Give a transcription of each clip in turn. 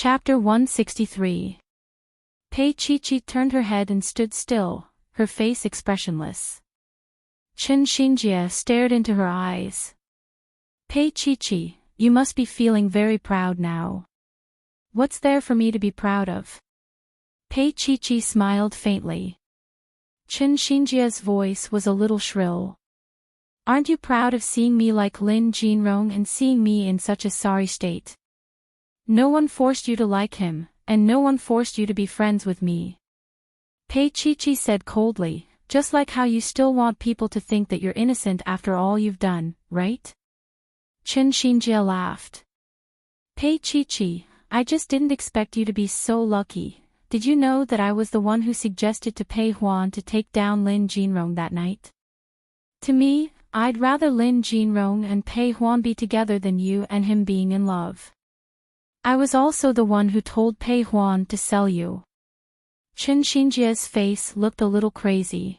Chapter 163. Pei Chi turned her head and stood still, her face expressionless. Chen Xinjie stared into her eyes. Pei Chi, you must be feeling very proud now. What's there for me to be proud of? Pei Chi smiled faintly. Chen Xinjie's voice was a little shrill. Aren't you proud of seeing me like Lin Jinrong and seeing me in such a sorry state? No one forced you to like him, and no one forced you to be friends with me. Pei Chi said coldly, just like how you still want people to think that you're innocent after all you've done, right? Chen Xinjie laughed. Pei Chi, I just didn't expect you to be so lucky. Did you know that I was the one who suggested to Pei Huan to take down Lin Jinrong that night? To me, I'd rather Lin Jinrong and Pei Huan be together than you and him being in love. I was also the one who told Pei Huan to sell you. Chen Xinjie's face looked a little crazy.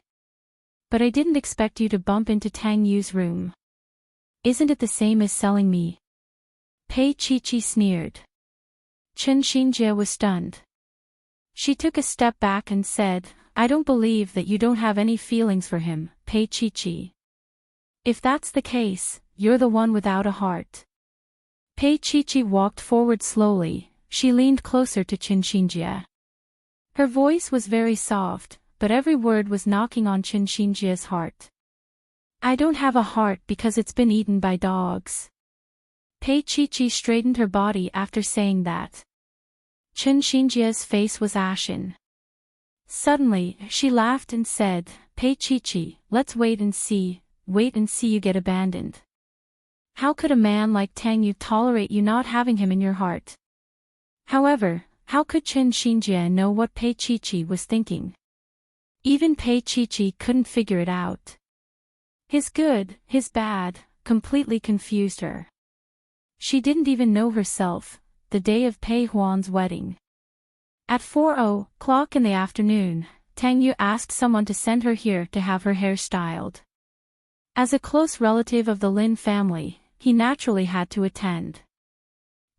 But I didn't expect you to bump into Tang Yu's room. Isn't it the same as selling me? Pei Chi sneered. Chen Xinjie was stunned. She took a step back and said, I don't believe that you don't have any feelings for him, Pei Chi. If that's the case, you're the one without a heart. Pei Chi walked forward slowly, she leaned closer to Chen Xinjie. Her voice was very soft, but every word was knocking on Chen Xinjie's heart. I don't have a heart because it's been eaten by dogs. Pei Chi straightened her body after saying that. Chen Xinjie's face was ashen. Suddenly, she laughed and said, Pei Chi, let's wait and see you get abandoned. How could a man like Tang Yu tolerate you not having him in your heart? However, how could Chen Xinjie know what Pei Chi was thinking? Even Pei Chi couldn't figure it out. His good, his bad, completely confused her. She didn't even know herself, the day of Pei Huan's wedding. At 4:00 in the afternoon, Tang Yu asked someone to send her here to have her hair styled. As a close relative of the Lin family, he naturally had to attend.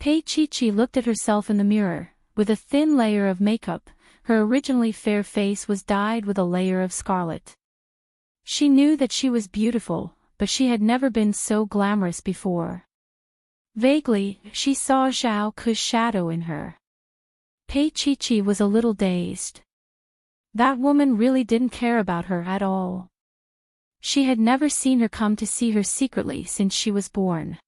Pei Chi looked at herself in the mirror. With a thin layer of makeup, her originally fair face was dyed with a layer of scarlet. She knew that she was beautiful, but she had never been so glamorous before. Vaguely, she saw Zhao Ke's shadow in her. Pei Chi was a little dazed. That woman really didn't care about her at all. She had never seen her come to see her secretly since she was born.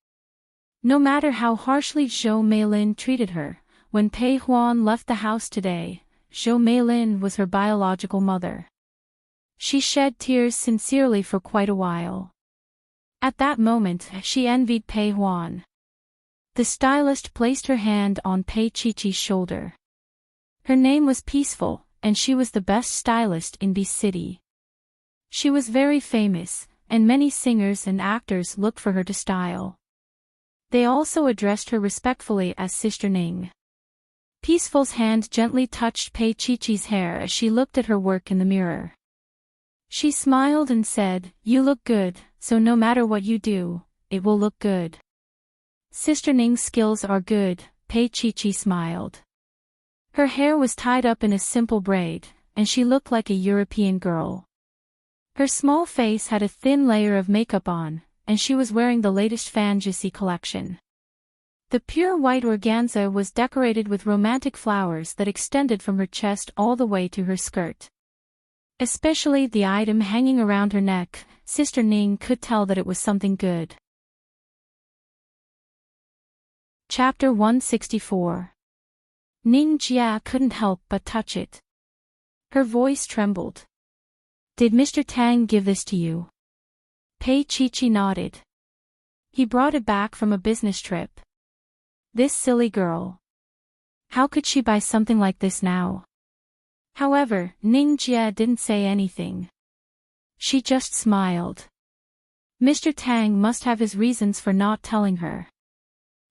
No matter how harshly Zhou Meilin treated her, when Pei Huan left the house today, Zhou Meilin was her biological mother. She shed tears sincerely for quite a while. At that moment, she envied Pei Huan. The stylist placed her hand on Pei Chi's shoulder. Her name was Peaceful, and she was the best stylist in B City. She was very famous, and many singers and actors looked for her to style. They also addressed her respectfully as Sister Ning. Peaceful's hand gently touched Pei Chi's hair as she looked at her work in the mirror. She smiled and said, You look good, so no matter what you do, it will look good. Sister Ning's skills are good, Pei Chi smiled. Her hair was tied up in a simple braid, and she looked like a European girl. Her small face had a thin layer of makeup on, and she was wearing the latest fantasy collection. The pure white organza was decorated with romantic flowers that extended from her chest all the way to her skirt. Especially the item hanging around her neck, Sister Ning could tell that it was something good. Chapter 164. Ning Jia couldn't help but touch it. Her voice trembled. Did Mr. Tang give this to you? Pei Chi nodded. He brought it back from a business trip. This silly girl. How could she buy something like this now? However, Ning Jia didn't say anything. She just smiled. Mr. Tang must have his reasons for not telling her.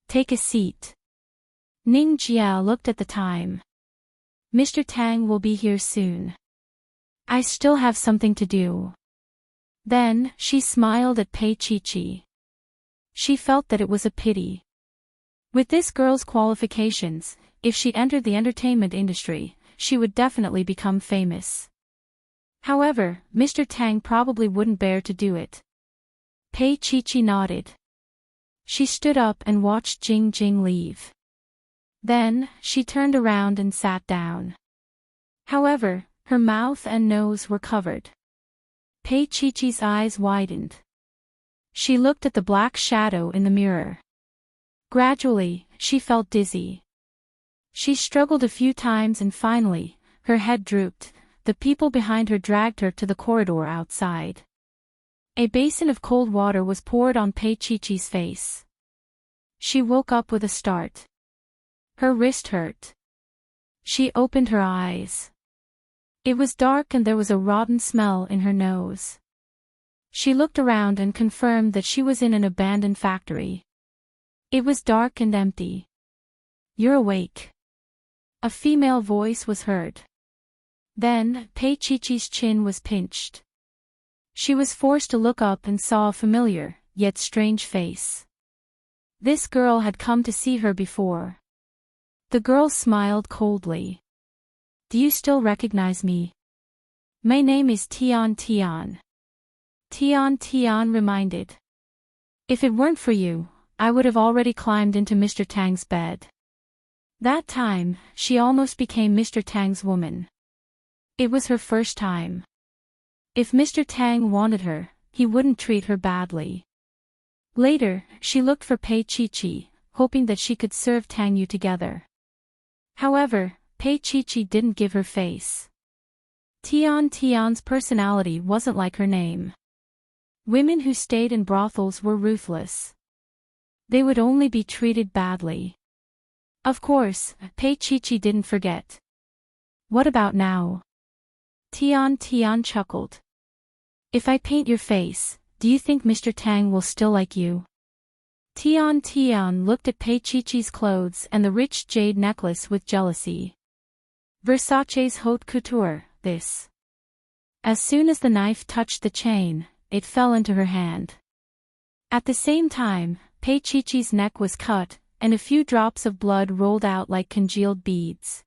Take a seat. Ning Jia looked at the time. Mr. Tang will be here soon. I still have something to do. Then, she smiled at Pei Chi. She felt that it was a pity. With this girl's qualifications, if she entered the entertainment industry, she would definitely become famous. However, Mr. Tang probably wouldn't bear to do it. Pei Chi nodded. She stood up and watched Jing Jing leave. Then, she turned around and sat down. However, her mouth and nose were covered. Pei Chi's eyes widened. She looked at the black shadow in the mirror. Gradually, she felt dizzy. She struggled a few times and finally, her head drooped. The people behind her dragged her to the corridor outside. A basin of cold water was poured on Pei Chi's face. She woke up with a start. Her wrist hurt. She opened her eyes. It was dark and there was a rotten smell in her nose. She looked around and confirmed that she was in an abandoned factory. It was dark and empty. "You're awake." A female voice was heard. Then, Pei Chi's chin was pinched. She was forced to look up and saw a familiar, yet strange face. This girl had come to see her before. The girl smiled coldly. "Do you still recognize me? My name is Tian Tian." Tian Tian reminded. "If it weren't for you, I would have already climbed into Mr. Tang's bed." That time, she almost became Mr. Tang's woman. It was her first time. If Mr. Tang wanted her, he wouldn't treat her badly. Later, she looked for Pei Chi, hoping that she could serve Tang Yu together. However, Pei Chi didn't give her face. Tian Tian's personality wasn't like her name. Women who stayed in brothels were ruthless. They would only be treated badly. Of course, Pei Chi didn't forget. "What about now?" Tian Tian chuckled. "If I paint your face, do you think Mr. Tang will still like you?" Tian Tian looked at Pei Chi's clothes and the rich jade necklace with jealousy. Versace's haute couture, this. As soon as the knife touched the chain, it fell into her hand. At the same time, Pei Chi's neck was cut, and a few drops of blood rolled out like congealed beads.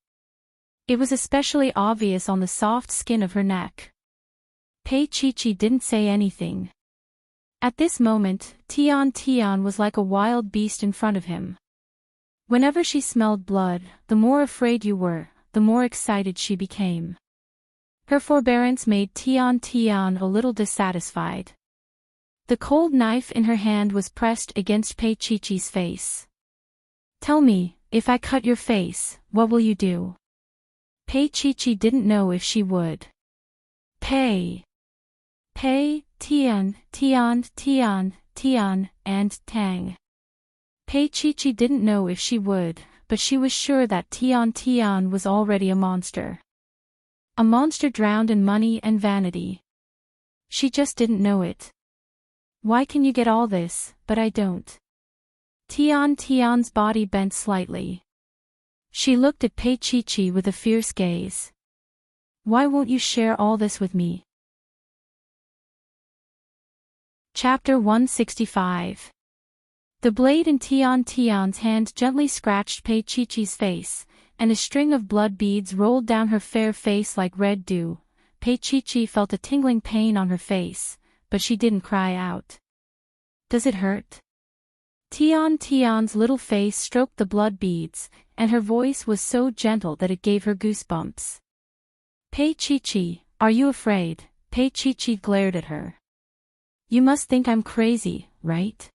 It was especially obvious on the soft skin of her neck. Pei Chi didn't say anything. At this moment, Tian Tian was like a wild beast in front of him. Whenever she smelled blood, the more afraid you were, the more excited she became. Her forbearance made Tian Tian a little dissatisfied. The cold knife in her hand was pressed against Pei Chi's face. "Tell me, if I cut your face, what will you do?" Pei Chi didn't know if she would. Pei, Tian, and Tang. Pei Chi didn't know if she would, but she was sure that Tian was already a monster. A monster drowned in money and vanity. She just didn't know it. "Why can you get all this, but I don't?" Tian's body bent slightly. She looked at Pei Chi with a fierce gaze. "Why won't you share all this with me?" Chapter 165. The blade in Tian's hand gently scratched Pei Chi's face, and a string of blood beads rolled down her fair face like red dew. Pei Chi felt a tingling pain on her face, but she didn't cry out. "Does it hurt?" Tian's little face stroked the blood beads, and her voice was so gentle that it gave her goosebumps. "Pei Chi, are you afraid?" Pei Chi glared at her. "You must think I'm crazy, right?"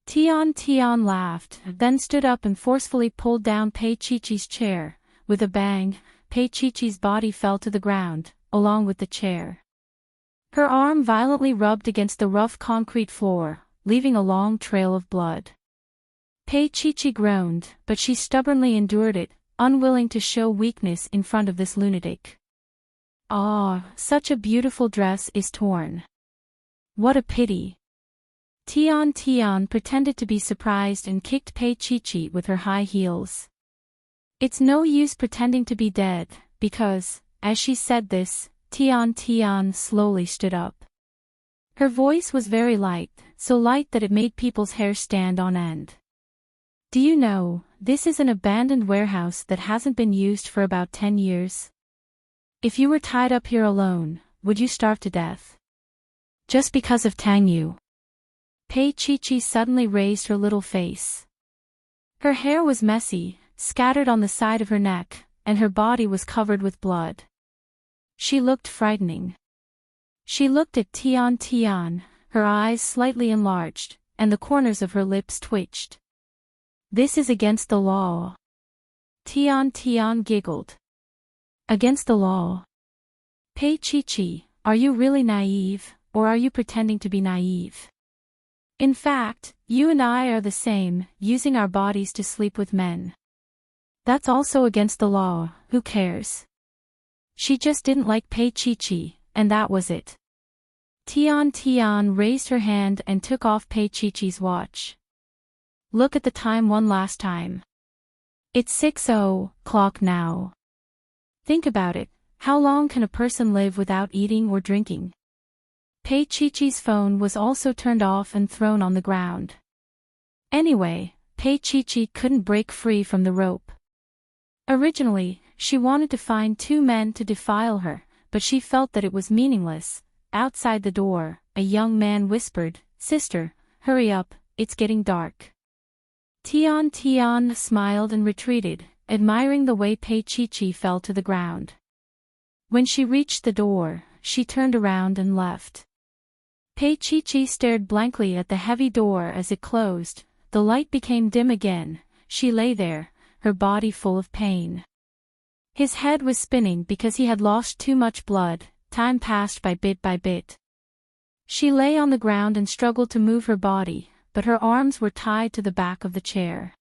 Tian laughed, then stood up and forcefully pulled down Pei Chi's chair. With a bang, Pei Chi's body fell to the ground, along with the chair. Her arm violently rubbed against the rough concrete floor, leaving a long trail of blood. Pei Chi groaned, but she stubbornly endured it, unwilling to show weakness in front of this lunatic. "Ah, such a beautiful dress is torn. What a pity." Tian pretended to be surprised and kicked Pei Chi with her high heels. "It's no use pretending to be dead, because," as she said this, Tian slowly stood up. Her voice was very light, so light that it made people's hair stand on end. "Do you know, This is an abandoned warehouse that hasn't been used for about 10 years. If you were tied up here alone, would you starve to death? Just because of Tang Yu. Pei Chi suddenly raised her little face. Her hair was messy, scattered on the side of her neck, and her body was covered with blood. She looked frightening. She looked at Tian, her eyes slightly enlarged, and the corners of her lips twitched. This is against the law. Tian giggled. Against the law? Pei Chi, are you really naive, or are you pretending to be naive? In fact, you and I are the same, using our bodies to sleep with men. That's also against the law, who cares? She just didn't like Pei Chi, and that was it. Tian raised her hand and took off Pei Chi's watch. Look at the time one last time. It's 6:00 now. Think about it, how long can a person live without eating or drinking? Pei Chi's phone was also turned off and thrown on the ground. Anyway, Pei Chi couldn't break free from the rope. Originally, she wanted to find 2 men to defile her, but she felt that it was meaningless. Outside the door, a young man whispered, "Sister, hurry up, it's getting dark." Tian smiled and retreated, admiring the way Pei Chi fell to the ground. When she reached the door, she turned around and left. Pei Chi stared blankly at the heavy door as it closed. The light became dim again. She lay there, her body full of pain. His head was spinning because he had lost too much blood. Time passed by bit. She lay on the ground and struggled to move her body, but her arms were tied to the back of the chair.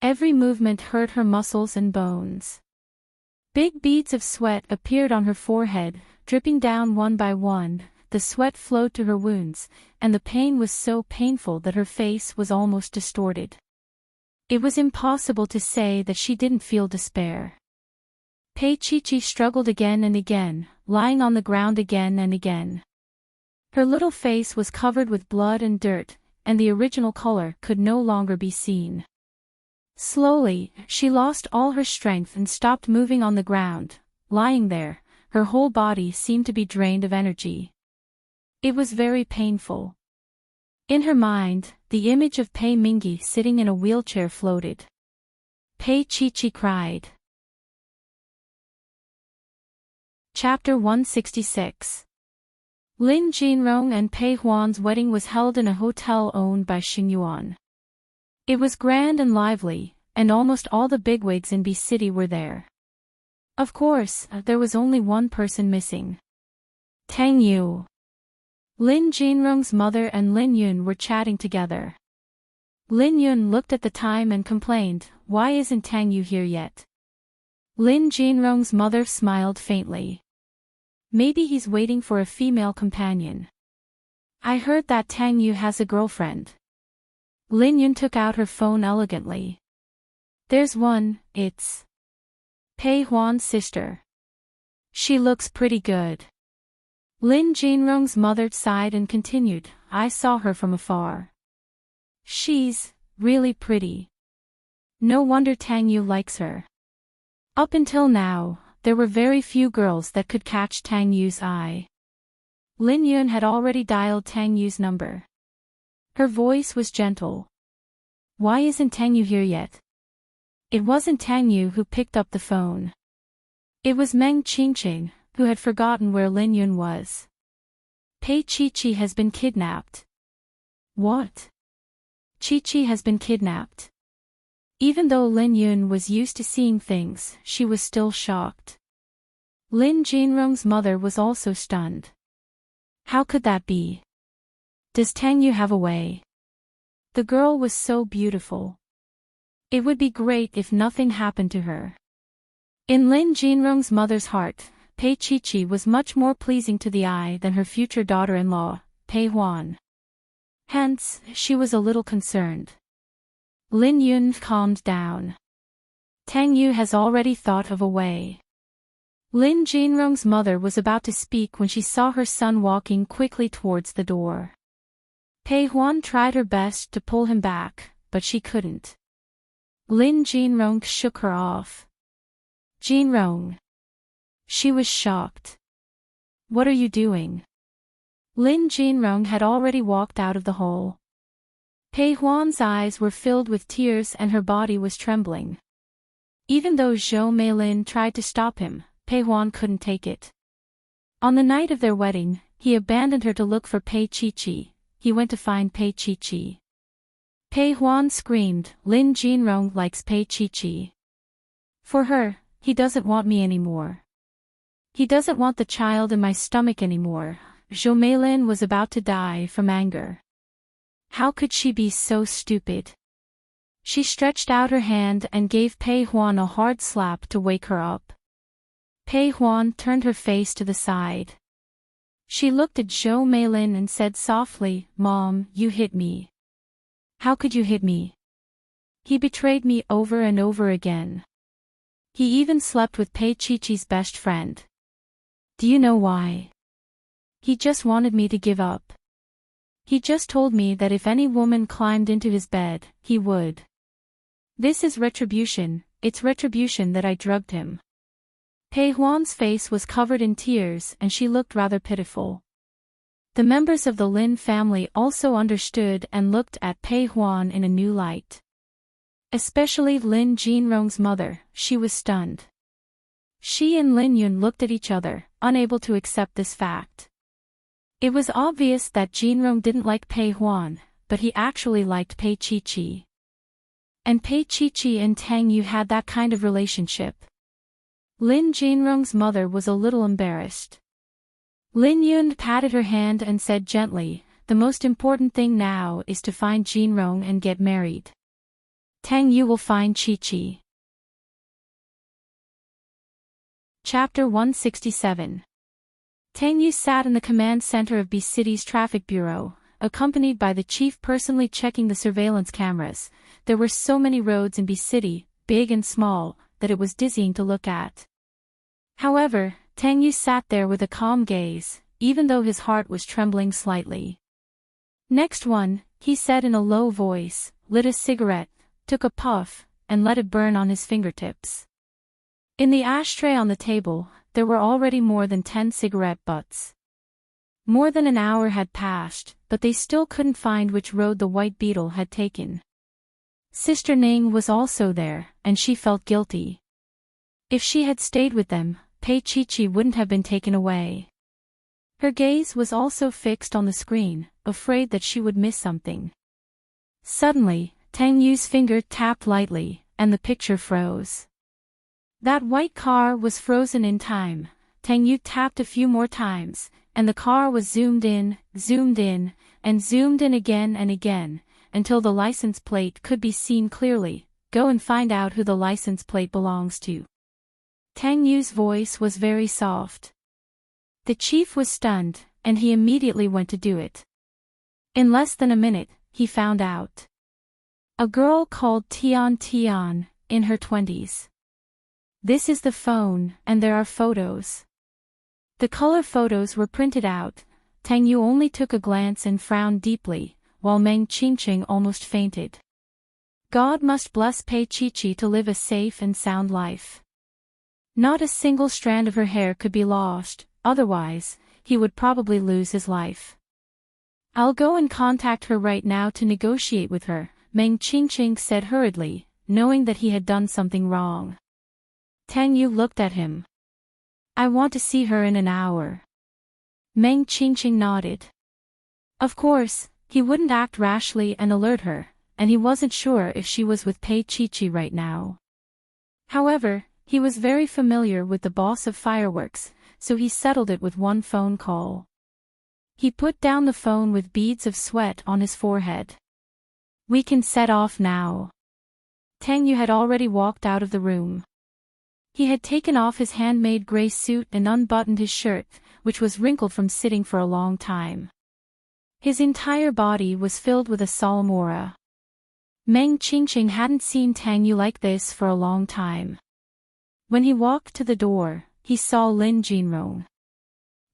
Every movement hurt her muscles and bones. Big beads of sweat appeared on her forehead, dripping down one by one. The sweat flowed to her wounds, and the pain was so painful that her face was almost distorted. It was impossible to say that she didn't feel despair. Pei Chi struggled again and again, lying on the ground again and again. Her little face was covered with blood and dirt, and the original color could no longer be seen. Slowly, she lost all her strength and stopped moving on the ground. Lying there, her whole body seemed to be drained of energy. It was very painful. In her mind, the image of Pei Mingyi sitting in a wheelchair floated. Pei Chi cried. Chapter 166. Lin Jinrong and Pei Huan's wedding was held in a hotel owned by Xingyuan. It was grand and lively, and almost all the bigwigs in B City were there. Of course, there was only one person missing. Tang Yu. Lin Jinrong's mother and Lin Yun were chatting together. Lin Yun looked at the time and complained, "Why isn't Tang Yu here yet?" Lin Jinrong's mother smiled faintly. "Maybe he's waiting for a female companion. I heard that Tang Yu has a girlfriend." Lin Yun took out her phone elegantly. "There's one, it's Pei Huan's sister. She looks pretty good." Lin Jinrong's mother sighed and continued, "I saw her from afar. She's really pretty. No wonder Tang Yu likes her." Up until now, there were very few girls that could catch Tang Yu's eye. Lin Yun had already dialed Tang Yu's number. Her voice was gentle. "Why isn't Tang Yu here yet?" It wasn't Tang Yu who picked up the phone. It was Meng Qingqing, who had forgotten where Lin Yun was. "Pei Chi has been kidnapped." "What?" "Chi has been kidnapped." Even though Lin Yun was used to seeing things, she was still shocked. Lin Jinrong's mother was also stunned. How could that be? Does Tang Yu have a way? The girl was so beautiful. It would be great if nothing happened to her. In Lin Jinrong's mother's heart, Pei Chi was much more pleasing to the eye than her future daughter-in-law, Pei Huan. Hence, she was a little concerned. Lin Yun calmed down. Tang Yu has already thought of a way. Lin Jinrong's mother was about to speak when she saw her son walking quickly towards the door. Pei Huan tried her best to pull him back, but she couldn't. Lin Jinrong shook her off. Jinrong. She was shocked. What are you doing? Lin Jinrong had already walked out of the hole. Pei Huan's eyes were filled with tears and her body was trembling. Even though Zhou Meilin tried to stop him, Pei Huan couldn't take it. On the night of their wedding, he abandoned her to look for Pei Qiqi. He went to find Pei Qiqi. Pei Huan screamed, Lin Jinrong likes Pei Qiqi. For her, he doesn't want me anymore. He doesn't want the child in my stomach anymore. Zhou Meilin was about to die from anger. How could she be so stupid? She stretched out her hand and gave Pei Huan a hard slap to wake her up. Pei Huan turned her face to the side. She looked at Zhou Meilin and said softly, Mom, you hit me. How could you hit me? He betrayed me over and over again. He even slept with Pei Qiqi's best friend. Do you know why? He just wanted me to give up. He just told me that if any woman climbed into his bed, he would. This is retribution, it's retribution that I drugged him. Pei Huan's face was covered in tears and she looked rather pitiful. The members of the Lin family also understood and looked at Pei Huan in a new light. Especially Lin Jinrong's mother, she was stunned. She and Lin Yun looked at each other, unable to accept this fact. It was obvious that Jinrong didn't like Pei Huan, but he actually liked Pei Qiqi. And Pei Qiqi and Tang Yu had that kind of relationship. Lin Jinrong's mother was a little embarrassed. Lin Yun patted her hand and said gently, the most important thing now is to find Jinrong and get married. Tang Yu will find Qiqi. Chapter 167. Tang Yu sat in the command center of B City's traffic bureau, accompanied by the chief personally checking the surveillance cameras. There were so many roads in B City, big and small, that it was dizzying to look at. However, Tang Yu sat there with a calm gaze, even though his heart was trembling slightly. Next one, he said in a low voice, lit a cigarette, took a puff, and let it burn on his fingertips. In the ashtray on the table, there were already more than 10 cigarette butts. More than an hour had passed, but they still couldn't find which road the white beetle had taken. Sister Ning was also there, and she felt guilty. If she had stayed with them, Pei Qiqi wouldn't have been taken away. Her gaze was also fixed on the screen, afraid that she would miss something. Suddenly, Tang Yu's finger tapped lightly, and the picture froze. That white car was frozen in time. Tang Yu tapped a few more times, and the car was zoomed in, and zoomed in again and again, until the license plate could be seen clearly. Go and find out who the license plate belongs to. Tang Yu's voice was very soft. The chief was stunned, and he immediately went to do it. In less than a minute, he found out. A girl called Tian, in her 20s. This is the phone, and there are photos. The color photos were printed out. Tang Yu only took a glance and frowned deeply, while Meng Qingqing almost fainted. God must bless Pei Qiqi to live a safe and sound life. Not a single strand of her hair could be lost, otherwise, he would probably lose his life. I'll go and contact her right now to negotiate with her, Meng Qingqing said hurriedly, knowing that he had done something wrong. Tang Yu looked at him. I want to see her in an hour. Meng Qingqing nodded. Of course, he wouldn't act rashly and alert her, and he wasn't sure if she was with Pei Qiqi right now. However, he was very familiar with the boss of fireworks, so he settled it with one phone call. He put down the phone with beads of sweat on his forehead. We can set off now. Tang Yu had already walked out of the room. He had taken off his handmade gray suit and unbuttoned his shirt, which was wrinkled from sitting for a long time. His entire body was filled with a solemn aura. Meng Qingqing hadn't seen Tang Yu like this for a long time. When he walked to the door, he saw Lin Jinrong.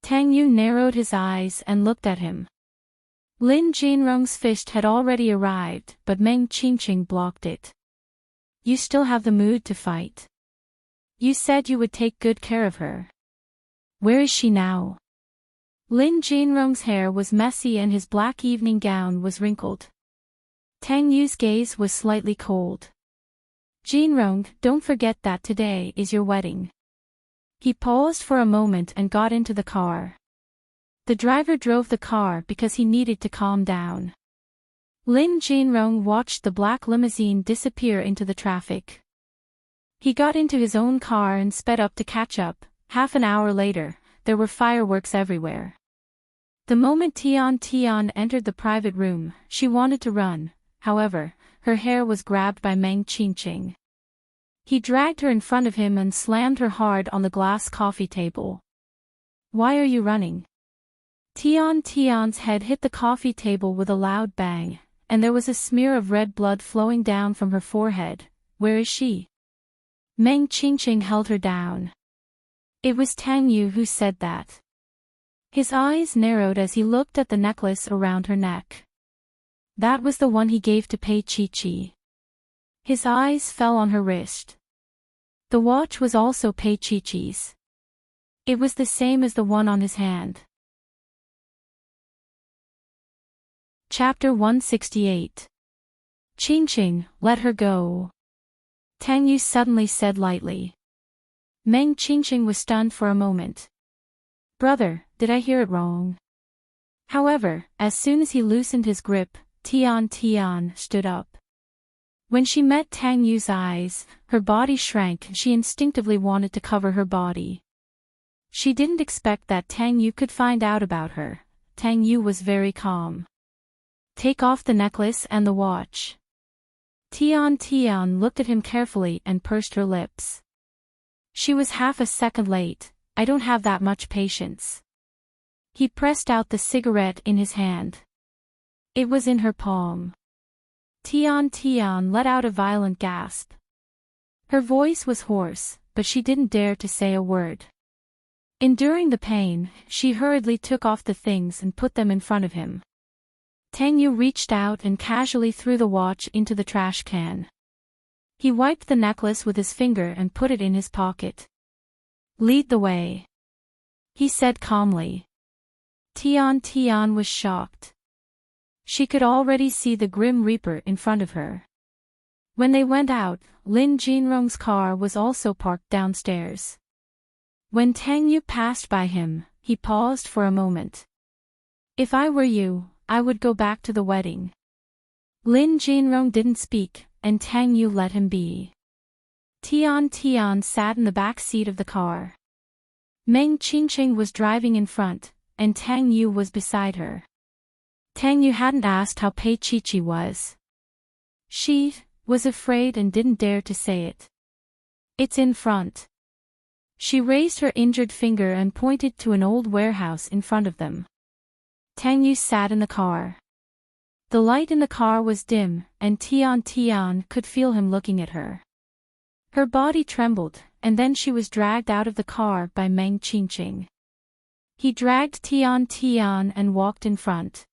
Tang Yu narrowed his eyes and looked at him. Lin Jinrong's fist had already arrived, but Meng Qingqing blocked it. you still have the mood to fight. You said you would take good care of her. Where is she now? Lin Jinrong's hair was messy and his black evening gown was wrinkled. Tang Yu's gaze was slightly cold. Jinrong, don't forget that today is your wedding. He paused for a moment and got into the car. The driver drove the car because he needed to calm down. Lin Jinrong watched the black limousine disappear into the traffic. He got into his own car and sped up to catch up. Half an hour later, there were fireworks everywhere. The moment Tian entered the private room, she wanted to run. However, her hair was grabbed by Meng Qingqing. He dragged her in front of him and slammed her hard on the glass coffee table. Why are you running? Tian's head hit the coffee table with a loud bang, and there was a smear of red blood flowing down from her forehead. Where is she? Meng Qingqing held her down. It was Tang Yu who said that. His eyes narrowed as he looked at the necklace around her neck. That was the one he gave to Pei Qi. His eyes fell on her wrist. The watch was also Pei Qi's. It was the same as the one on his hand. Chapter 168. Qingqing, let her go. Tang Yu suddenly said lightly. Meng Qingqing was stunned for a moment. Brother, did I hear it wrong? However, as soon as he loosened his grip, Tian stood up. When she met Tang Yu's eyes, her body shrank and she instinctively wanted to cover her body. She didn't expect that Tang Yu could find out about her. Tang Yu was very calm. Take off the necklace and the watch. Tian looked at him carefully and pursed her lips. She was half a second late. I don't have that much patience. He pressed out the cigarette in his hand. It was in her palm. Tian let out a violent gasp. Her voice was hoarse, but she didn't dare to say a word. Enduring the pain, she hurriedly took off the things and put them in front of him. Tang Yu reached out and casually threw the watch into the trash can. He wiped the necklace with his finger and put it in his pocket. Lead the way, he said calmly. Tian was shocked. She could already see the Grim Reaper in front of her. When they went out, Lin Jinrong's car was also parked downstairs. When Tang Yu passed by him, he paused for a moment. If I were you, I would go back to the wedding. Lin Jinrong didn't speak, and Tang Yu let him be. Tian sat in the back seat of the car. Meng Qingqing was driving in front, and Tang Yu was beside her. Tang Yu hadn't asked how Pei Qi was. She was afraid and didn't dare to say it. It's in front. She raised her injured finger and pointed to an old warehouse in front of them. Tang Yu sat in the car. The light in the car was dim, and Tian could feel him looking at her. Her body trembled, and then she was dragged out of the car by Meng Qingqing. He dragged Tian and walked in front.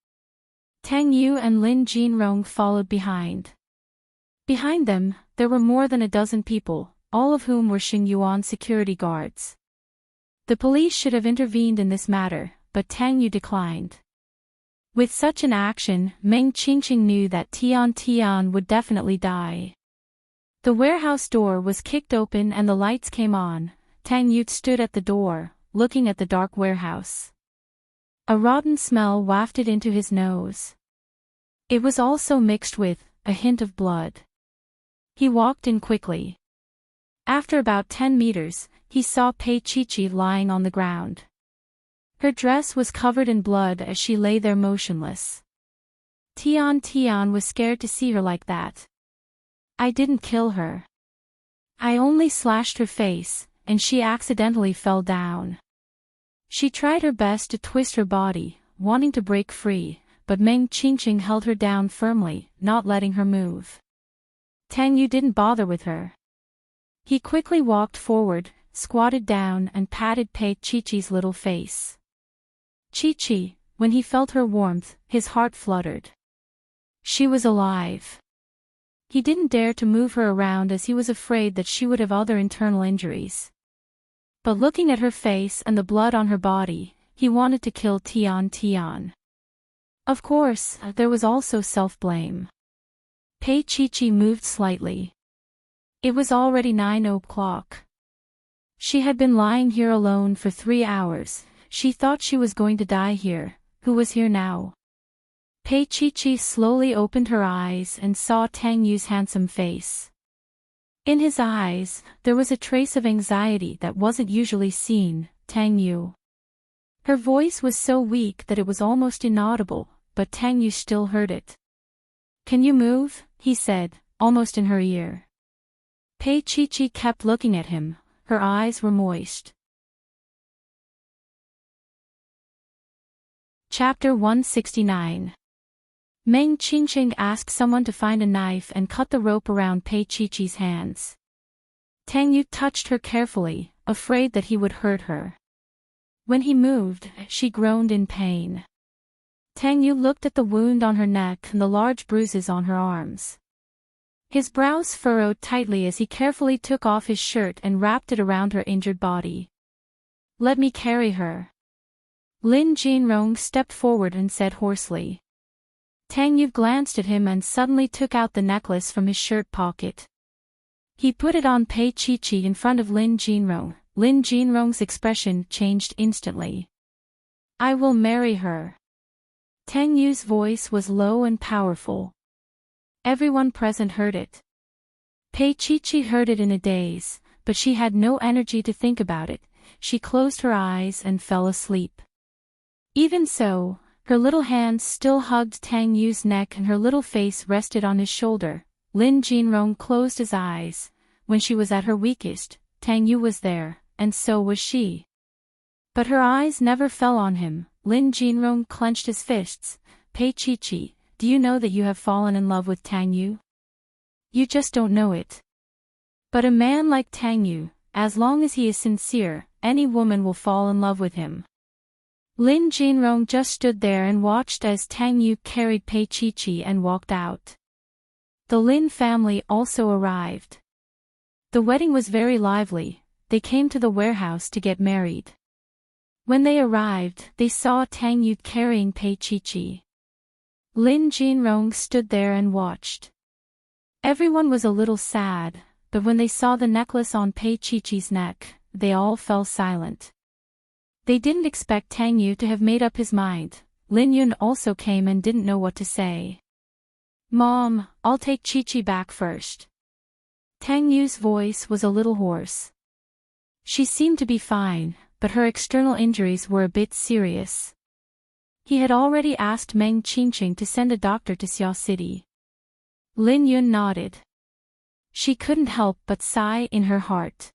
Tang Yu and Lin Jinrong followed behind. Behind them, there were more than a dozen people, all of whom were Xingyuan security guards. The police should have intervened in this matter, but Tang Yu declined. With such an action, Meng Qingqing knew that Tian would definitely die. The warehouse door was kicked open and the lights came on. Tang Yu stood at the door, looking at the dark warehouse. A rotten smell wafted into his nose. It was also mixed with a hint of blood. He walked in quickly. After about 10 meters, he saw Pei Qi lying on the ground. Her dress was covered in blood as she lay there motionless. Tian was scared to see her like that. I didn't kill her. I only slashed her face, and she accidentally fell down. She tried her best to twist her body, wanting to break free, but Meng Qingqing held her down firmly, not letting her move. Tang Yu didn't bother with her. He quickly walked forward, squatted down and patted Pei Qi's little face. Qi, when he felt her warmth, his heart fluttered. She was alive. He didn't dare to move her around as he was afraid that she would have other internal injuries. But looking at her face and the blood on her body, he wanted to kill Tian Tian. Of course, there was also self-blame. Pei Chi moved slightly. It was already 9 o'clock. She had been lying here alone for 3 hours. She thought she was going to die here. Who was here now? Pei Chi slowly opened her eyes and saw Tang Yu's handsome face. In his eyes, there was a trace of anxiety that wasn't usually seen. Tang Yu. Her voice was so weak that it was almost inaudible, but Tang Yu still heard it. "Can you move?" he said, almost in her ear. Pei Chi kept looking at him. Her eyes were moist. Chapter 169. Meng Qingqing asked someone to find a knife and cut the rope around Pei Chi's hands. Tang Yu touched her carefully, afraid that he would hurt her. When he moved, she groaned in pain. Tang Yu looked at the wound on her neck and the large bruises on her arms. His brows furrowed tightly as he carefully took off his shirt and wrapped it around her injured body. "Let me carry her." Lin Jinrong stepped forward and said hoarsely. Tang Yu glanced at him and suddenly took out the necklace from his shirt pocket. He put it on Pei Chi in front of Lin Jinrong. Lin Jinrong's expression changed instantly. "I will marry her." Tang Yu's voice was low and powerful. Everyone present heard it. Pei Chi heard it in a daze, but she had no energy to think about it. She closed her eyes and fell asleep. Even so, her little hands still hugged Tang Yu's neck and her little face rested on his shoulder. Lin Jinrong closed his eyes. When she was at her weakest, Tang Yu was there, and so was she. But her eyes never fell on him. Lin Jinrong clenched his fists. "Pei Chi, do you know that you have fallen in love with Tang Yu? You just don't know it. But a man like Tang Yu, as long as he is sincere, any woman will fall in love with him." Lin Jinrong just stood there and watched as Tang Yu carried Pei Chi and walked out. The Lin family also arrived. The wedding was very lively. They came to the warehouse to get married. When they arrived, they saw Tang Yu carrying Pei Chi. Lin Jinrong stood there and watched. Everyone was a little sad, but when they saw the necklace on Pei Chi's neck, they all fell silent. They didn't expect Tang Yu to have made up his mind. Lin Yun also came and didn't know what to say. "Mom, I'll take Chi back first." Tang Yu's voice was a little hoarse. She seemed to be fine, but her external injuries were a bit serious. He had already asked Meng Qingqing to send a doctor to Xiao City. Lin Yun nodded. She couldn't help but sigh in her heart.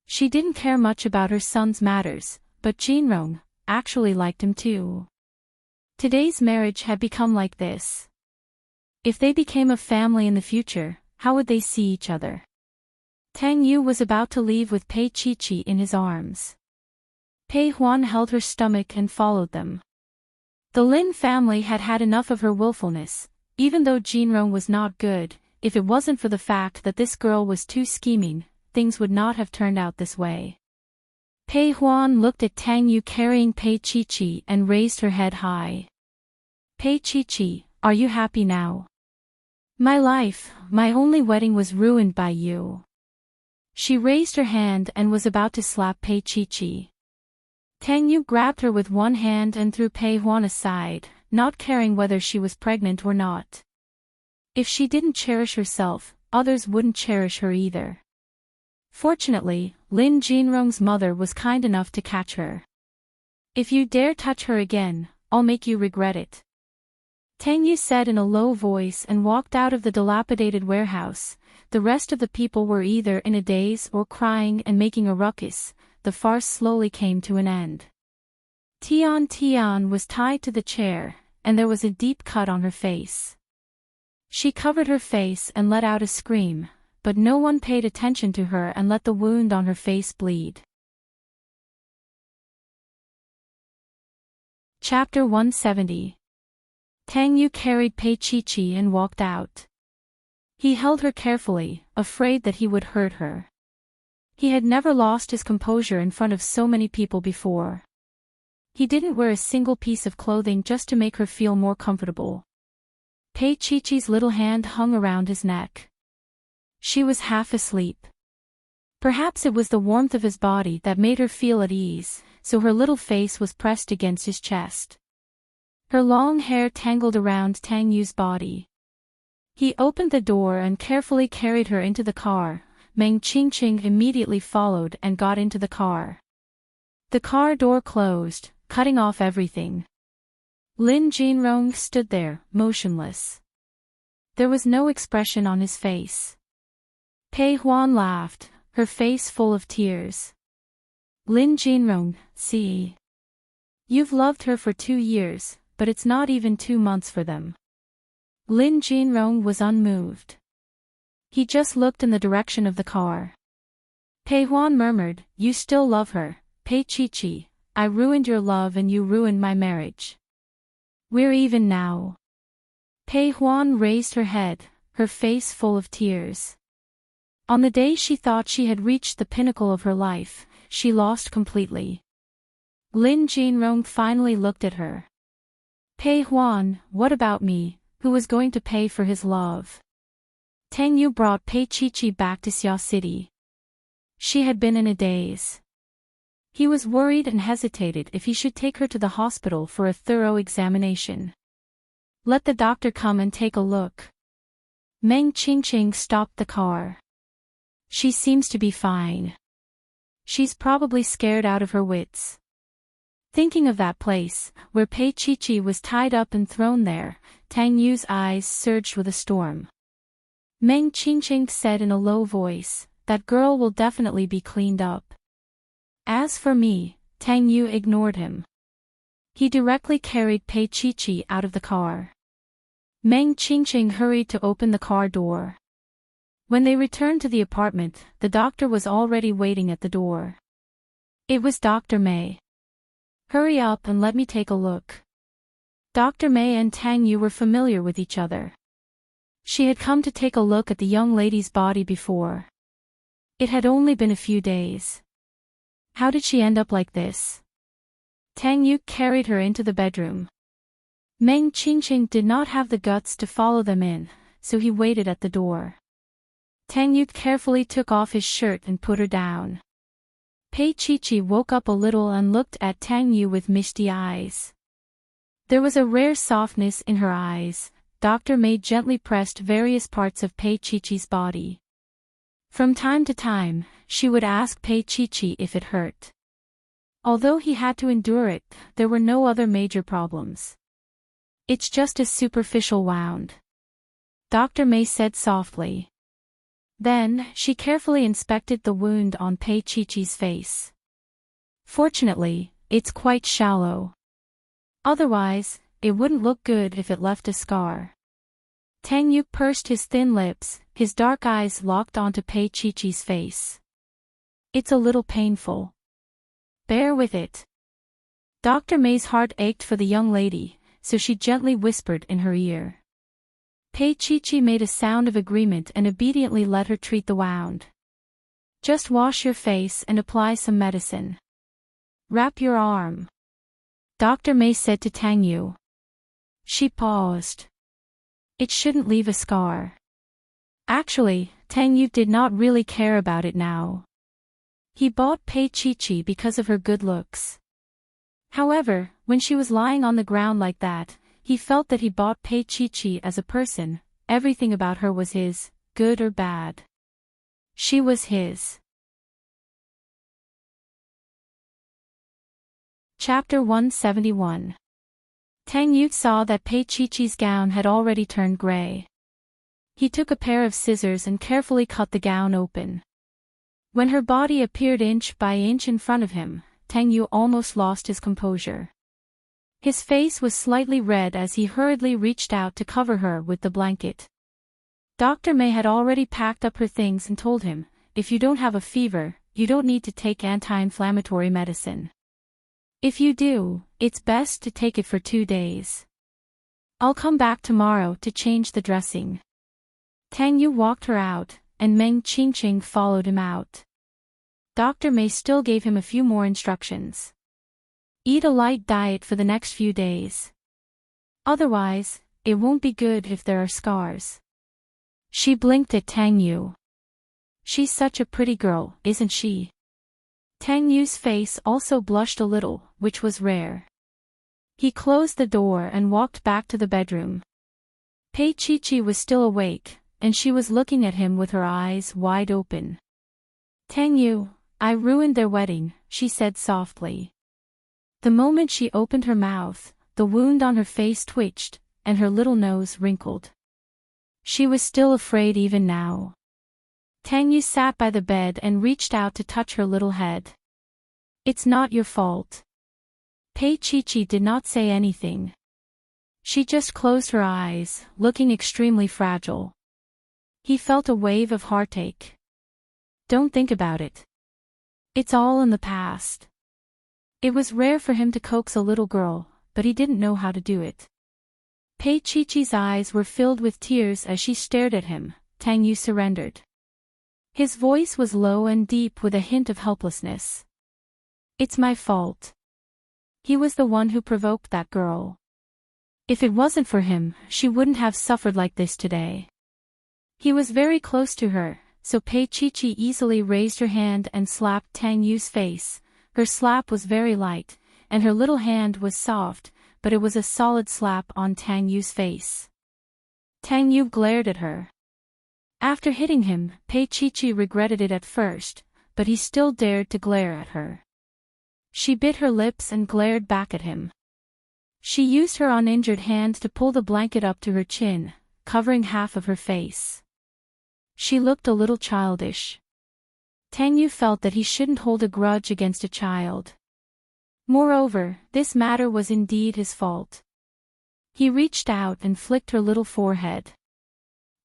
She didn't care much about her son's matters, but Jinrong actually liked him too. Today's marriage had become like this. If they became a family in the future, how would they see each other? Tang Yu was about to leave with Pei Chi in his arms. Pei Huan held her stomach and followed them. The Lin family had had enough of her willfulness. Even though Jinrong was not good, if it wasn't for the fact that this girl was too scheming, things would not have turned out this way. Pei Huan looked at Tang Yu carrying Pei Chi and raised her head high. "Pei Chi, are you happy now? My life, my only wedding was ruined by you." She raised her hand and was about to slap Pei Chi. Tang Yu grabbed her with one hand and threw Pei Huan aside, not caring whether she was pregnant or not. If she didn't cherish herself, others wouldn't cherish her either. Fortunately, Lin Jinrong's mother was kind enough to catch her. "If you dare touch her again, I'll make you regret it," Tang Yu said in a low voice and walked out of the dilapidated warehouse. The rest of the people were either in a daze or crying and making a ruckus. The farce slowly came to an end. Tian was tied to the chair, and there was a deep cut on her face. She covered her face and let out a scream, but no one paid attention to her and let the wound on her face bleed. Chapter 170. Tang Yu carried Pei Chi and walked out. He held her carefully, afraid that he would hurt her. He had never lost his composure in front of so many people before. He didn't wear a single piece of clothing just to make her feel more comfortable. Pei Chi-Chi's little hand hung around his neck. She was half asleep. Perhaps it was the warmth of his body that made her feel at ease, so her little face was pressed against his chest. Her long hair tangled around Tang Yu's body. He opened the door and carefully carried her into the car. Meng Qingqing immediately followed and got into the car. The car door closed, cutting off everything. Lin Jinrong stood there, motionless. There was no expression on his face. Pei Huan laughed, her face full of tears. Lin Jinrong, see. You've loved her for 2 years, but it's not even 2 months for them. Lin Jinrong was unmoved. He just looked in the direction of the car. Pei Huan murmured, you still love her, Pei Chi-Chi. I ruined your love and you ruined my marriage. We're even now. Pei Huan raised her head, her face full of tears. On the day she thought she had reached the pinnacle of her life, she lost completely. Lin Jinrong finally looked at her. Pei Huan, what about me, who was going to pay for his love? Tang Yu brought Pei Chi-Chi back to Xia City. She had been in a daze. He was worried and hesitated if he should take her to the hospital for a thorough examination. Let the doctor come and take a look. Meng Qingqing stopped the car. She seems to be fine. She's probably scared out of her wits. Thinking of that place, where Pei Chi-Chi was tied up and thrown there, Tang Yu's eyes surged with a storm. Meng Qingqing said in a low voice, that girl will definitely be cleaned up. As for me, Tang Yu ignored him. He directly carried Pei Chi-Chi out of the car. Meng Qingqing hurried to open the car door. When they returned to the apartment, the doctor was already waiting at the door. It was Dr. May. Hurry up and let me take a look. Dr. May and Tang Yu were familiar with each other. She had come to take a look at the young lady's body before. It had only been a few days. How did she end up like this? Tang Yu carried her into the bedroom. Meng Qingqing did not have the guts to follow them in, so he waited at the door. Tang Yu carefully took off his shirt and put her down. Pei Chi-Chi woke up a little and looked at Tang Yu with misty eyes. There was a rare softness in her eyes. Dr. May gently pressed various parts of Pei Chi-Chi's body. From time to time, she would ask Pei Chi-Chi if it hurt. Although he had to endure it, there were no other major problems. It's just a superficial wound, Dr. May said softly. Then, she carefully inspected the wound on Pei Chi-Chi's face. Fortunately, it's quite shallow. Otherwise, it wouldn't look good if it left a scar. Tang Yu pursed his thin lips, his dark eyes locked onto Pei Chi-Chi's face. It's a little painful. Bear with it. Dr. May's heart ached for the young lady, so she gently whispered in her ear. Pei Chi-Chi made a sound of agreement and obediently let her treat the wound. Just wash your face and apply some medicine. Wrap your arm, Dr. May said to Tang Yu. She paused. It shouldn't leave a scar. Actually, Tang Yu did not really care about it now. He bought Pei Chi-Chi because of her good looks. However, when she was lying on the ground like that, he felt that he bought Pei Chi-Chi as a person. Everything about her was his, good or bad. She was his. Chapter 171. Tang Yu saw that Pei Chi-Chi's gown had already turned gray. He took a pair of scissors and carefully cut the gown open. When her body appeared inch by inch in front of him, Tang Yu almost lost his composure. His face was slightly red as he hurriedly reached out to cover her with the blanket. Dr. May had already packed up her things and told him, if you don't have a fever, you don't need to take anti-inflammatory medicine. If you do, it's best to take it for 2 days. I'll come back tomorrow to change the dressing. Tang Yu walked her out, and Meng Qingqing followed him out. Dr. Mei still gave him a few more instructions. Eat a light diet for the next few days. Otherwise, it won't be good if there are scars. She blinked at Tang Yu. She's such a pretty girl, isn't she? Tang Yu's face also blushed a little, which was rare. He closed the door and walked back to the bedroom. Pei Chi was still awake, and she was looking at him with her eyes wide open. Tang Yu, I ruined their wedding, she said softly. The moment she opened her mouth, the wound on her face twitched, and her little nose wrinkled. She was still afraid even now. Tang Yu sat by the bed and reached out to touch her little head. It's not your fault. Pei Chi did not say anything. She just closed her eyes, looking extremely fragile. He felt a wave of heartache. Don't think about it. It's all in the past. It was rare for him to coax a little girl, but he didn't know how to do it. Pei Chi's eyes were filled with tears as she stared at him. Tang Yu surrendered. His voice was low and deep with a hint of helplessness. It's my fault. He was the one who provoked that girl. If it wasn't for him, she wouldn't have suffered like this today. He was very close to her, so Pei Chi easily raised her hand and slapped Tang Yu's face. Her slap was very light, and her little hand was soft, but it was a solid slap on Tang Yu's face. Tang Yu glared at her. After hitting him, Pei Chi regretted it at first, but he still dared to glare at her. She bit her lips and glared back at him. She used her uninjured hand to pull the blanket up to her chin, covering half of her face. She looked a little childish. Tang Yu felt that he shouldn't hold a grudge against a child. Moreover, this matter was indeed his fault. He reached out and flicked her little forehead.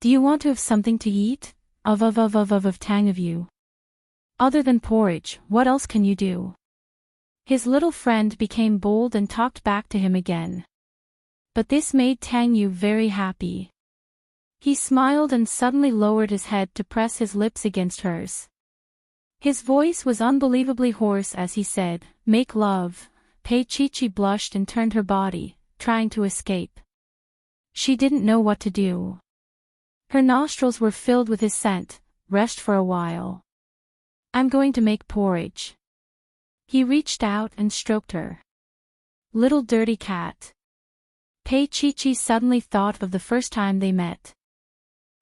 Do you want to have something to eat? Tang of you. Other than porridge, what else can you do? His little friend became bold and talked back to him again. But this made Tang Yu very happy. He smiled and suddenly lowered his head to press his lips against hers. His voice was unbelievably hoarse as he said, "Make love." Pei Chi blushed and turned her body, trying to escape. She didn't know what to do. Her nostrils were filled with his scent. Rest for a while. I'm going to make porridge. He reached out and stroked her. Little dirty cat. Pei Chi suddenly thought of the first time they met.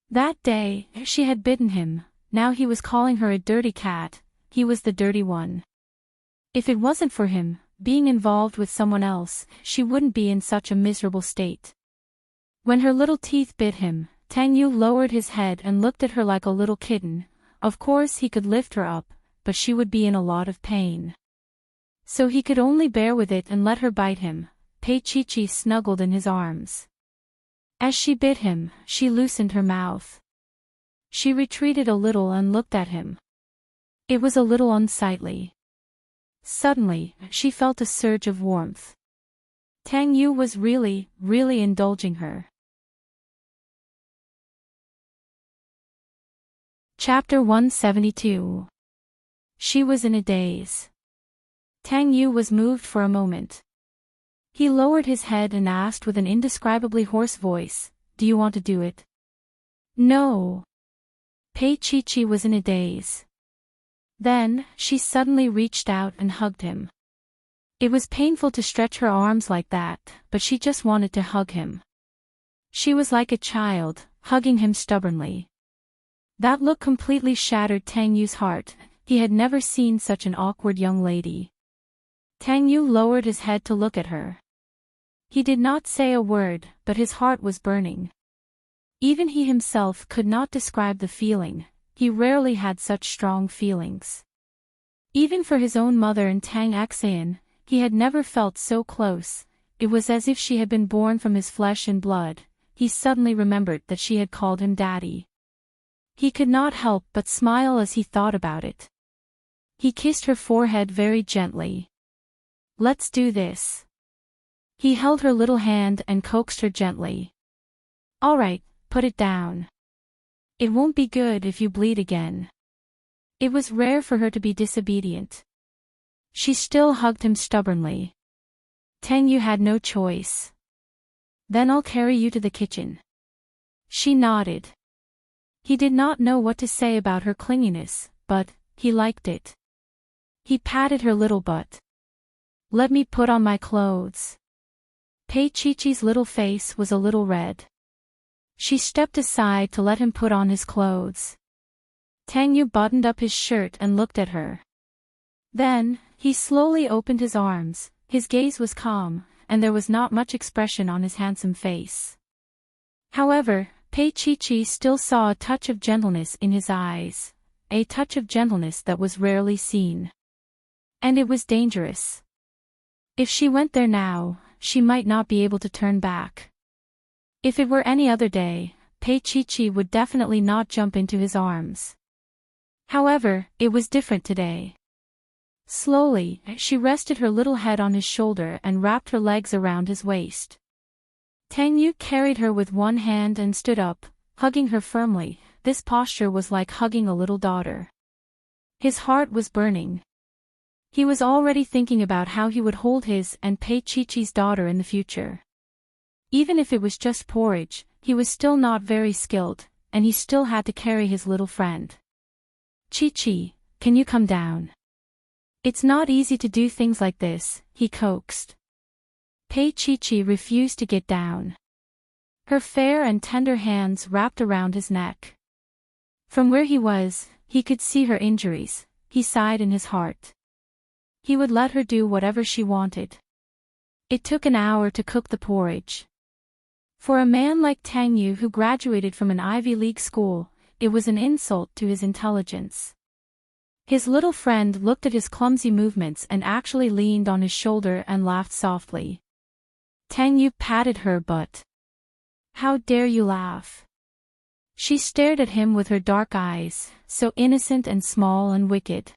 That day, she had bitten him. Now he was calling her a dirty cat. He was the dirty one. If it wasn't for him, being involved with someone else, she wouldn't be in such a miserable state. When her little teeth bit him, Tang Yu lowered his head and looked at her like a little kitten. Of course he could lift her up, but she would be in a lot of pain. So he could only bear with it and let her bite him. Pei Chi snuggled in his arms. As she bit him, she loosened her mouth. She retreated a little and looked at him. It was a little unsightly. Suddenly, she felt a surge of warmth. Tang Yu was really indulging her. Chapter 172. She was in a daze. Tang Yu was moved for a moment. He lowered his head and asked with an indescribably hoarse voice, "Do you want to do it?" "No." Pei Chi was in a daze. Then, she suddenly reached out and hugged him. It was painful to stretch her arms like that, but she just wanted to hug him. She was like a child, hugging him stubbornly. That look completely shattered Tang Yu's heart. He had never seen such an awkward young lady. Tang Yu lowered his head to look at her. He did not say a word, but his heart was burning. Even he himself could not describe the feeling. He rarely had such strong feelings. Even for his own mother and Tang Xan, he had never felt so close. It was as if she had been born from his flesh and blood. He suddenly remembered that she had called him daddy. He could not help but smile as he thought about it. He kissed her forehead very gently. "Let's do this." He held her little hand and coaxed her gently. "All right, put it down." It won't be good if you bleed again. It was rare for her to be disobedient. She still hugged him stubbornly. Tangyu had no choice. Then I'll carry you to the kitchen. She nodded. He did not know what to say about her clinginess, but he liked it. He patted her little butt. Let me put on my clothes. Pei Chi-Chi's little face was a little red. She stepped aside to let him put on his clothes. Tangyu buttoned up his shirt and looked at her. Then, he slowly opened his arms. His gaze was calm, and there was not much expression on his handsome face. However, Pei Chi-Chi still saw a touch of gentleness in his eyes, a touch of gentleness that was rarely seen. And it was dangerous. If she went there now, she might not be able to turn back. If it were any other day, Pei Chi-Chi would definitely not jump into his arms. However, it was different today. Slowly, she rested her little head on his shoulder and wrapped her legs around his waist. Tangyu carried her with one hand and stood up, hugging her firmly. This posture was like hugging a little daughter. His heart was burning. He was already thinking about how he would hold his and Pei Chi-Chi's daughter in the future. Even if it was just porridge, he was still not very skilled, and he still had to carry his little friend. Chi-Chi, can you come down? It's not easy to do things like this, he coaxed. Pei Chi-Chi refused to get down. Her fair and tender hands wrapped around his neck. From where he was, he could see her injuries. He sighed in his heart. He would let her do whatever she wanted. It took an hour to cook the porridge. For a man like Tangyu who graduated from an Ivy League school, it was an insult to his intelligence. His little friend looked at his clumsy movements and actually leaned on his shoulder and laughed softly. Tangyu patted her butt. How dare you laugh? She stared at him with her dark eyes, so innocent and small and wicked.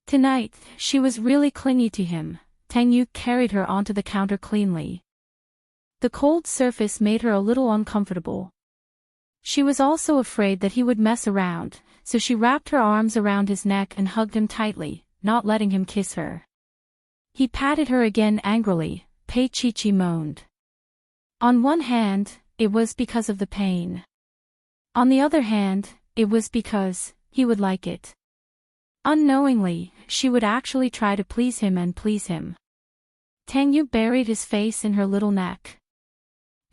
Tonight, she was really clingy to him. Tangyu carried her onto the counter cleanly. The cold surface made her a little uncomfortable. She was also afraid that he would mess around, so she wrapped her arms around his neck and hugged him tightly, not letting him kiss her. He patted her again angrily. Pei Chi-Chi moaned. On one hand, it was because of the pain. On the other hand, it was because he would like it. Unknowingly, she would actually try to please him and please him. Tangyu buried his face in her little neck.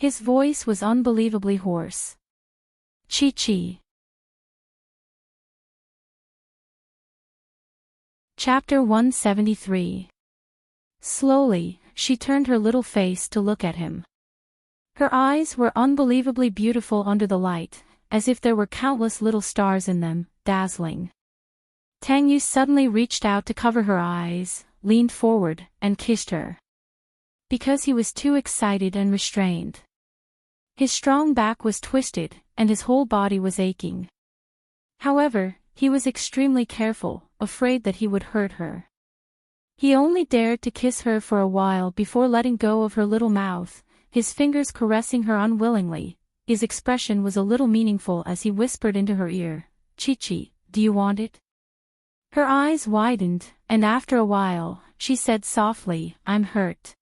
His voice was unbelievably hoarse. Chi-Chi. Chapter 173. Slowly, she turned her little face to look at him. Her eyes were unbelievably beautiful under the light, as if there were countless little stars in them, dazzling. Tangyu suddenly reached out to cover her eyes, leaned forward, and kissed her. Because he was too excited and restrained. His strong back was twisted, and his whole body was aching. However, he was extremely careful, afraid that he would hurt her. He only dared to kiss her for a while before letting go of her little mouth, his fingers caressing her unwillingly. His expression was a little meaningful as he whispered into her ear, Chi-Chi, do you want it? Her eyes widened, and after a while, she said softly, I'm hurt.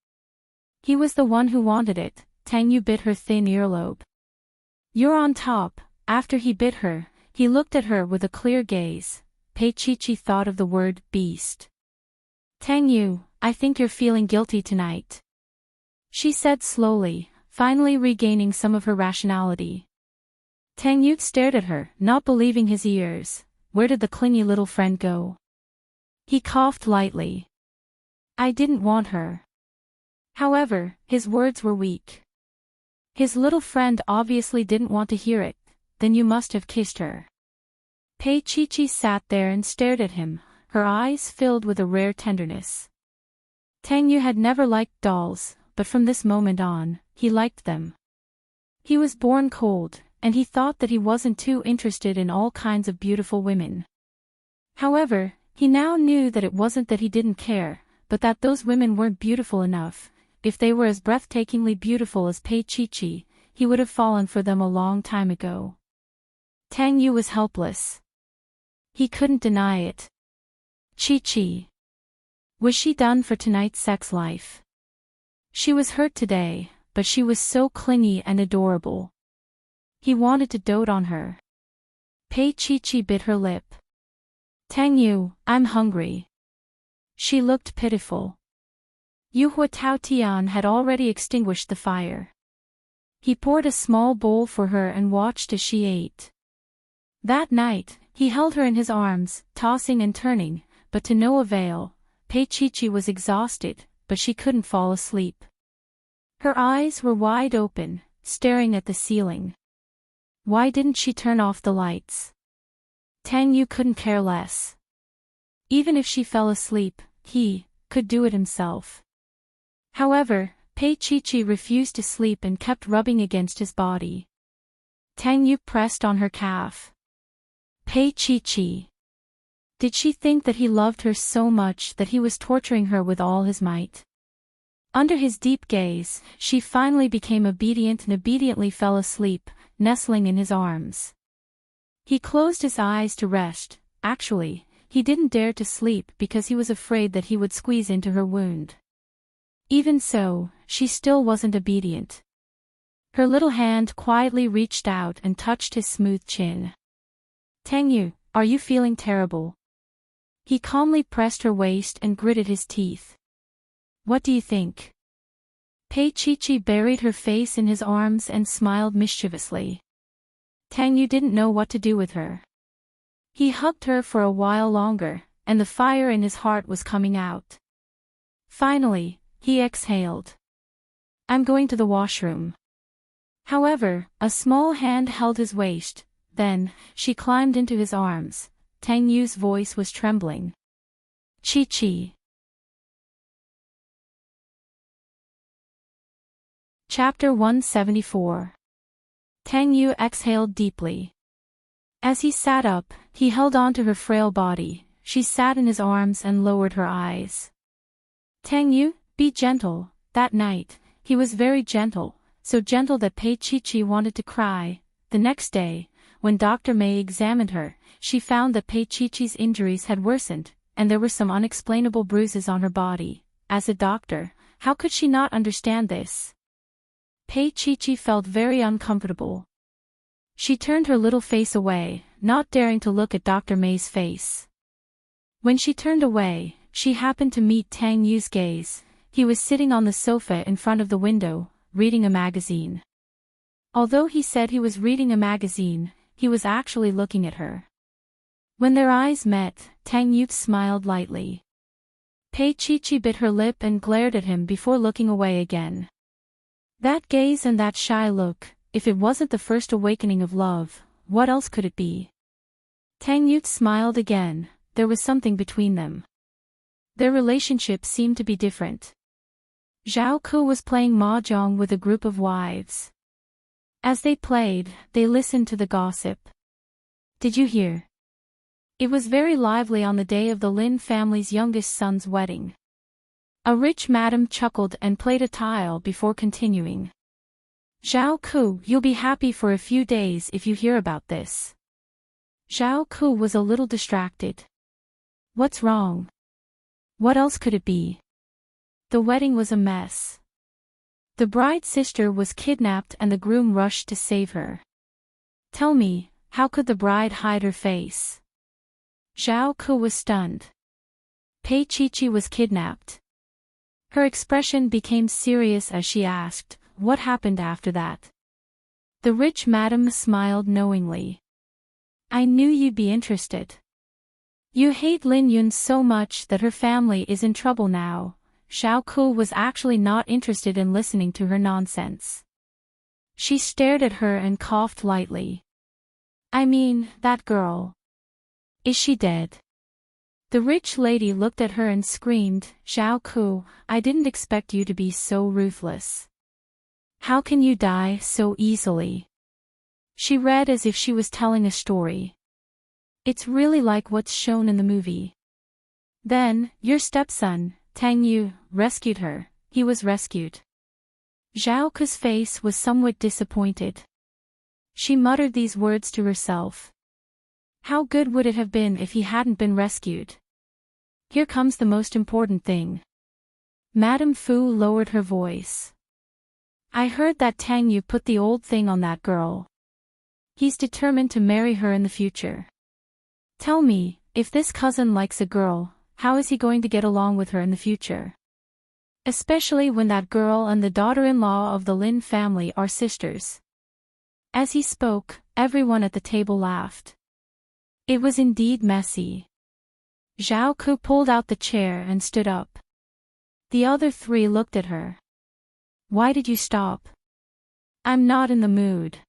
He was the one who wanted it. Tangyu bit her thin earlobe. You're on top. After he bit her, he looked at her with a clear gaze. Pei Chi-Chi thought of the word beast. Tangyu, I think you're feeling guilty tonight. She said slowly, finally regaining some of her rationality. Tangyu stared at her, not believing his ears. Where did the clingy little friend go? He coughed lightly. I didn't want her. However, his words were weak. His little friend obviously didn't want to hear it. Then you must have kissed her. Pei Chi-Chi sat there and stared at him, her eyes filled with a rare tenderness. Tangyu had never liked dolls, but from this moment on, he liked them. He was born cold, and he thought that he wasn't too interested in all kinds of beautiful women. However, he now knew that it wasn't that he didn't care, but that those women weren't beautiful enough. If they were as breathtakingly beautiful as Pei Chi-Chi, he would have fallen for them a long time ago. Tang Yu was helpless. He couldn't deny it. Chi-Chi. Was she done for tonight's sex life? She was hurt today, but she was so clingy and adorable. He wanted to dote on her. Pei Chi-Chi bit her lip. Tang Yu, I'm hungry. She looked pitiful. Yu Hua Tao Tian had already extinguished the fire. He poured a small bowl for her and watched as she ate. That night, he held her in his arms, tossing and turning, but to no avail. Pei Chi-Chi was exhausted, but she couldn't fall asleep. Her eyes were wide open, staring at the ceiling. Why didn't she turn off the lights? Tang Yu couldn't care less. Even if she fell asleep, he could do it himself. However, Pei Chi-Chi refused to sleep and kept rubbing against his body. Tang Yu pressed on her calf. Pei Chi-Chi. Did she think that he loved her so much that he was torturing her with all his might? Under his deep gaze, she finally became obedient and obediently fell asleep, nestling in his arms. He closed his eyes to rest. Actually, he didn't dare to sleep because he was afraid that he would squeeze into her wound. Even so, she still wasn't obedient. Her little hand quietly reached out and touched his smooth chin. Tang Yu, are you feeling terrible? He calmly pressed her waist and gritted his teeth. What do you think? Pei Chi-Chi buried her face in his arms and smiled mischievously. Tang Yu didn't know what to do with her. He hugged her for a while longer, and the fire in his heart was coming out. Finally, he exhaled. I'm going to the washroom. However, a small hand held his waist. Then, she climbed into his arms. Tang Yu's voice was trembling. Chi-Chi. Chapter 174. Tang Yu exhaled deeply. As he sat up, he held on to her frail body. She sat in his arms and lowered her eyes. Tang Yu, be gentle. That night, he was very gentle, so gentle that Pei Chi-Chi wanted to cry. The next day, when Dr. May examined her, she found that Pei Chi-Chi's injuries had worsened, and there were some unexplainable bruises on her body. As a doctor, how could she not understand this? Pei Chi-Chi felt very uncomfortable. She turned her little face away, not daring to look at Dr. May's face. When she turned away, she happened to meet Tang Yu's gaze. He was sitting on the sofa in front of the window, reading a magazine. Although he said he was reading a magazine, he was actually looking at her. When their eyes met, Tang Yu smiled lightly. Pei Chi-Chi bit her lip and glared at him before looking away again. That gaze and that shy look, if it wasn't the first awakening of love, what else could it be? Tang Yu smiled again. There was something between them. Their relationship seemed to be different. Zhao Ku was playing mahjong with a group of wives. As they played, they listened to the gossip. Did you hear? It was very lively on the day of the Lin family's youngest son's wedding. A rich madam chuckled and played a tile before continuing. Zhao Ku, you'll be happy for a few days if you hear about this. Zhao Ku was a little distracted. What's wrong? What else could it be? The wedding was a mess. The bride's sister was kidnapped and the groom rushed to save her. Tell me, how could the bride hide her face? Zhao Ku was stunned. Pei Chi-Chi was kidnapped. Her expression became serious as she asked, what happened after that? The rich madam smiled knowingly. I knew you'd be interested. You hate Lin Yun so much that her family is in trouble now. Zhao Ku was actually not interested in listening to her nonsense. She stared at her and coughed lightly. I mean, that girl. Is she dead? The rich lady looked at her and screamed, Zhao Ku, I didn't expect you to be so ruthless. How can you die so easily? She read as if she was telling a story. It's really like what's shown in the movie. Then, your stepson, Tang Yu, rescued her. He was rescued. Zhao Ku's face was somewhat disappointed. She muttered these words to herself. How good would it have been if he hadn't been rescued? Here comes the most important thing. Madame Fu lowered her voice. I heard that Tang Yu put the old thing on that girl. He's determined to marry her in the future. Tell me, if this cousin likes a girl, how is he going to get along with her in the future? Especially when that girl and the daughter-in-law of the Lin family are sisters. As he spoke, everyone at the table laughed. It was indeed messy. Zhao Ku pulled out the chair and stood up. The other three looked at her. Why did you stop? I'm not in the mood.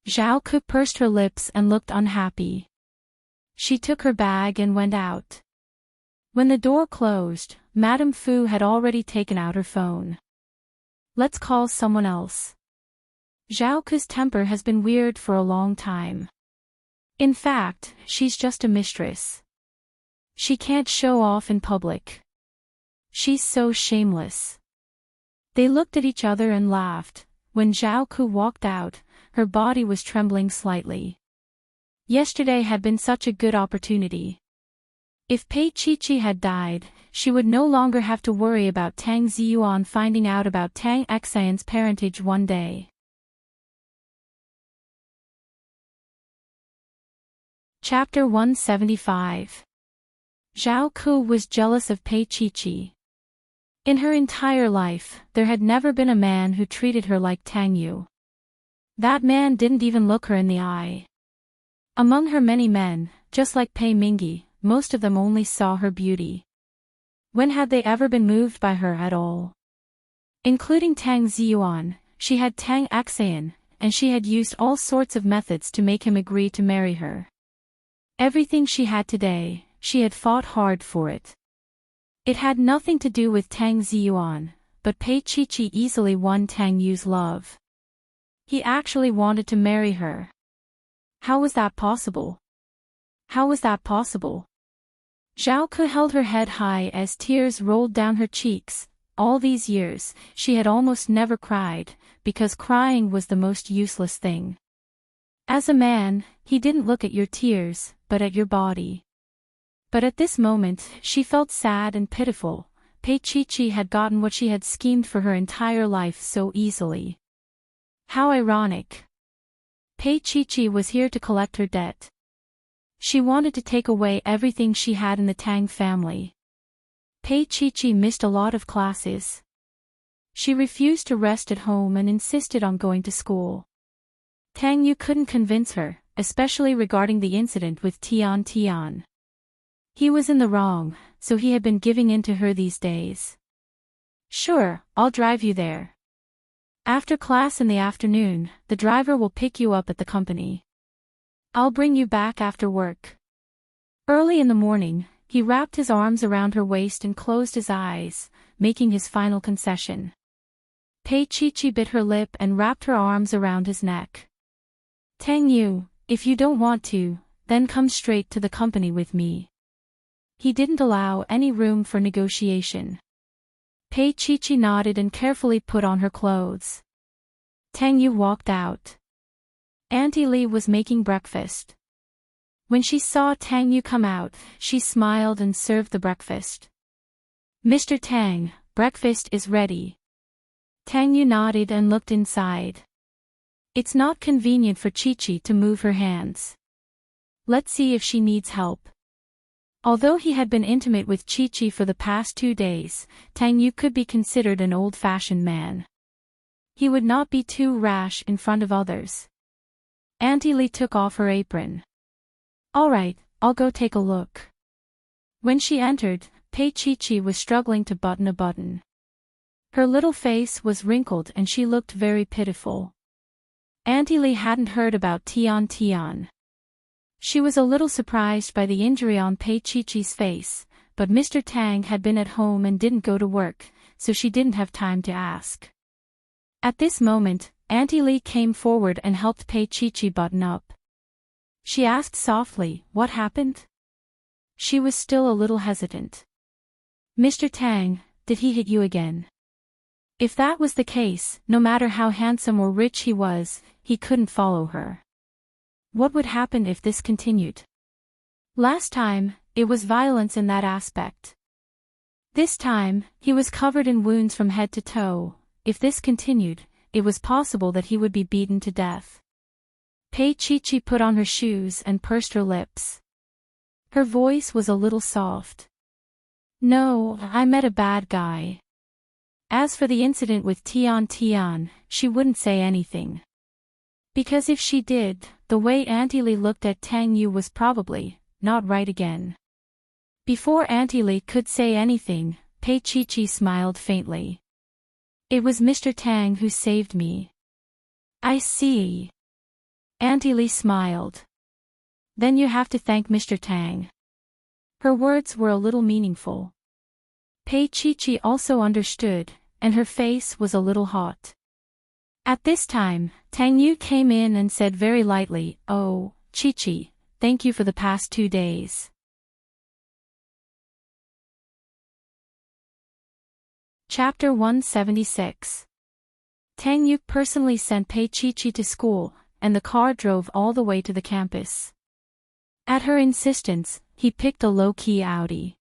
Zhao Ku pursed her lips and looked unhappy. She took her bag and went out. When the door closed, Madame Fu had already taken out her phone. Let's call someone else. Zhao Ku's temper has been weird for a long time. In fact, she's just a mistress. She can't show off in public. She's so shameless. They looked at each other and laughed. When Zhao Ku walked out, her body was trembling slightly. Yesterday had been such a good opportunity. If Pei Chi-Chi had died, she would no longer have to worry about Tang Ziyuan finding out about Tang Xian's parentage one day. Chapter 175. Zhao Ku was jealous of Pei Chi-Chi. In her entire life, there had never been a man who treated her like Tang Yu. That man didn't even look her in the eye. Among her many men, just like Pei Mingyi, most of them only saw her beauty. When had they ever been moved by her at all? Including Tang Ziyuan, she had Tang Xian, and she had used all sorts of methods to make him agree to marry her. Everything she had today, she had fought hard for it. It had nothing to do with Tang Ziyuan, but Pei Chi-Chi easily won Tang Yu's love. He actually wanted to marry her. How was that possible? How was that possible? Zhao Ku held her head high as tears rolled down her cheeks. All these years, she had almost never cried, because crying was the most useless thing. As a man, he didn't look at your tears, but at your body. But at this moment, she felt sad and pitiful. Pei Chi-Chi had gotten what she had schemed for her entire life so easily. How ironic. Pei Chi-Chi was here to collect her debt. She wanted to take away everything she had in the Tang family. Pei Chi-Chi missed a lot of classes. She refused to rest at home and insisted on going to school. Tang Yu couldn't convince her, especially regarding the incident with Tian Tian. He was in the wrong, so he had been giving in to her these days. Sure, I'll drive you there. After class in the afternoon, the driver will pick you up at the company. I'll bring you back after work. Early in the morning, he wrapped his arms around her waist and closed his eyes, making his final concession. Pei Chi-Chi bit her lip and wrapped her arms around his neck. Tang Yu, if you don't want to, then come straight to the company with me. He didn't allow any room for negotiation. Pei Chi-Chi nodded and carefully put on her clothes. Tang Yu walked out. Auntie Li was making breakfast. When she saw Tang Yu come out, she smiled and served the breakfast. Mr. Tang, breakfast is ready. Tang Yu nodded and looked inside. It's not convenient for Chi-Chi to move her hands. Let's see if she needs help. Although he had been intimate with Chi-Chi for the past 2 days, Tang Yu could be considered an old-fashioned man. He would not be too rash in front of others. Auntie Li took off her apron. All right, I'll go take a look. When she entered, Pei Chi-Chi was struggling to button a button. Her little face was wrinkled and she looked very pitiful. Auntie Li hadn't heard about Tian Tian. She was a little surprised by the injury on Pei Chi-Chi's face, but Mr. Tang had been at home and didn't go to work, so she didn't have time to ask. At this moment, Auntie Li came forward and helped Pei Chi-Chi button up. She asked softly, "What happened?" She was still a little hesitant. "Mr. Tang, did he hit you again?" If that was the case, no matter how handsome or rich he was, he couldn't follow her. What would happen if this continued? Last time, it was violence in that aspect. This time, he was covered in wounds from head to toe. If this continued, it was possible that he would be beaten to death. Pei Chi put on her shoes and pursed her lips. Her voice was a little soft. No, I met a bad guy. As for the incident with Tian, she wouldn't say anything. Because if she did, the way Auntie Li looked at Tang Yu was probably not right again. Before Auntie Li could say anything, Pei Chi smiled faintly. It was Mr. Tang who saved me. I see. Auntie Li smiled. Then you have to thank Mr. Tang. Her words were a little meaningful. Pei Chi also understood, and her face was a little hot. At this time, Tang Yu came in and said very lightly, "Oh, Chi, thank you for the past 2 days." Chapter 176. Tang Yu personally sent Pei Chi to school, and the car drove all the way to the campus. At her insistence, he picked a low-key Audi.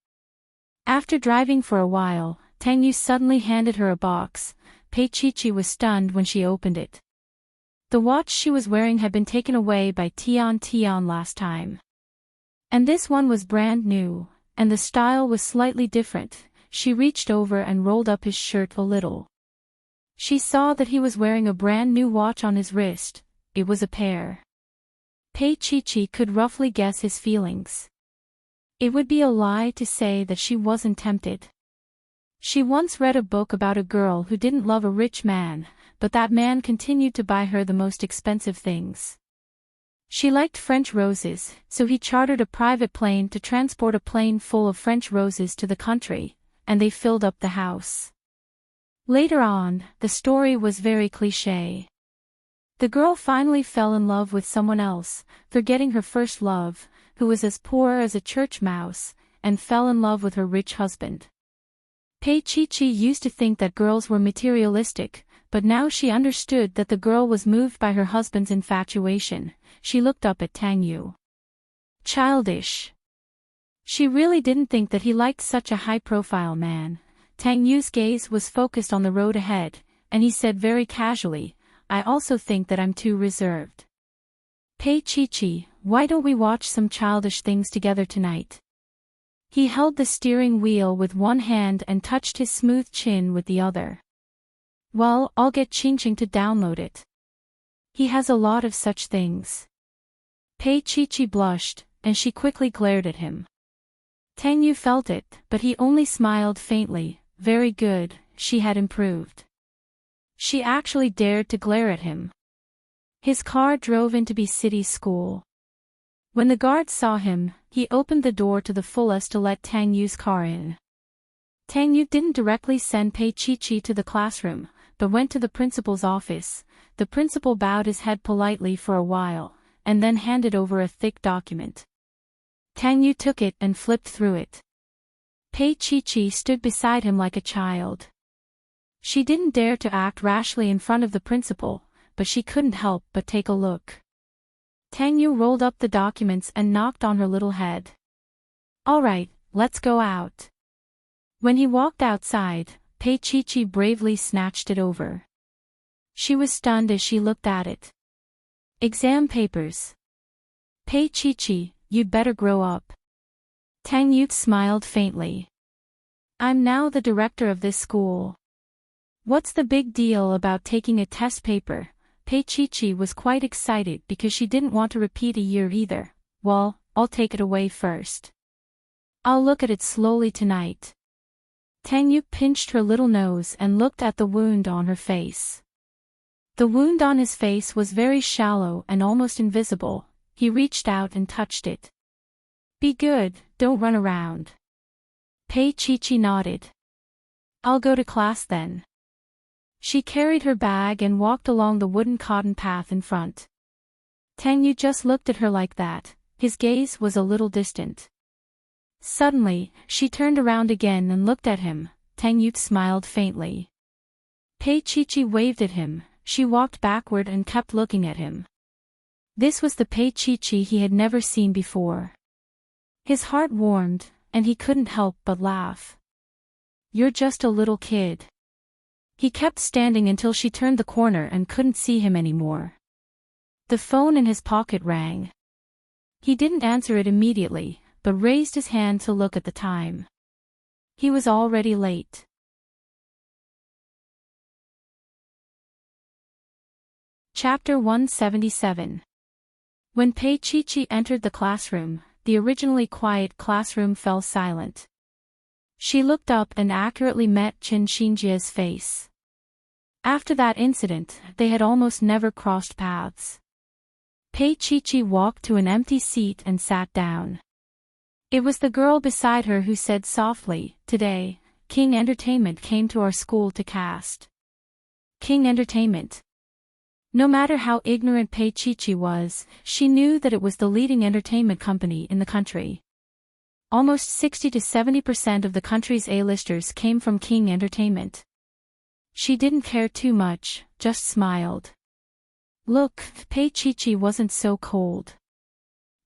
After driving for a while, Tang Yu suddenly handed her a box. Pei Chi was stunned when she opened it. The watch she was wearing had been taken away by Tian last time. And this one was brand new, and the style was slightly different. She reached over and rolled up his shirt a little. She saw that he was wearing a brand new watch on his wrist. It was a pair. Pei Chi could roughly guess his feelings. It would be a lie to say that she wasn't tempted. She once read a book about a girl who didn't love a rich man, but that man continued to buy her the most expensive things. She liked French roses, so he chartered a private plane to transport a plane full of French roses to the country, and they filled up the house. Later on, the story was very cliché. The girl finally fell in love with someone else, forgetting her first love, who was as poor as a church mouse, and fell in love with her rich husband. Pei Chi used to think that girls were materialistic, but now she understood that the girl was moved by her husband's infatuation. She looked up at Tang Yu. Childish. She really didn't think that he liked such a high-profile man. Tang Yu's gaze was focused on the road ahead, and he said very casually, "I also think that I'm too reserved." Pei Chi, why don't we watch some childish things together tonight? He held the steering wheel with one hand and touched his smooth chin with the other. Well, I'll get Ching to download it. He has a lot of such things. Pei Chi blushed, and she quickly glared at him. Tang Yu felt it, but he only smiled faintly. Very good, she had improved. She actually dared to glare at him. His car drove into B City School. When the guard saw him, he opened the door to the fullest to let Tang Yu's car in. Tang Yu didn't directly send Pei Chi to the classroom, but went to the principal's office. The principal bowed his head politely for a while, and then handed over a thick document. Tang Yu took it and flipped through it. Pei Chi stood beside him like a child. She didn't dare to act rashly in front of the principal, but she couldn't help but take a look. Tang Yu rolled up the documents and knocked on her little head. All right, let's go out. When he walked outside, Pei Chi bravely snatched it over. She was stunned as she looked at it. Exam papers. Pei Chi, you'd better grow up. Tang Yu smiled faintly. I'm now the director of this school. What's the big deal about taking a test paper? Pei Chi was quite excited because she didn't want to repeat a year either. Well, I'll take it away first. I'll look at it slowly tonight. Tang Yu pinched her little nose and looked at the wound on her face. The wound on his face was very shallow and almost invisible. He reached out and touched it. Be good, don't run around. Pei Chi nodded. I'll go to class then. She carried her bag and walked along the wooden cotton path in front. Tang Yu just looked at her like that. His gaze was a little distant. Suddenly, she turned around again and looked at him. Tang Yu smiled faintly. Pei Chi waved at him. She walked backward and kept looking at him. This was the Pei Chi he had never seen before. His heart warmed, and he couldn't help but laugh. "You're just a little kid." He kept standing until she turned the corner and couldn't see him anymore. The phone in his pocket rang. He didn't answer it immediately, but raised his hand to look at the time. He was already late. Chapter 177. When Pei Chi entered the classroom, the originally quiet classroom fell silent. She looked up and accurately met Qin Xinjia's face. After that incident, they had almost never crossed paths. Pei Chi walked to an empty seat and sat down. It was the girl beside her who said softly, "Today, King Entertainment came to our school to cast." King Entertainment. No matter how ignorant Pei Chi was, she knew that it was the leading entertainment company in the country. Almost 60 to 70% of the country's A-listers came from King Entertainment. She didn't care too much, just smiled. Look, Pei Chi wasn't so cold.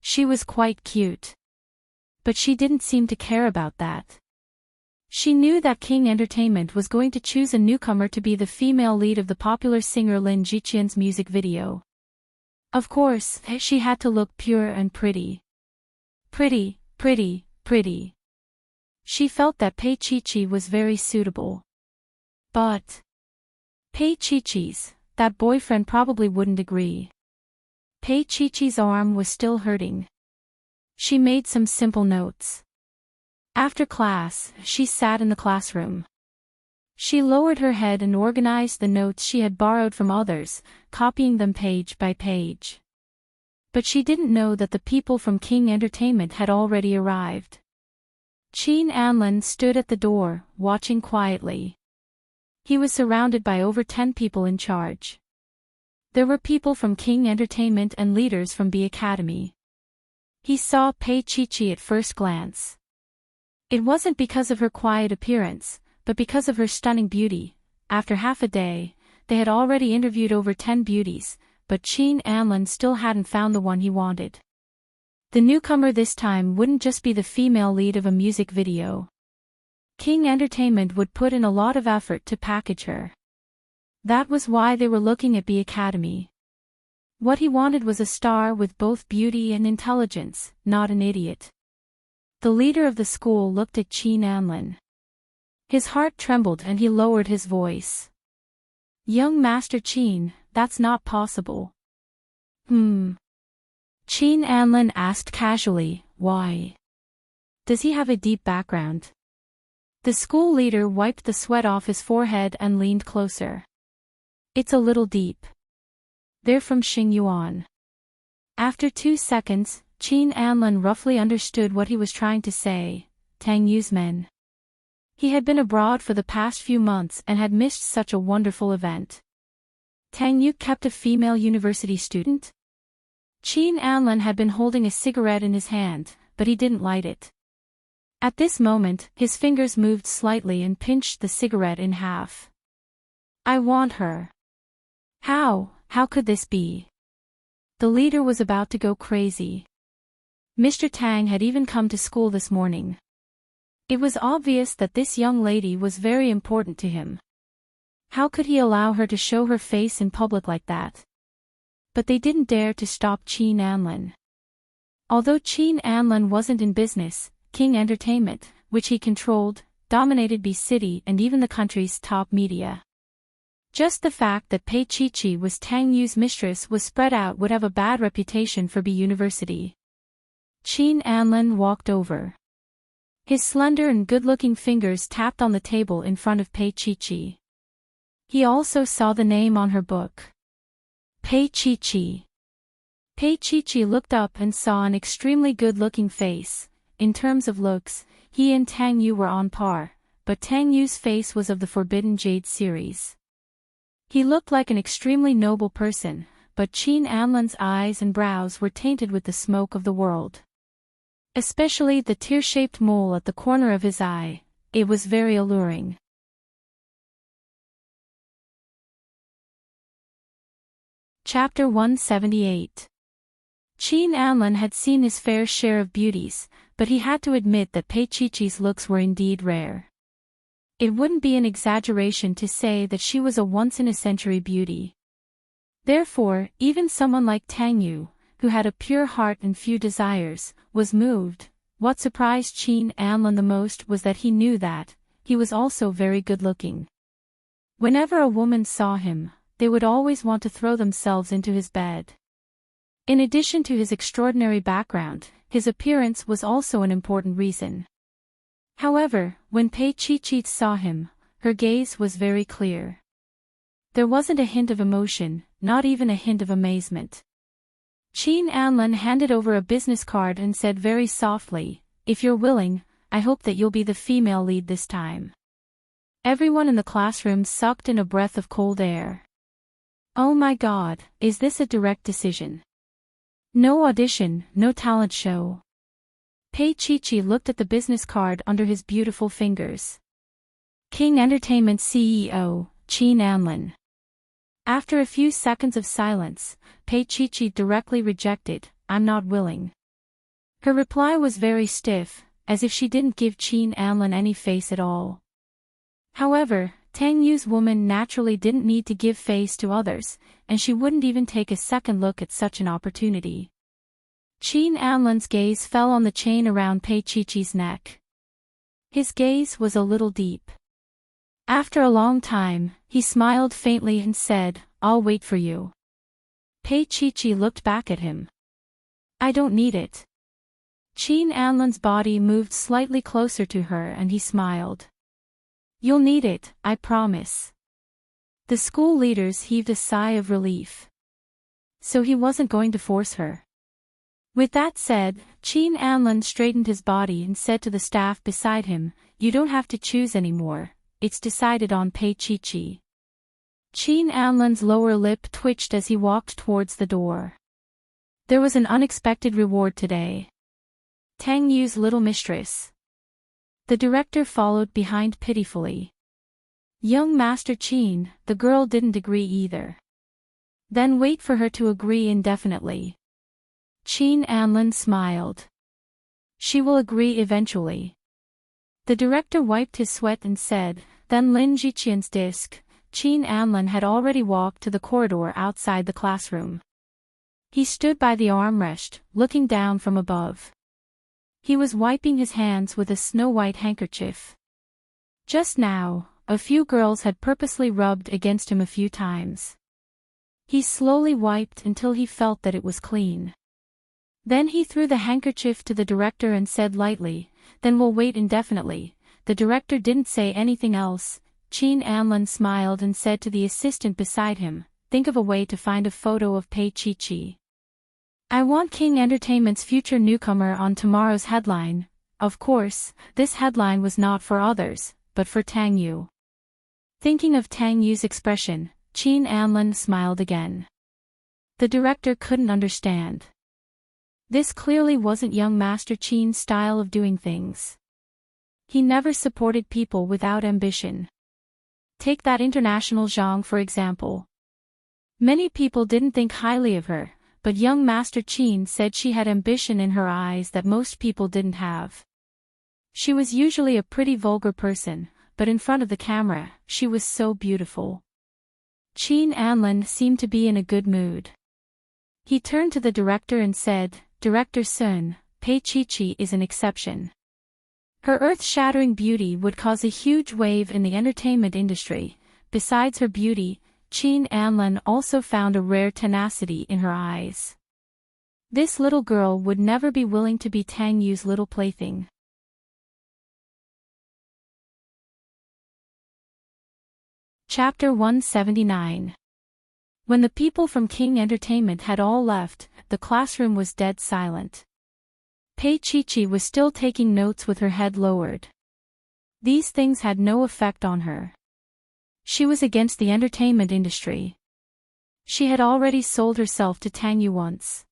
She was quite cute. But she didn't seem to care about that. She knew that King Entertainment was going to choose a newcomer to be the female lead of the popular singer Lin Jiqian's music video. Of course, she had to look pure and pretty. Pretty, pretty, pretty. She felt that Pei Chi was very suitable. But Pei Chi's, that boyfriend probably wouldn't agree. Pei Chi's arm was still hurting. She made some simple notes. After class, she sat in the classroom. She lowered her head and organized the notes she had borrowed from others, copying them page by page. But she didn't know that the people from King Entertainment had already arrived. Qin Anlin stood at the door, watching quietly. He was surrounded by over 10 people in charge. There were people from King Entertainment and leaders from the academy. He saw Pei Chi at first glance. It wasn't because of her quiet appearance, but because of her stunning beauty. After half a day, they had already interviewed over 10 beauties, but Qin Anlin still hadn't found the one he wanted. The newcomer this time wouldn't just be the female lead of a music video. King Entertainment would put in a lot of effort to package her. That was why they were looking at the academy. What he wanted was a star with both beauty and intelligence, not an idiot. The leader of the school looked at Qin Anlin. His heart trembled and he lowered his voice. "Young Master Qin, that's not possible." Qin Anlin asked casually, "Why? Does he have a deep background?" The school leader wiped the sweat off his forehead and leaned closer. "It's a little deep. They're from Xingyuan." After 2 seconds, Qin Anlin roughly understood what he was trying to say. Tang Yu's men. He had been abroad for the past few months and had missed such a wonderful event. Tang Yu kept a female university student? Qin Anlin had been holding a cigarette in his hand, but he didn't light it. At this moment, his fingers moved slightly and pinched the cigarette in half. "I want her." How could this be? The leader was about to go crazy. Mr. Tang had even come to school this morning. It was obvious that this young lady was very important to him. How could he allow her to show her face in public like that? But they didn't dare to stop Qin Anlin. Although Qin Anlin wasn't in business, King Entertainment, which he controlled, dominated B City and even the country's top media. Just the fact that Pei Chi was Tang Yu's mistress was spread out would have a bad reputation for B University. Qin Anlin walked over. His slender and good-looking fingers tapped on the table in front of Pei Chi. He also saw the name on her book. Pei Chi. Pei Chi looked up and saw an extremely good-looking face. In terms of looks, he and Tang Yu were on par, but Tang Yu's face was of the Forbidden Jade series. He looked like an extremely noble person, but Qin Anlin's eyes and brows were tainted with the smoke of the world. Especially the tear-shaped mole at the corner of his eye, it was very alluring. Chapter 178. Qin Anlin had seen his fair share of beauties, but he had to admit that Pei Chi-Chi's looks were indeed rare. It wouldn't be an exaggeration to say that she was a once-in-a-century beauty. Therefore, even someone like Tang Yu, who had a pure heart and few desires, was moved. What surprised Qin Anlin the most was that he knew that he was also very good-looking. Whenever a woman saw him, they would always want to throw themselves into his bed. In addition to his extraordinary background, his appearance was also an important reason. However, when Pei Chi-Chi saw him, her gaze was very clear. There wasn't a hint of emotion, not even a hint of amazement. Qin Anlin handed over a business card and said very softly, "If you're willing, I hope that you'll be the female lead this time." Everyone in the classroom sucked in a breath of cold air. Oh my God, is this a direct decision? No audition, no talent show. Pei Chi-Chi looked at the business card under his beautiful fingers. King Entertainment CEO, Qin Anlin. After a few seconds of silence, Pei Chi-Chi directly rejected, "I'm not willing." Her reply was very stiff, as if she didn't give Qin Anlin any face at all. However, Tang Yu's woman naturally didn't need to give face to others, and she wouldn't even take a second look at such an opportunity. Qin Anlin's gaze fell on the chain around Pei Chi-Chi's neck. His gaze was a little deep. After a long time, he smiled faintly and said, "I'll wait for you." Pei Chi-Chi looked back at him. "I don't need it." Qin Anlin's body moved slightly closer to her and he smiled. "You'll need it, I promise." The school leaders heaved a sigh of relief. So he wasn't going to force her. With that said, Qin Anlin straightened his body and said to the staff beside him, "You don't have to choose anymore, it's decided on Pei Chi-Chi." Qin Anlin's lower lip twitched as he walked towards the door. There was an unexpected reward today. Tang Yu's little mistress. The director followed behind pitifully. Young Master Qin, the girl didn't agree either. Then wait for her to agree indefinitely. Qin Anlin smiled. She will agree eventually. The director wiped his sweat and said, "Then Lin Jiqian's disc." Qin Anlin had already walked to the corridor outside the classroom. He stood by the armrest, looking down from above. He was wiping his hands with a snow-white handkerchief. Just now, a few girls had purposely rubbed against him a few times. He slowly wiped until he felt that it was clean. Then he threw the handkerchief to the director and said lightly, "Then we'll wait indefinitely." The director didn't say anything else. Qin Anlin smiled and said to the assistant beside him, "Think of a way to find a photo of Pei Chi-Chi. I want King Entertainment's future newcomer on tomorrow's headline." Of course, this headline was not for others, but for Tang Yu. Thinking of Tang Yu's expression, Qin Anlin smiled again. The director couldn't understand. This clearly wasn't young Master Qin's style of doing things. He never supported people without ambition. Take that international Zhang for example. Many people didn't think highly of her, but young Master Qin said she had ambition in her eyes that most people didn't have. She was usually a pretty vulgar person, but in front of the camera, she was so beautiful. Qin Anlin seemed to be in a good mood. He turned to the director and said, "Director Sun, Pei Chi-Chi is an exception. Her earth-shattering beauty would cause a huge wave in the entertainment industry. Besides her beauty, Qin Anlin also found a rare tenacity in her eyes. This little girl would never be willing to be Tang Yu's little plaything." Chapter 179. When the people from King Entertainment had all left, the classroom was dead silent. Pei Chi-Chi was still taking notes with her head lowered. These things had no effect on her. She was against the entertainment industry. She had already sold herself to Tang Yu once.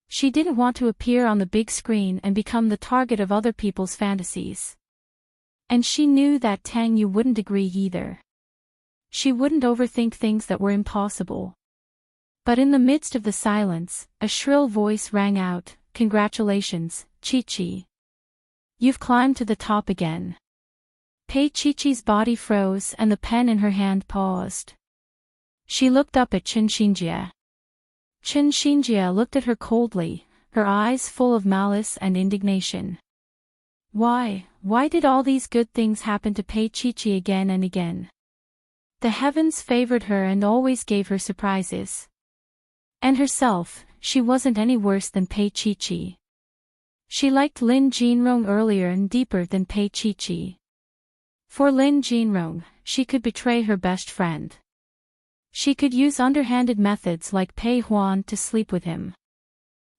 She didn't want to appear on the big screen and become the target of other people's fantasies. And she knew that Tang Yu wouldn't agree either. She wouldn't overthink things that were impossible. But in the midst of the silence, a shrill voice rang out, "Congratulations, Chi-Chi. You've climbed to the top again." Pei Chi-Chi's body froze and the pen in her hand paused. She looked up at Qin Xinjie. Qin Xinjie looked at her coldly, her eyes full of malice and indignation. Why did all these good things happen to Pei Chi-Chi again and again? The heavens favored her and always gave her surprises. And herself, she wasn't any worse than Pei Chi-Chi. She liked Lin Jinrong earlier and deeper than Pei Chi-Chi. For Lin Jinrong, she could betray her best friend. She could use underhanded methods like Pei Huan to sleep with him.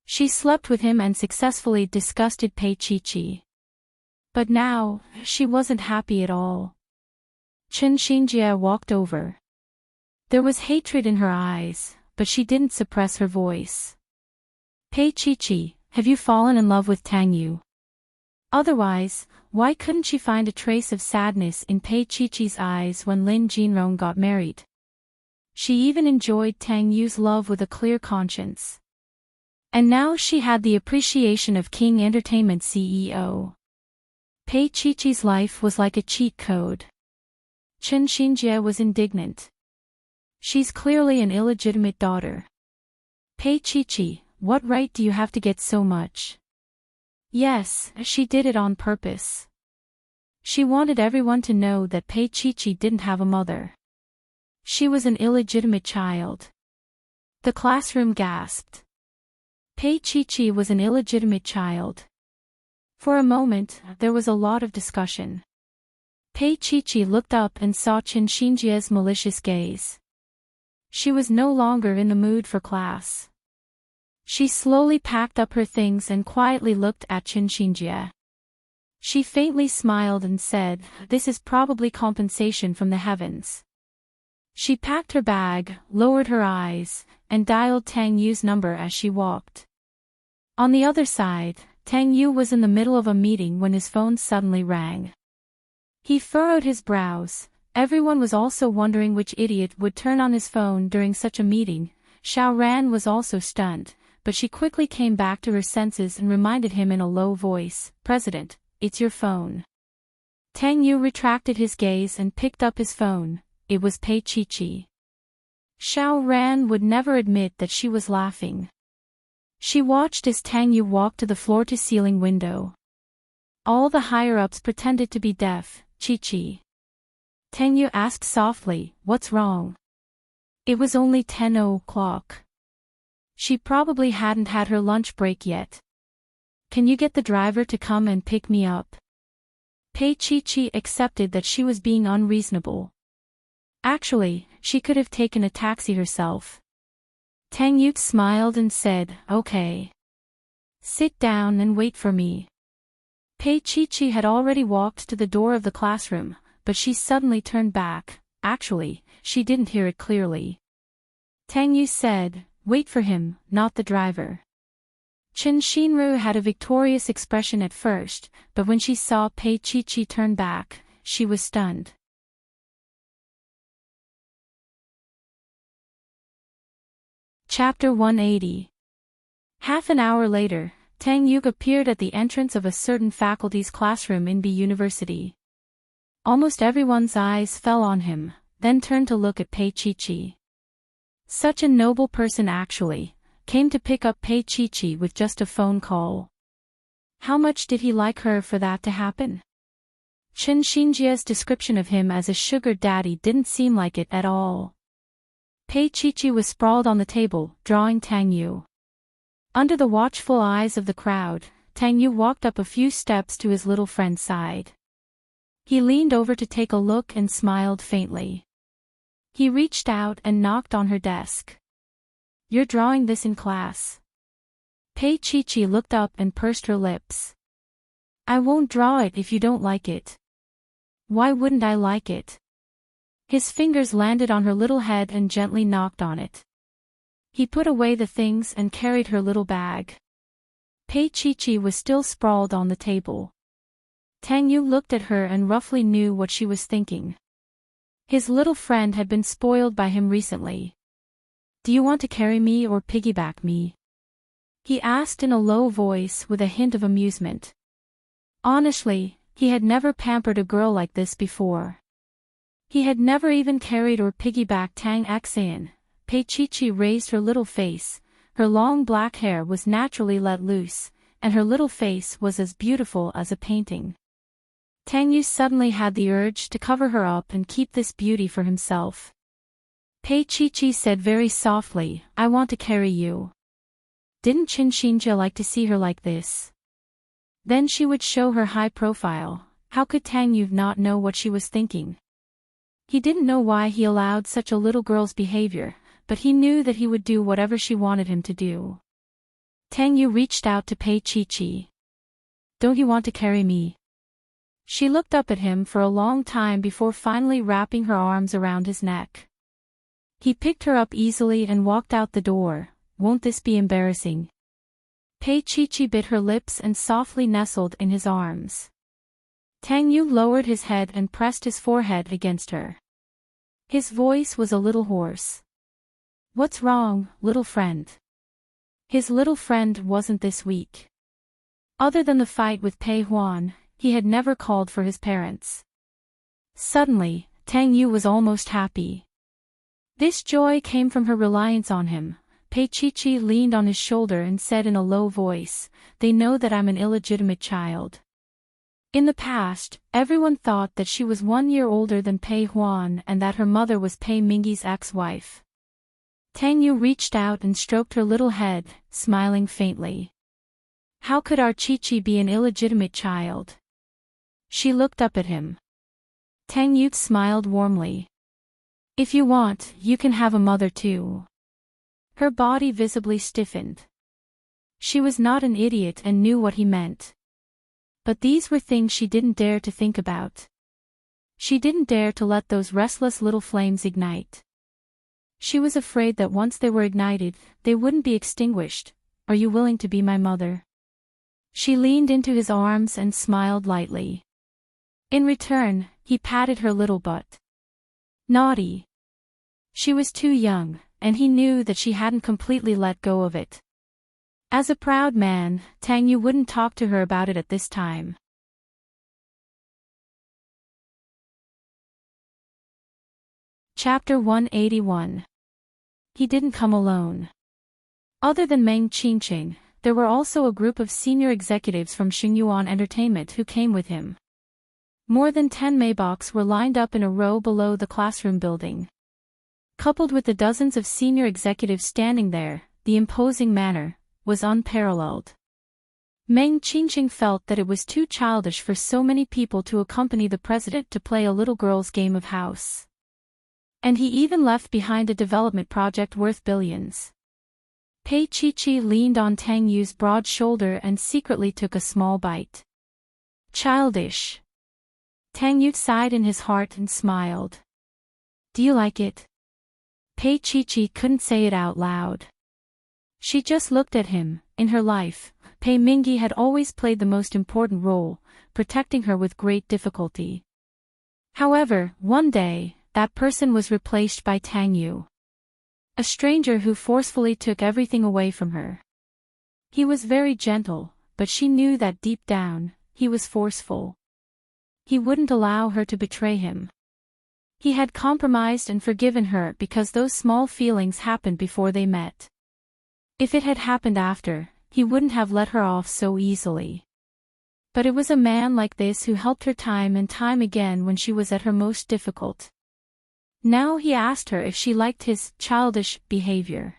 She slept with him and successfully disgusted Pei Chi-Chi. But now, she wasn't happy at all. Qin Xinjie walked over. There was hatred in her eyes, but she didn't suppress her voice. "Pei Chi-Chi, have you fallen in love with Tang Yu?" Otherwise, why couldn't she find a trace of sadness in Pei Chi-Chi's eyes when Lin Jinrong got married? She even enjoyed Tang Yu's love with a clear conscience. And now she had the appreciation of King Entertainment CEO. Pei Chi-Chi's life was like a cheat code. Qin Xinjie was indignant. She's clearly an illegitimate daughter. "Pei Chi-Chi, what right do you have to get so much?" Yes, she did it on purpose. She wanted everyone to know that Pei Chi-Chi didn't have a mother. She was an illegitimate child. The classroom gasped. Pei Chi-Chi was an illegitimate child. For a moment, there was a lot of discussion. Pei Chi-Chi looked up and saw Qin Xinjie's malicious gaze. She was no longer in the mood for class. She slowly packed up her things and quietly looked at Qin Xinjie. She faintly smiled and said, "This is probably compensation from the heavens." She packed her bag, lowered her eyes, and dialed Tang Yu's number as she walked. On the other side, Tang Yu was in the middle of a meeting when his phone suddenly rang. He furrowed his brows. Everyone was also wondering which idiot would turn on his phone during such a meeting. Xiao Ran was also stunned, but she quickly came back to her senses and reminded him in a low voice, "President, it's your phone." Tang Yu retracted his gaze and picked up his phone. It was Pei Chi-Chi. Xiao Ran would never admit that she was laughing. She watched as Tang Yu walked to the floor-to-ceiling window. All the higher-ups pretended to be deaf. "Chi-Chi." Tang Yu asked softly, "What's wrong?" It was only 10 o'clock. She probably hadn't had her lunch break yet. "Can you get the driver to come and pick me up?" Pei Chi-Chi accepted that she was being unreasonable. Actually, she could have taken a taxi herself. Tang Yu smiled and said, "Okay. Sit down and wait for me." Pei Chi-Chi had already walked to the door of the classroom, but she suddenly turned back. Actually, she didn't hear it clearly. Tang Yu said, "Wait for him, not the driver." Qin Xinru had a victorious expression at first, but when she saw Pei Chi-Chi turn back, she was stunned. Chapter 180. Half an hour later, Tang Yu appeared at the entrance of a certain faculty's classroom in B University. Almost everyone's eyes fell on him, then turned to look at Pei Chi-Chi. Such a noble person actually came to pick up Pei Chi-Chi with just a phone call. How much did he like her for that to happen? Qin Xinjie's description of him as a sugar daddy didn't seem like it at all. Pei Chi-Chi was sprawled on the table, drawing Tang Yu. Under the watchful eyes of the crowd, Tang Yu walked up a few steps to his little friend's side. He leaned over to take a look and smiled faintly. He reached out and knocked on her desk. "You're drawing this in class?" Pei Chi-Chi looked up and pursed her lips. "I won't draw it if you don't like it." "Why wouldn't I like it?" His fingers landed on her little head and gently knocked on it. He put away the things and carried her little bag. Pei Chi-Chi was still sprawled on the table. Tang Yu looked at her and roughly knew what she was thinking. His little friend had been spoiled by him recently. Do you want to carry me or piggyback me? He asked in a low voice with a hint of amusement. Honestly, he had never pampered a girl like this before. He had never even carried or piggybacked Tang Xan. Pei Chi raised her little face, her long black hair was naturally let loose, and her little face was as beautiful as a painting. Tang Yu suddenly had the urge to cover her up and keep this beauty for himself. Pei Chi said very softly, I want to carry you. Didn't Qin Xinjia like to see her like this? Then she would show her high profile. How could Tang Yu not know what she was thinking? He didn't know why he allowed such a little girl's behavior, but he knew that he would do whatever she wanted him to do. Tang Yu reached out to Pei Chi. Don't you want to carry me? She looked up at him for a long time before finally wrapping her arms around his neck. He picked her up easily and walked out the door. Won't this be embarrassing? Pei Chi bit her lips and softly nestled in his arms. Tang Yu lowered his head and pressed his forehead against her. His voice was a little hoarse. What's wrong, little friend? His little friend wasn't this weak. Other than the fight with Pei Huan, he had never called for his parents. Suddenly, Tang Yu was almost happy. This joy came from her reliance on him. Pei Chi leaned on his shoulder and said in a low voice, They know that I'm an illegitimate child. In the past, everyone thought that she was 1 year older than Pei Huan and that her mother was Pei Mingyi's ex-wife. Tang Yu reached out and stroked her little head, smiling faintly. How could our Chi be an illegitimate child? She looked up at him. Tang Yu smiled warmly. If you want, you can have a mother too. Her body visibly stiffened. She was not an idiot and knew what he meant. But these were things she didn't dare to think about. She didn't dare to let those restless little flames ignite. She was afraid that once they were ignited, they wouldn't be extinguished. Are you willing to be my mother? She leaned into his arms and smiled lightly. In return, he patted her little butt. Naughty. She was too young, and he knew that she hadn't completely let go of it. As a proud man, Tang Yu wouldn't talk to her about it at this time. Chapter 181. He didn't come alone. Other than Meng Qingqing, there were also a group of senior executives from Xingyuan Entertainment who came with him. More than 10 Maybachs were lined up in a row below the classroom building. Coupled with the dozens of senior executives standing there, the imposing manner was unparalleled. Meng Qingqing felt that it was too childish for so many people to accompany the president to play a little girl's game of house. And he even left behind a development project worth billions. Pei Chi leaned on Tang Yu's broad shoulder and secretly took a small bite. Childish. Tang Yu sighed in his heart and smiled. Do you like it? Pei Chi couldn't say it out loud. She just looked at him. In her life, Pei Mingyi had always played the most important role, protecting her with great difficulty. However, one day, that person was replaced by Tang Yu. A stranger who forcefully took everything away from her. He was very gentle, but she knew that deep down, he was forceful. He wouldn't allow her to betray him. He had compromised and forgiven her because those small feelings happened before they met. If it had happened after, he wouldn't have let her off so easily. But it was a man like this who helped her time and time again when she was at her most difficult. Now he asked her if she liked his childish behavior.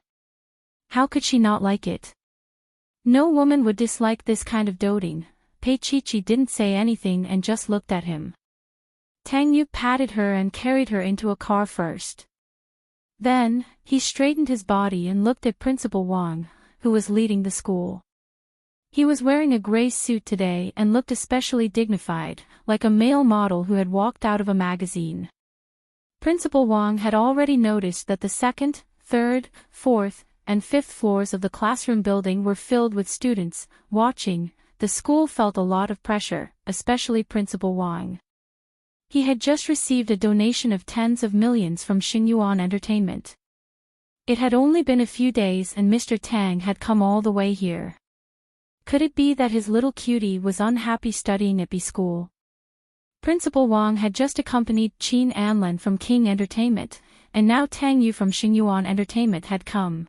How could she not like it? No woman would dislike this kind of doting. Pei Chi didn't say anything and just looked at him. Tang Yu patted her and carried her into a car first. Then, he straightened his body and looked at Principal Wang, who was leading the school. He was wearing a gray suit today and looked especially dignified, like a male model who had walked out of a magazine. Principal Wang had already noticed that the second, third, fourth, and fifth floors of the classroom building were filled with students. Watching, the school felt a lot of pressure, especially Principal Wang. He had just received a donation of tens of millions from Xingyuan Entertainment. It had only been a few days and Mr. Tang had come all the way here. Could it be that his little cutie was unhappy studying at B school? Principal Wang had just accompanied Qin Anlin from King Entertainment, and now Tang Yu from Xingyuan Entertainment had come.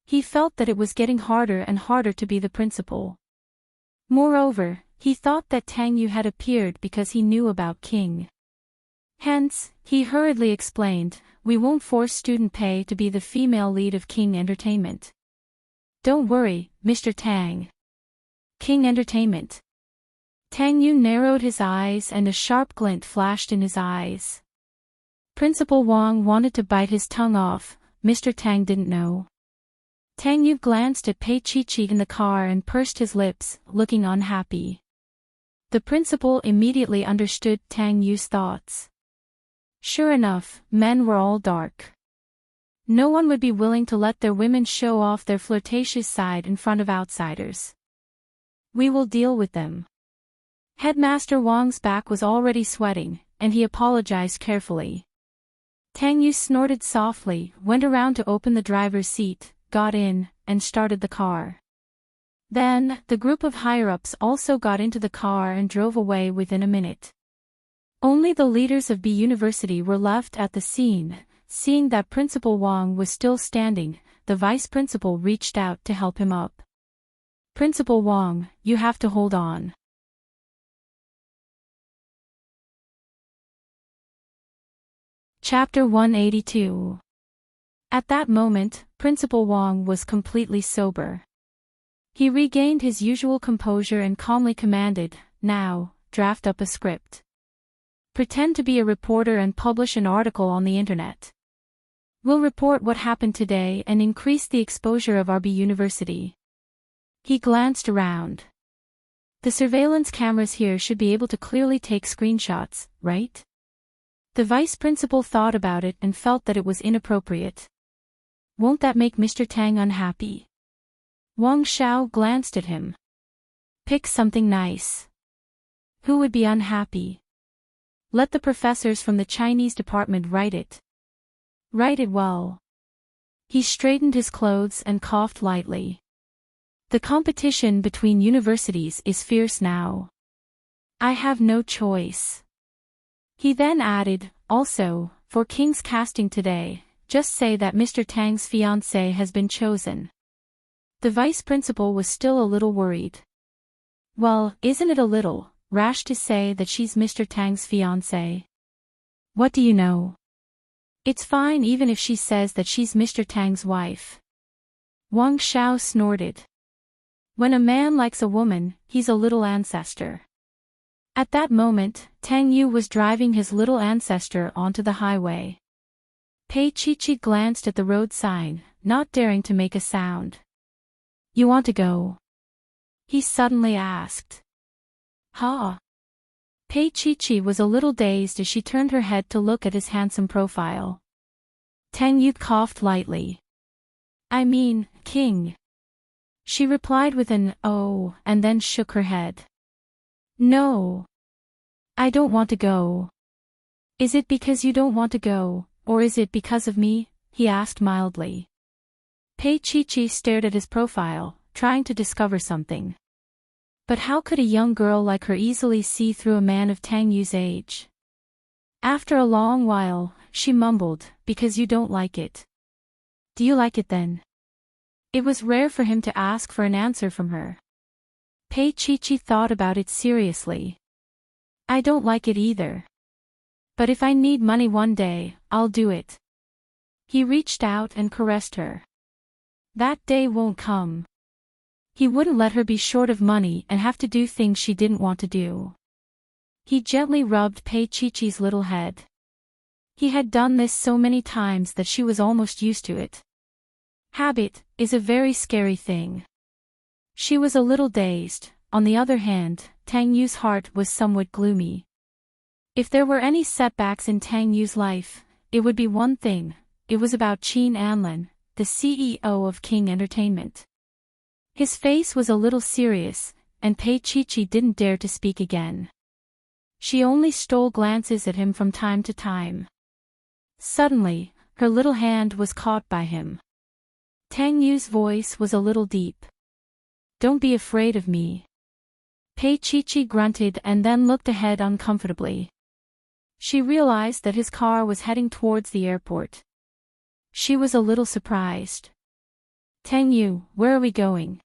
He felt that it was getting harder and harder to be the principal. Moreover, he thought that Tang Yu had appeared because he knew about King. Hence, he hurriedly explained, "We won't force student Pei to be the female lead of King Entertainment. Don't worry, Mr. Tang." King Entertainment. Tang Yu narrowed his eyes and a sharp glint flashed in his eyes. Principal Wang wanted to bite his tongue off, Mr. Tang didn't know. Tang Yu glanced at Pei Chi-Chi in the car and pursed his lips, looking unhappy. The principal immediately understood Tang Yu's thoughts. Sure enough, men were all dark. No one would be willing to let their women show off their flirtatious side in front of outsiders. We will deal with them. Headmaster Wang's back was already sweating, and he apologized carefully. Tang Yu snorted softly, went around to open the driver's seat, got in, and started the car. Then, the group of higher-ups also got into the car and drove away within a minute. Only the leaders of B University were left at the scene. Seeing that Principal Wang was still standing, the vice principal reached out to help him up. "Principal Wang, you have to hold on." Chapter 182. At that moment, Principal Wang was completely sober. He regained his usual composure and calmly commanded, "Now, draft up a script. Pretend to be a reporter and publish an article on the internet. We'll report what happened today and increase the exposure of our B University." He glanced around. "The surveillance cameras here should be able to clearly take screenshots, right?" The vice principal thought about it and felt that it was inappropriate. "Won't that make Mr. Tang unhappy?" Wang Xiao glanced at him. "Pick something nice." "Who would be unhappy?" "Let the professors from the Chinese department write it. Write it well." He straightened his clothes and coughed lightly. "The competition between universities is fierce now. I have no choice." He then added, "Also, for King's casting today, just say that Mr. Tang's fiancé has been chosen." The vice principal was still a little worried. "Well, isn't it a little rash to say that she's Mr. Tang's fiancé? What do you know? It's fine even if she says that she's Mr. Tang's wife." Wang Xiao snorted. "When a man likes a woman, he's a little ancestor." At that moment, Tang Yu was driving his little ancestor onto the highway. Pei Chi-Chi glanced at the road sign, not daring to make a sound. "You want to go?" he suddenly asked. "Huh?" Pei Chi-Chi was a little dazed as she turned her head to look at his handsome profile. Tang Yu coughed lightly. "I mean, King." She replied with an "oh," and then shook her head. "No. I don't want to go." "Is it because you don't want to go, or is it because of me?" he asked mildly. Pei Chi-Chi stared at his profile, trying to discover something. But how could a young girl like her easily see through a man of Tang Yu's age? After a long while, she mumbled, "Because you don't like it." "Do you like it then?" It was rare for him to ask for an answer from her. Pei Chi-Chi thought about it seriously. "I don't like it either. But if I need money one day, I'll do it." He reached out and caressed her. That day won't come. He wouldn't let her be short of money and have to do things she didn't want to do. He gently rubbed Pei Chi-Chi's little head. He had done this so many times that she was almost used to it. Habit is a very scary thing. She was a little dazed. On the other hand, Tang Yu's heart was somewhat gloomy. If there were any setbacks in Tang Yu's life, it would be one thing. It was about Qin Anlin, the CEO of King Entertainment. His face was a little serious, and Pei Chi-Chi didn't dare to speak again. She only stole glances at him from time to time. Suddenly, her little hand was caught by him. Tang Yu's voice was a little deep. "Don't be afraid of me." Pei Chi grunted and then looked ahead uncomfortably. She realized that his car was heading towards the airport. She was a little surprised. "Tang Yu, where are we going?"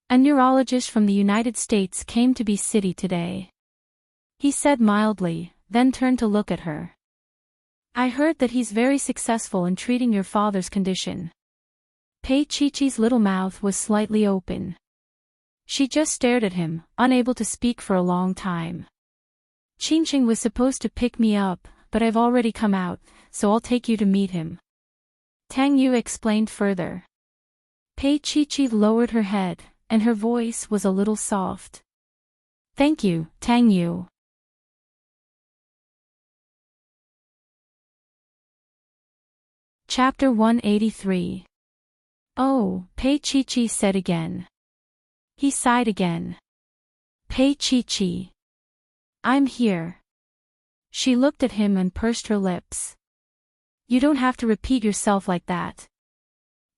"A neurologist from the United States came to Be City today," he said mildly, then turned to look at her. "I heard that he's very successful in treating your father's condition." Pei Chi's little mouth was slightly open. She just stared at him, unable to speak for a long time. "Qingqing was supposed to pick me up, but I've already come out, so I'll take you to meet him," Tang Yu explained further. Pei Chi lowered her head, and her voice was a little soft. "Thank you, Tang Yu." Chapter 183. "Oh," Pei Chi said again. He sighed again. "Pei Chi. I'm here." She looked at him and pursed her lips. "You don't have to repeat yourself like that.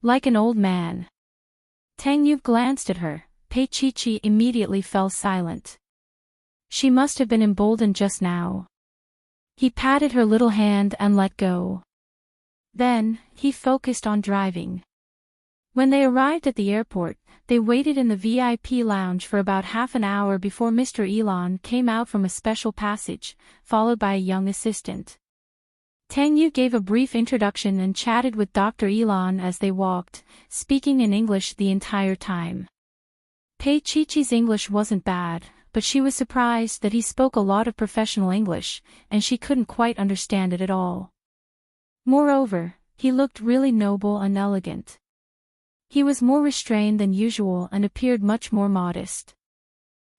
Like an old man." Tang Yu glanced at her. Pei Chi immediately fell silent. She must have been emboldened just now. He patted her little hand and let go. Then, he focused on driving. When they arrived at the airport, they waited in the VIP lounge for about half an hour before Mr. Elon came out from a special passage, followed by a young assistant. Tang Yu gave a brief introduction and chatted with Dr. Elon as they walked, speaking in English the entire time. Pei Chi's English wasn't bad, but she was surprised that he spoke a lot of professional English, and she couldn't quite understand it at all. Moreover, he looked really noble and elegant. He was more restrained than usual and appeared much more modest.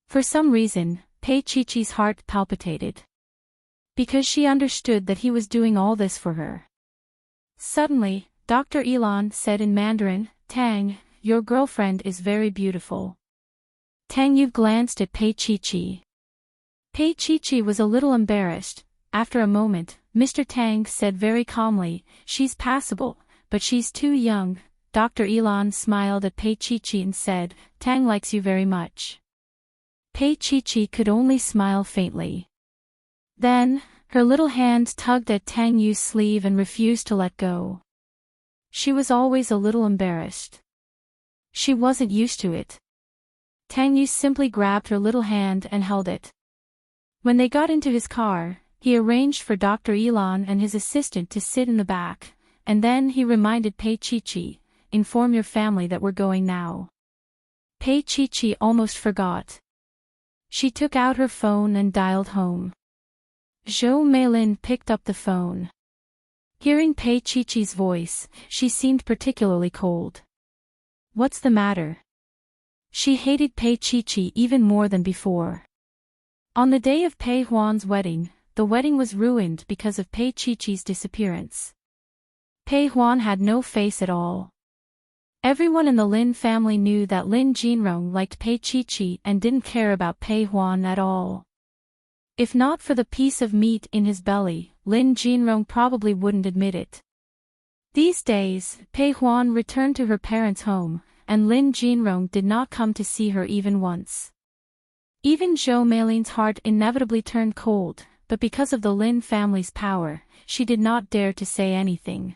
For some reason, Pei Chi's heart palpitated. Because she understood that he was doing all this for her. Suddenly, Dr. Elon said in Mandarin, "Tang, your girlfriend is very beautiful." Tang Yu glanced at Pei Chi. Pei Chi was a little embarrassed. After a moment, Mr. Tang said very calmly, "She's passable, but she's too young." Dr. Elon smiled at Pei Chi and said, "Tang likes you very much." Pei Chi could only smile faintly. Then, her little hand tugged at Tang Yu's sleeve and refused to let go. She was always a little embarrassed. She wasn't used to it. Tang Yu simply grabbed her little hand and held it. When they got into his car, he arranged for Dr. Elon and his assistant to sit in the back, and then he reminded Pei Chi, "Inform your family that we're going now." Pei Chi almost forgot. She took out her phone and dialed home. Zhou Meilin picked up the phone. Hearing Pei Chi's voice, she seemed particularly cold. "What's the matter?" She hated Pei Chi even more than before. On the day of Pei Huan's wedding, the wedding was ruined because of Pei Chi's disappearance. Pei Huan had no face at all. Everyone in the Lin family knew that Lin Jinrong liked Pei Chi and didn't care about Pei Huan at all. If not for the piece of meat in his belly, Lin Jinrong probably wouldn't admit it. These days, Pei Huan returned to her parents' home, and Lin Jinrong did not come to see her even once. Even Zhou Meilin's heart inevitably turned cold, but because of the Lin family's power, she did not dare to say anything.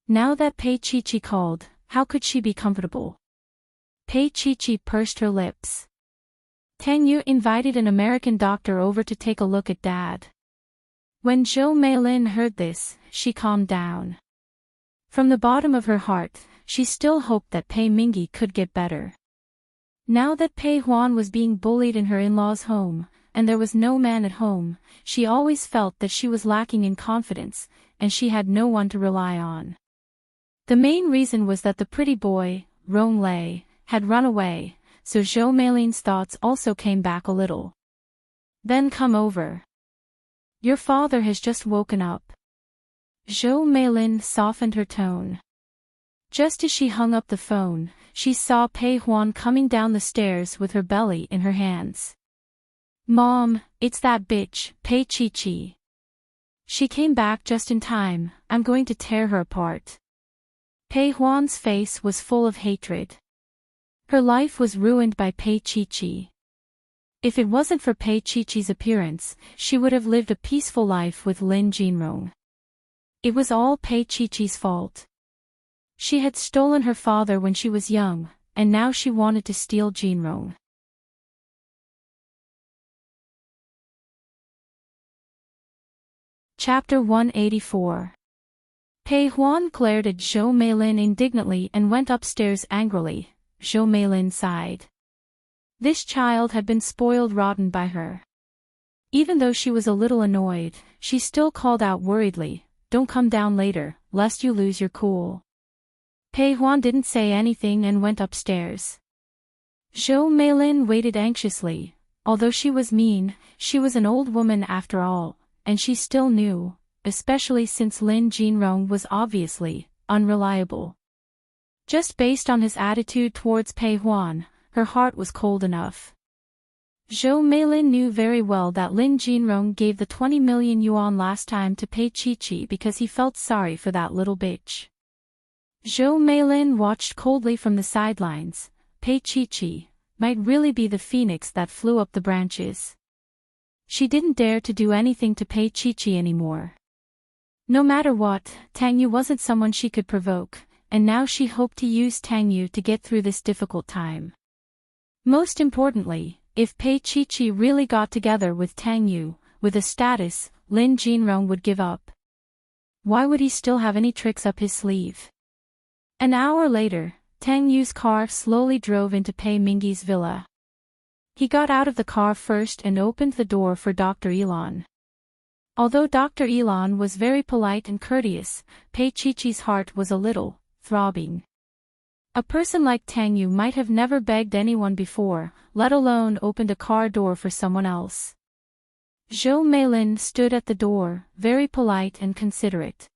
Now that Pei Chi called, how could she be comfortable? Pei Chi pursed her lips. Tang Yu invited an American doctor over to take a look at Dad. When Zhou Meilin heard this, she calmed down. From the bottom of her heart, she still hoped that Pei Mingyi could get better. Now that Pei Huan was being bullied in her in-laws' home, and there was no man at home, she always felt that she was lacking in confidence, and she had no one to rely on. The main reason was that the pretty boy, Rong Lei, had run away, so Zhou Meilin's thoughts also came back a little. "Then come over. Your father has just woken up." Zhou Meilin softened her tone. Just as she hung up the phone, she saw Pei Huan coming down the stairs with her belly in her hands. "Mom, it's that bitch, Pei Chi." She came back just in time. I'm going to tear her apart. Pei Huan's face was full of hatred. Her life was ruined by Pei Chi-Chi. If it wasn't for Pei Chi-Chi's appearance, she would have lived a peaceful life with Lin Jinrong. It was all Pei Chi-Chi's fault. She had stolen her father when she was young, and now she wanted to steal Jinrong. Chapter 184. Pei Huan glared at Zhou Meilin indignantly and went upstairs angrily. Zhou Meilin sighed. This child had been spoiled rotten by her. Even though she was a little annoyed, she still called out worriedly, "Don't come down later, lest you lose your cool." Pei Huan didn't say anything and went upstairs. Zhou Meilin waited anxiously. Although she was mean, she was an old woman after all, and she still knew, especially since Lin Jinrong was obviously unreliable. Just based on his attitude towards Pei Huan, her heart was cold enough. Zhou Meilin knew very well that Lin Jinrong gave the 20 million yuan last time to Pei Chi-Chi because he felt sorry for that little bitch. Zhou Meilin watched coldly from the sidelines. Pei Chi-Chi might really be the phoenix that flew up the branches. She didn't dare to do anything to Pei Chi-Chi anymore. No matter what, Tang Yu wasn't someone she could provoke, and now she hoped to use Tang Yu to get through this difficult time. Most importantly, if Pei Chi-Chi really got together with Tang Yu, with a status, Lin Jinrong would give up. Why would he still have any tricks up his sleeve? An hour later, Tang Yu's car slowly drove into Pei Mingyi's villa. He got out of the car first and opened the door for Dr. Elon. Although Dr. Elon was very polite and courteous, Pei Chi-Chi's heart was a little throbbing. A person like Tang Yu might have never begged anyone before, let alone opened a car door for someone else. Zhou Meilin stood at the door, very polite and considerate.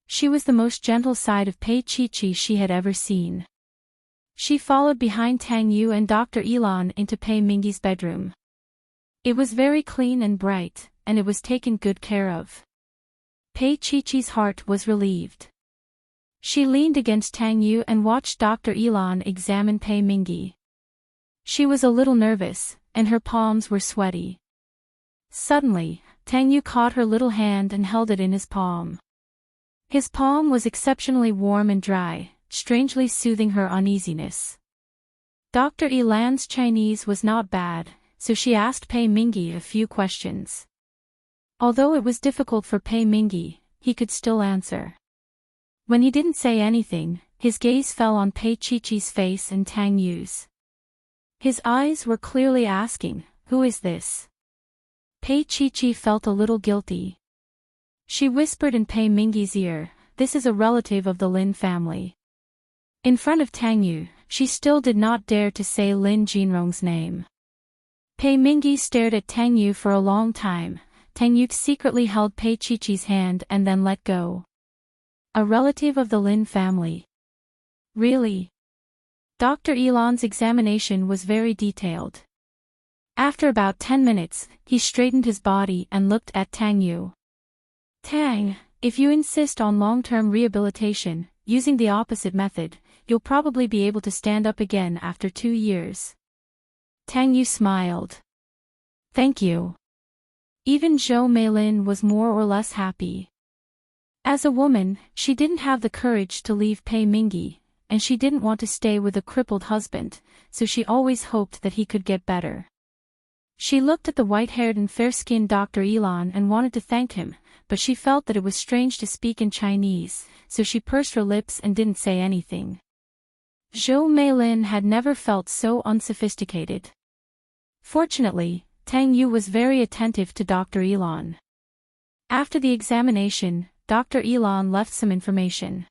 She was the most gentle side of Pei Chi-Chi she had ever seen. She followed behind Tang Yu and Dr. Elon into Pei Mingyi's bedroom. It was very clean and bright, and it was taken good care of. Pei Chi-Chi's heart was relieved. She leaned against Tang Yu and watched Dr. Elon examine Pei Mingyi. She was a little nervous, and her palms were sweaty. Suddenly, Tang Yu caught her little hand and held it in his palm. His palm was exceptionally warm and dry, strangely soothing her uneasiness. Dr. Elon's Chinese was not bad, so she asked Pei Mingyi a few questions. Although it was difficult for Pei Mingyi, he could still answer. When he didn't say anything, his gaze fell on Pei Chi-Chi's face and Tang Yu's. His eyes were clearly asking, "Who is this?" Pei Chi-Chi felt a little guilty. She whispered in Pei Mingyi's ear, "This is a relative of the Lin family." In front of Tang Yu, she still did not dare to say Lin Jinrong's name. Pei Mingyi stared at Tang Yu for a long time. Tang Yu secretly held Pei Chi-Chi's hand and then let go. A relative of the Lin family. Really? Dr. Elon's examination was very detailed. After about 10 minutes, he straightened his body and looked at Tang Yu. "Tang, if you insist on long-term rehabilitation, using the opposite method, you'll probably be able to stand up again after 2 years." Tang Yu smiled. "Thank you." Even Zhou Meilin was more or less happy. As a woman, she didn't have the courage to leave Pei Mingyi, and she didn't want to stay with a crippled husband, so she always hoped that he could get better. She looked at the white-haired and fair-skinned Dr. Elon and wanted to thank him, but she felt that it was strange to speak in Chinese, so she pursed her lips and didn't say anything. Zhou Meilin had never felt so unsophisticated. Fortunately, Tang Yu was very attentive to Dr. Elon. After the examination, Dr. Elon left some information.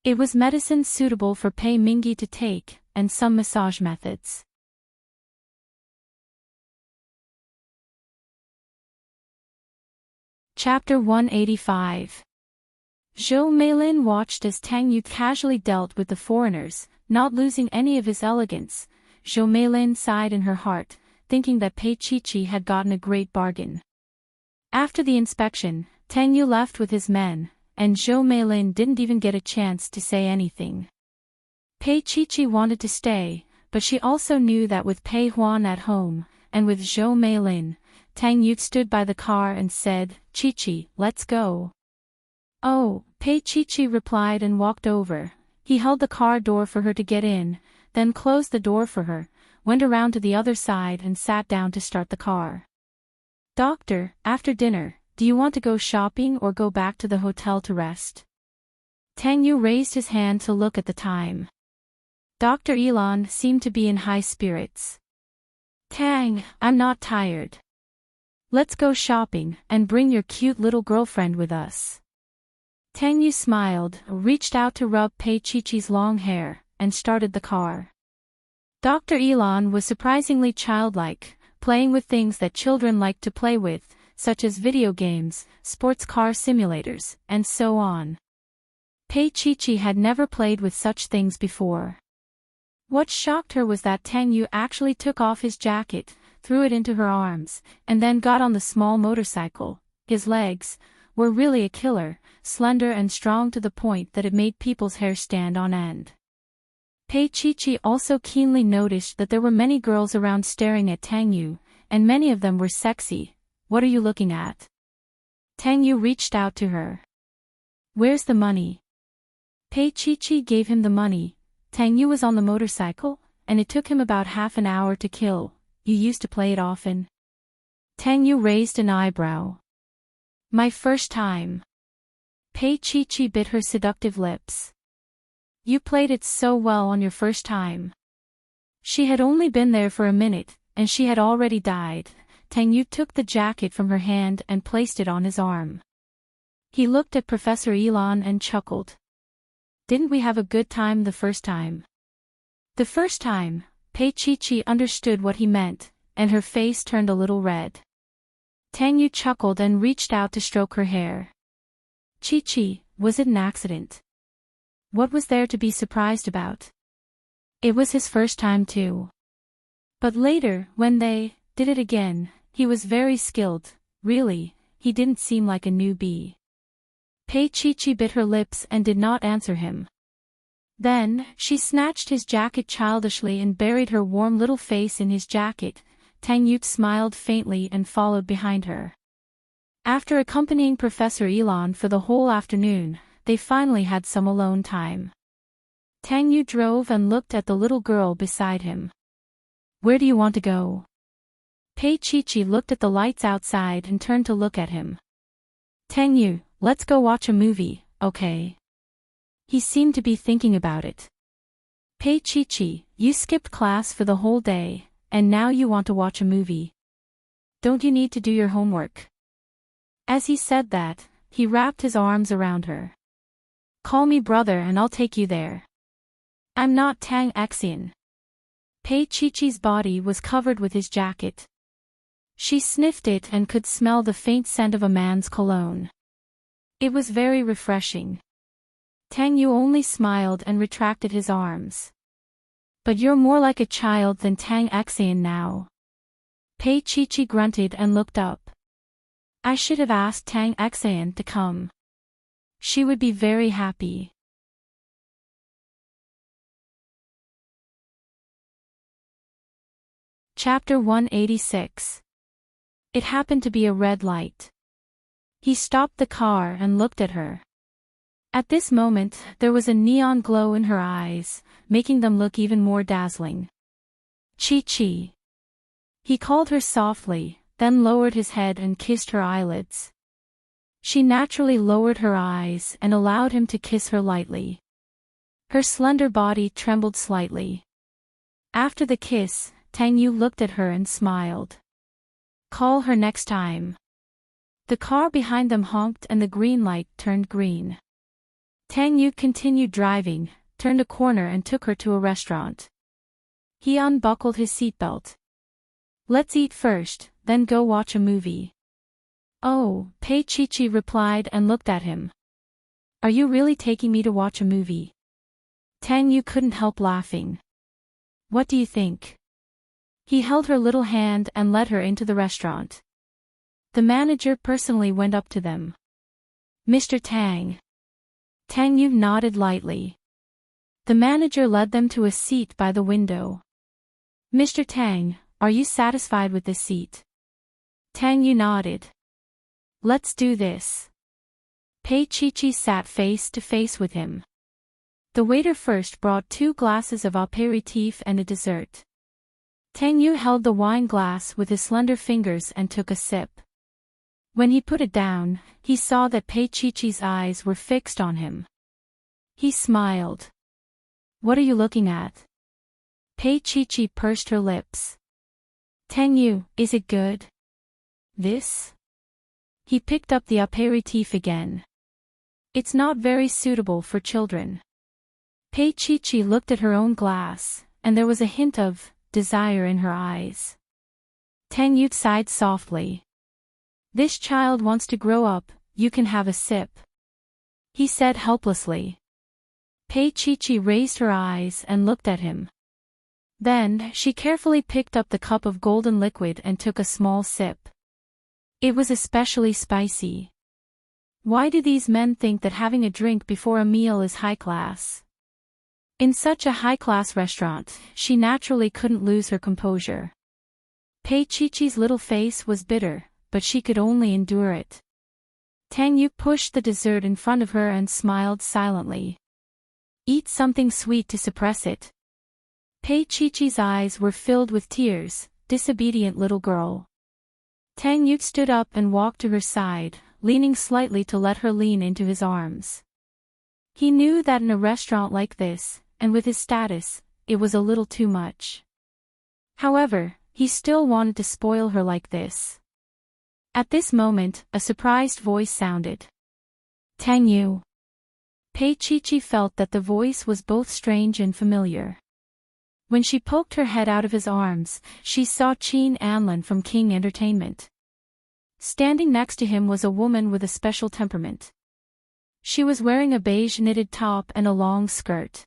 It was medicine suitable for Pei Mingyi to take, and some massage methods. Chapter 185. Zhou Meilin watched as Tang Yu casually dealt with the foreigners, not losing any of his elegance. Zhou Meilin sighed in her heart, thinking that Pei Chi-Chi had gotten a great bargain. After the inspection, Tang Yu left with his men, and Zhou Meilin didn't even get a chance to say anything. Pei Qiqi wanted to stay, but she also knew that with Pei Huan at home, and with Zhou Meilin, Tang Yu stood by the car and said, "Qiqi, let's go." "Oh," Pei Qiqi replied and walked over. He held the car door for her to get in, then closed the door for her, went around to the other side and sat down to start the car. "Doctor, after dinner, do you want to go shopping or go back to the hotel to rest?" Tang Yu raised his hand to look at the time. Dr. Elon seemed to be in high spirits. "Tang, I'm not tired. Let's go shopping, and bring your cute little girlfriend with us." Tang Yu smiled, reached out to rub Pei Qiqi's long hair, and started the car. Dr. Elon was surprisingly childlike, playing with things that children like to play with, such as video games, sports car simulators, and so on. Pei Qiqi had never played with such things before. What shocked her was that Tang Yu actually took off his jacket, threw it into her arms, and then got on the small motorcycle. His legs were really a killer, slender and strong to the point that it made people's hair stand on end. Pei Qiqi also keenly noticed that there were many girls around staring at Tang Yu, and many of them were sexy. "What are you looking at?" Tang Yu reached out to her. "Where's the money?" Pei Qiqi gave him the money. Tang Yu was on the motorcycle, and it took him about half an hour to kill. "You used to play it often?" Tang Yu raised an eyebrow. "My first time." Pei Qiqi bit her seductive lips. "You played it so well on your first time." She had only been there for a minute, and she had already died. Tang Yu took the jacket from her hand and placed it on his arm. He looked at Professor Elon and chuckled. "Didn't we have a good time the first time?" The first time, Pei Qiqi understood what he meant, and her face turned a little red. Tang Yu chuckled and reached out to stroke her hair. "Qiqi, was it an accident? What was there to be surprised about?" It was his first time too. But later, when they did it again, he was very skilled. Really, he didn't seem like a newbie. Pei Qiqi bit her lips and did not answer him. Then, she snatched his jacket childishly and buried her warm little face in his jacket. Tang Yu smiled faintly and followed behind her. After accompanying Professor Elon for the whole afternoon, they finally had some alone time. Tang Yu drove and looked at the little girl beside him. "Where do you want to go?" Pei Qiqi looked at the lights outside and turned to look at him. "Tang Yu, let's go watch a movie, okay?" He seemed to be thinking about it. "Pei Qiqi, you skipped class for the whole day, and now you want to watch a movie. Don't you need to do your homework?" As he said that, he wrapped his arms around her. "Call me brother and I'll take you there. I'm not Tang Xian." Pei Qiqi's body was covered with his jacket. She sniffed it and could smell the faint scent of a man's cologne. It was very refreshing. Tang Yu only smiled and retracted his arms. "But you're more like a child than Tang Xian now." Pei Qiqi grunted and looked up. "I should have asked Tang Xian to come. She would be very happy." Chapter 186. It happened to be a red light. He stopped the car and looked at her. At this moment, there was a neon glow in her eyes, making them look even more dazzling. "Qiqi." He called her softly, then lowered his head and kissed her eyelids. She naturally lowered her eyes and allowed him to kiss her lightly. Her slender body trembled slightly. After the kiss, Tang Yu looked at her and smiled. "Call her next time." The car behind them honked and the green light turned green. Tang Yu continued driving, turned a corner and took her to a restaurant. He unbuckled his seatbelt. "Let's eat first, then go watch a movie." "Oh," Pei Qiqi replied and looked at him. "Are you really taking me to watch a movie?" Tang Yu couldn't help laughing. "What do you think?" He held her little hand and led her into the restaurant. The manager personally went up to them. Mr. Tang. Tang Yu nodded lightly. The manager led them to a seat by the window. Mr. Tang, are you satisfied with this seat? Tang Yu nodded. Let's do this. Pei Chi sat face to face with him. The waiter first brought 2 glasses of aperitif and a dessert. Tang Yu held the wine glass with his slender fingers and took a sip. When he put it down, he saw that Pei Chi's eyes were fixed on him. He smiled. What are you looking at? Pei Chi pursed her lips. Tang Yu, is it good? This? He picked up the aperitif again. It's not very suitable for children. Pei Chi looked at her own glass, and there was a hint of desire in her eyes. Tang Yu sighed softly. This child wants to grow up, you can have a sip. He said helplessly. Pei Chi raised her eyes and looked at him. Then, she carefully picked up the cup of golden liquid and took a small sip. It was especially spicy. Why do these men think that having a drink before a meal is high class? In such a high-class restaurant, she naturally couldn't lose her composure. Pei Chi's little face was bitter, but she could only endure it. Tang Yu pushed the dessert in front of her and smiled silently. Eat something sweet to suppress it. Pei Chi's eyes were filled with tears, disobedient little girl. Tang Yu stood up and walked to her side, leaning slightly to let her lean into his arms. He knew that in a restaurant like this, and with his status, it was a little too much. However, he still wanted to spoil her like this. At this moment, a surprised voice sounded. Tang Yu. Pei Chi felt that the voice was both strange and familiar. When she poked her head out of his arms, she saw Qin Anlin from King Entertainment. Standing next to him was a woman with a special temperament. She was wearing a beige knitted top and a long skirt.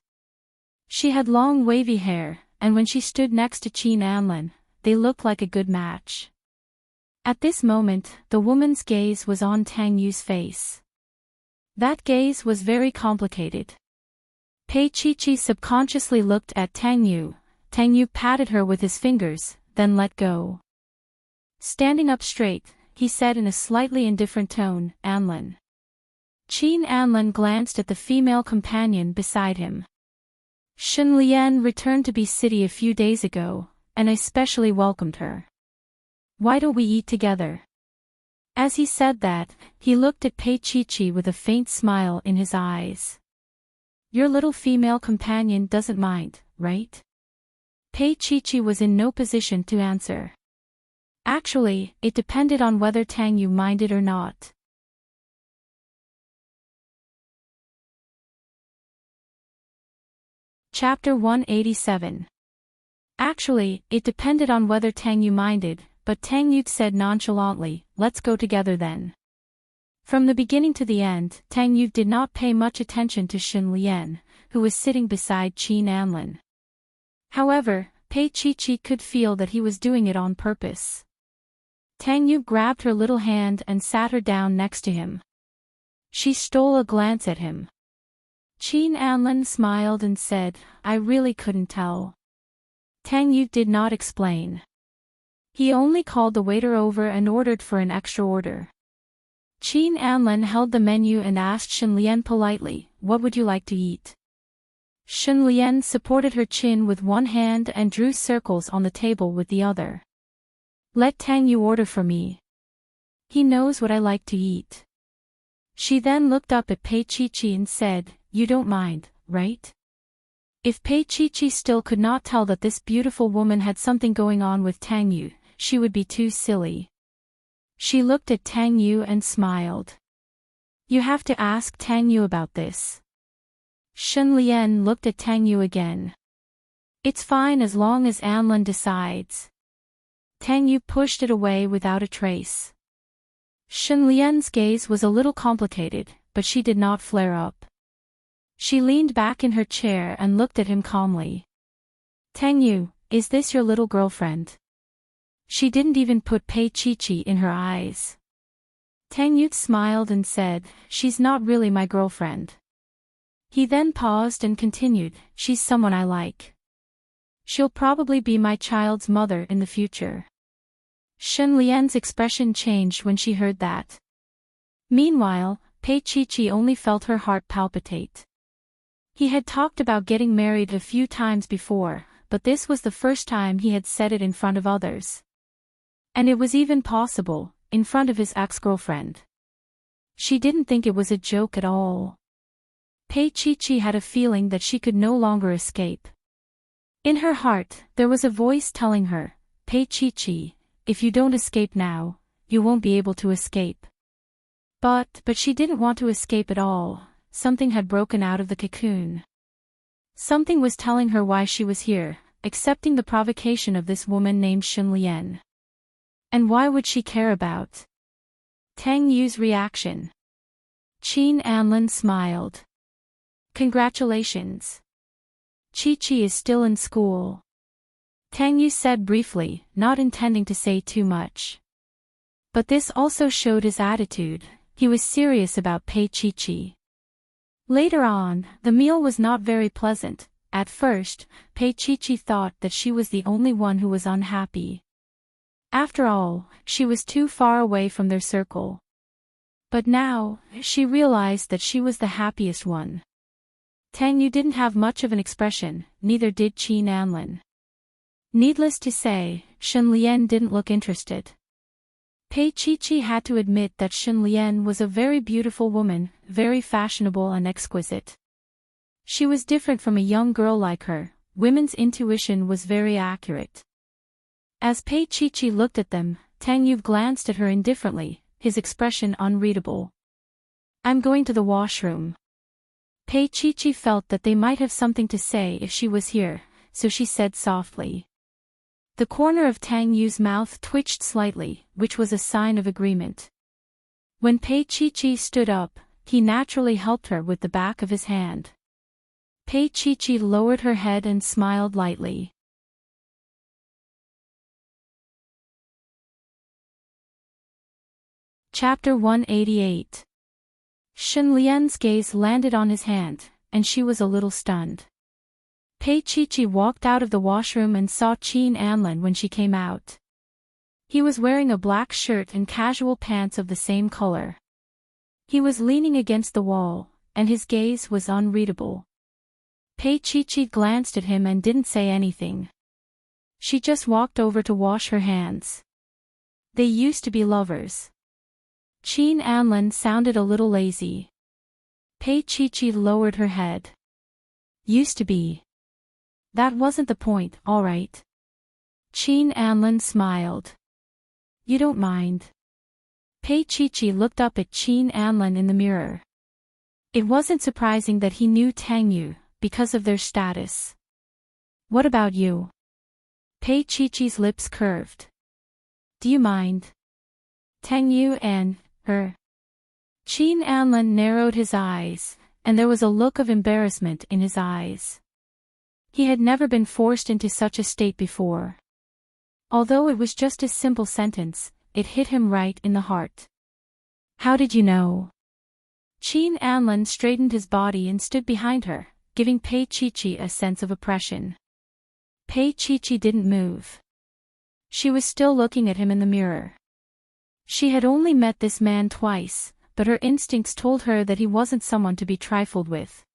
She had long wavy hair, and when she stood next to Qin Anlin, they looked like a good match. At this moment, the woman's gaze was on Tang Yu's face. That gaze was very complicated. Pei Chi subconsciously looked at Tang Yu. Tang Yu patted her with his fingers, then let go. Standing up straight, he said in a slightly indifferent tone, Anlin. Qin Anlin glanced at the female companion beside him. Shen Lian returned to B City a few days ago, and I specially welcomed her. Why don't we eat together? As he said that, he looked at Pei Chi with a faint smile in his eyes. Your little female companion doesn't mind, right? Pei Chi was in no position to answer. Actually, it depended on whether Tang Yu minded or not. Chapter 187. Actually, it depended on whether Tang Yu minded, but Tang Yu said nonchalantly, let's go together then. From the beginning to the end, Tang Yu did not pay much attention to Shen Lian, who was sitting beside Qin Anlin. However, Pei Chi could feel that he was doing it on purpose. Tang Yu grabbed her little hand and sat her down next to him. She stole a glance at him. Qin Anlin smiled and said, I really couldn't tell. Tang Yu did not explain. He only called the waiter over and ordered for an extra order. Qin Anlin held the menu and asked Shen Lian politely, what would you like to eat? Shen Lian supported her chin with one hand and drew circles on the table with the other. Let Tang Yu order for me. He knows what I like to eat. She then looked up at Pei Chi and said, you don't mind, right? If Pei Chi still could not tell that this beautiful woman had something going on with Tang Yu, she would be too silly. She looked at Tang Yu and smiled. You have to ask Tang Yu about this. Shen Lian looked at Tang Yu again. It's fine as long as Anlin decides. Tang Yu pushed it away without a trace. Shen Lian's gaze was a little complicated, but she did not flare up. She leaned back in her chair and looked at him calmly. Tang Yu, is this your little girlfriend? She didn't even put Pei Chi in her eyes. Tang Yu smiled and said, "She's not really my girlfriend." He then paused and continued, "She's someone I like. She'll probably be my child's mother in the future." Shen Lian's expression changed when she heard that. Meanwhile, Pei Chi only felt her heart palpitate. He had talked about getting married a few times before, but this was the first time he had said it in front of others. And it was even possible, in front of his ex-girlfriend. She didn't think it was a joke at all. Pei Chi had a feeling that she could no longer escape. In her heart, there was a voice telling her, "Pei Chi, if you don't escape now, you won't be able to escape." But she didn't want to escape at all. Something had broken out of the cocoon. Something was telling her why she was here, accepting the provocation of this woman named Shen Lian. And why would she care about Tang Yu's reaction? Qin Anlin smiled. "Congratulations. Chi is still in school," Tang Yu said briefly, not intending to say too much. But this also showed his attitude. He was serious about Pei Chi. Later on, the meal was not very pleasant. At first, Pei Chi thought that she was the only one who was unhappy. After all, she was too far away from their circle. But now, she realized that she was the happiest one. Tang Yu didn't have much of an expression, neither did Qin Anlin. Needless to say, Shen Lian didn't look interested. Pei Chi had to admit that Shen Lian was a very beautiful woman, very fashionable and exquisite. She was different from a young girl like her. Women's intuition was very accurate. As Pei Chi looked at them, Tang Yu glanced at her indifferently, his expression unreadable. "I'm going to the washroom." Pei Chi felt that they might have something to say if she was here, so she said softly. The corner of Tang Yu's mouth twitched slightly, which was a sign of agreement. When Pei Chi stood up, he naturally helped her with the back of his hand. Pei Chi lowered her head and smiled lightly. Chapter 188. Shen Lian's gaze landed on his hand, and she was a little stunned. Pei Chi walked out of the washroom and saw Qin Anlin when she came out. He was wearing a black shirt and casual pants of the same color. He was leaning against the wall, and his gaze was unreadable. Pei Chi glanced at him and didn't say anything. She just walked over to wash her hands. They used to be lovers. Qin Anlin sounded a little lazy. Pei Chi lowered her head. "Used to be. That wasn't the point, all right." Qin Anlin smiled. "You don't mind?" Pei Chi looked up at Qin Anlin in the mirror. It wasn't surprising that he knew Tang Yu, because of their status. "What about you?" Pei Chi's lips curved. "Do you mind?" Tang Yu and her. Qin Anlin narrowed his eyes, and there was a look of embarrassment in his eyes. He had never been forced into such a state before. Although it was just a simple sentence, it hit him right in the heart. "How did you know?" Qin Anlin straightened his body and stood behind her, giving Pei Chi a sense of oppression. Pei Chi didn't move. She was still looking at him in the mirror. She had only met this man twice, but her instincts told her that he wasn't someone to be trifled with.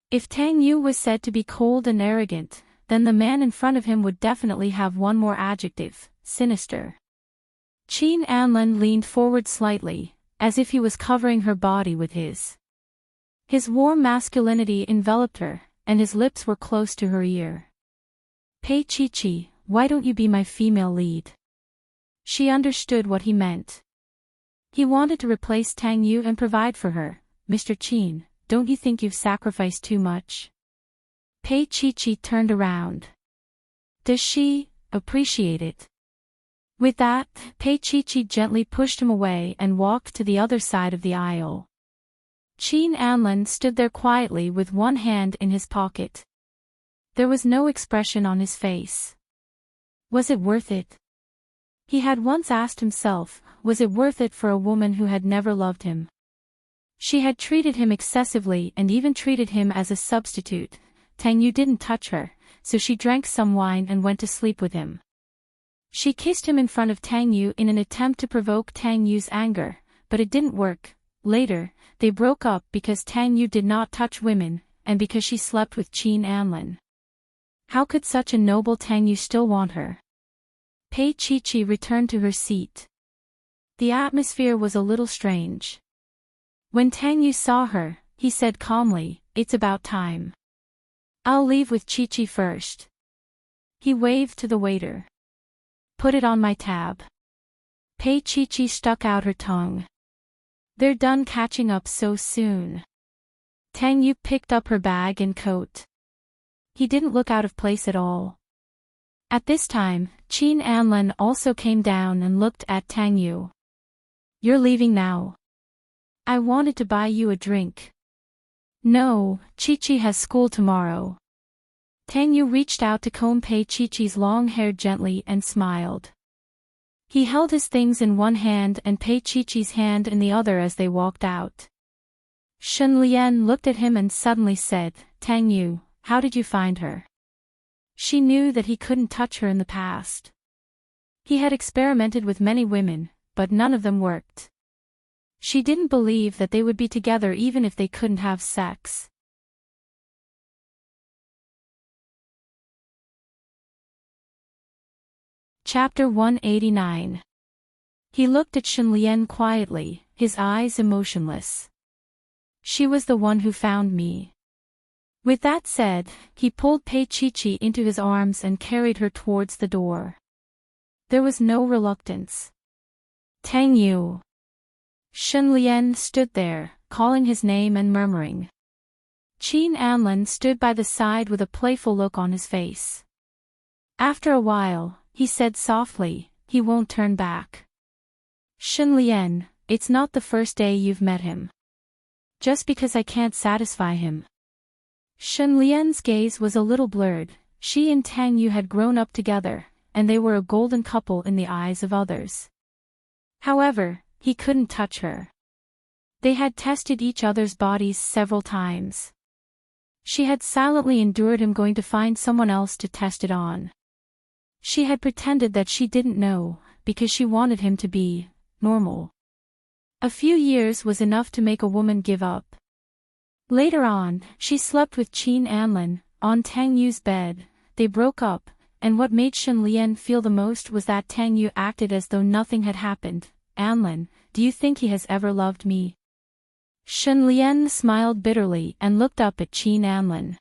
If Tang Yu was said to be cold and arrogant, then the man in front of him would definitely have one more adjective: sinister. Qin Anlin leaned forward slightly, as if he was covering her body with his. His warm masculinity enveloped her, and his lips were close to her ear. "Pei Chi, why don't you be my female lead?" She understood what he meant. He wanted to replace Tang Yu and provide for her. "Mr. Qin, don't you think you've sacrificed too much?" Pei Chi turned around. "Does she appreciate it?" With that, Pei Chi gently pushed him away and walked to the other side of the aisle. Qin Anlin stood there quietly with one hand in his pocket. There was no expression on his face. Was it worth it? He had once asked himself, was it worth it for a woman who had never loved him? She had treated him excessively and even treated him as a substitute. Tang Yu didn't touch her, so she drank some wine and went to sleep with him. She kissed him in front of Tang Yu in an attempt to provoke Tang Yu's anger, but it didn't work. Later, they broke up because Tang Yu did not touch women, and because she slept with Qin Anlin. How could such a noble Tang Yu still want her? Pei Chi returned to her seat. The atmosphere was a little strange. When Tang Yu saw her, he said calmly, "It's about time. I'll leave with Chi first." He waved to the waiter. "Put it on my tab." Pei Chi stuck out her tongue. "They're done catching up so soon." Tang Yu picked up her bag and coat. He didn't look out of place at all. At this time, Qin Anlin also came down and looked at Tang Yu. "You're leaving now? I wanted to buy you a drink." "No, Chi has school tomorrow." Tang Yu reached out to comb Pei Chi's long hair gently and smiled. He held his things in one hand and Pei Chi's hand in the other as they walked out. Shen Lian looked at him and suddenly said, "Tang Yu, how did you find her?" She knew that he couldn't touch her in the past. He had experimented with many women, but none of them worked. She didn't believe that they would be together even if they couldn't have sex. Chapter 189. He looked at Shen Lian quietly, his eyes emotionless. "She was the one who found me." With that said, he pulled Pei Chi into his arms and carried her towards the door. There was no reluctance. "Tang Yu." Shen Lian stood there, calling his name and murmuring. Qin Anlin stood by the side with a playful look on his face. After a while, he said softly, "He won't turn back." "Shen Lian, it's not the first day you've met him. Just because I can't satisfy him." Shen Lian's gaze was a little blurred. She and Tang Yu had grown up together, and they were a golden couple in the eyes of others. However, he couldn't touch her. They had tested each other's bodies several times. She had silently endured him going to find someone else to test it on. She had pretended that she didn't know, because she wanted him to be normal. A few years was enough to make a woman give up. Later on, she slept with Qin Anlin, on Tang Yu's bed. They broke up, and what made Shen Lian feel the most was that Tang Yu acted as though nothing had happened. "Anlin, do you think he has ever loved me?" Shen Lian smiled bitterly and looked up at Qin Anlin.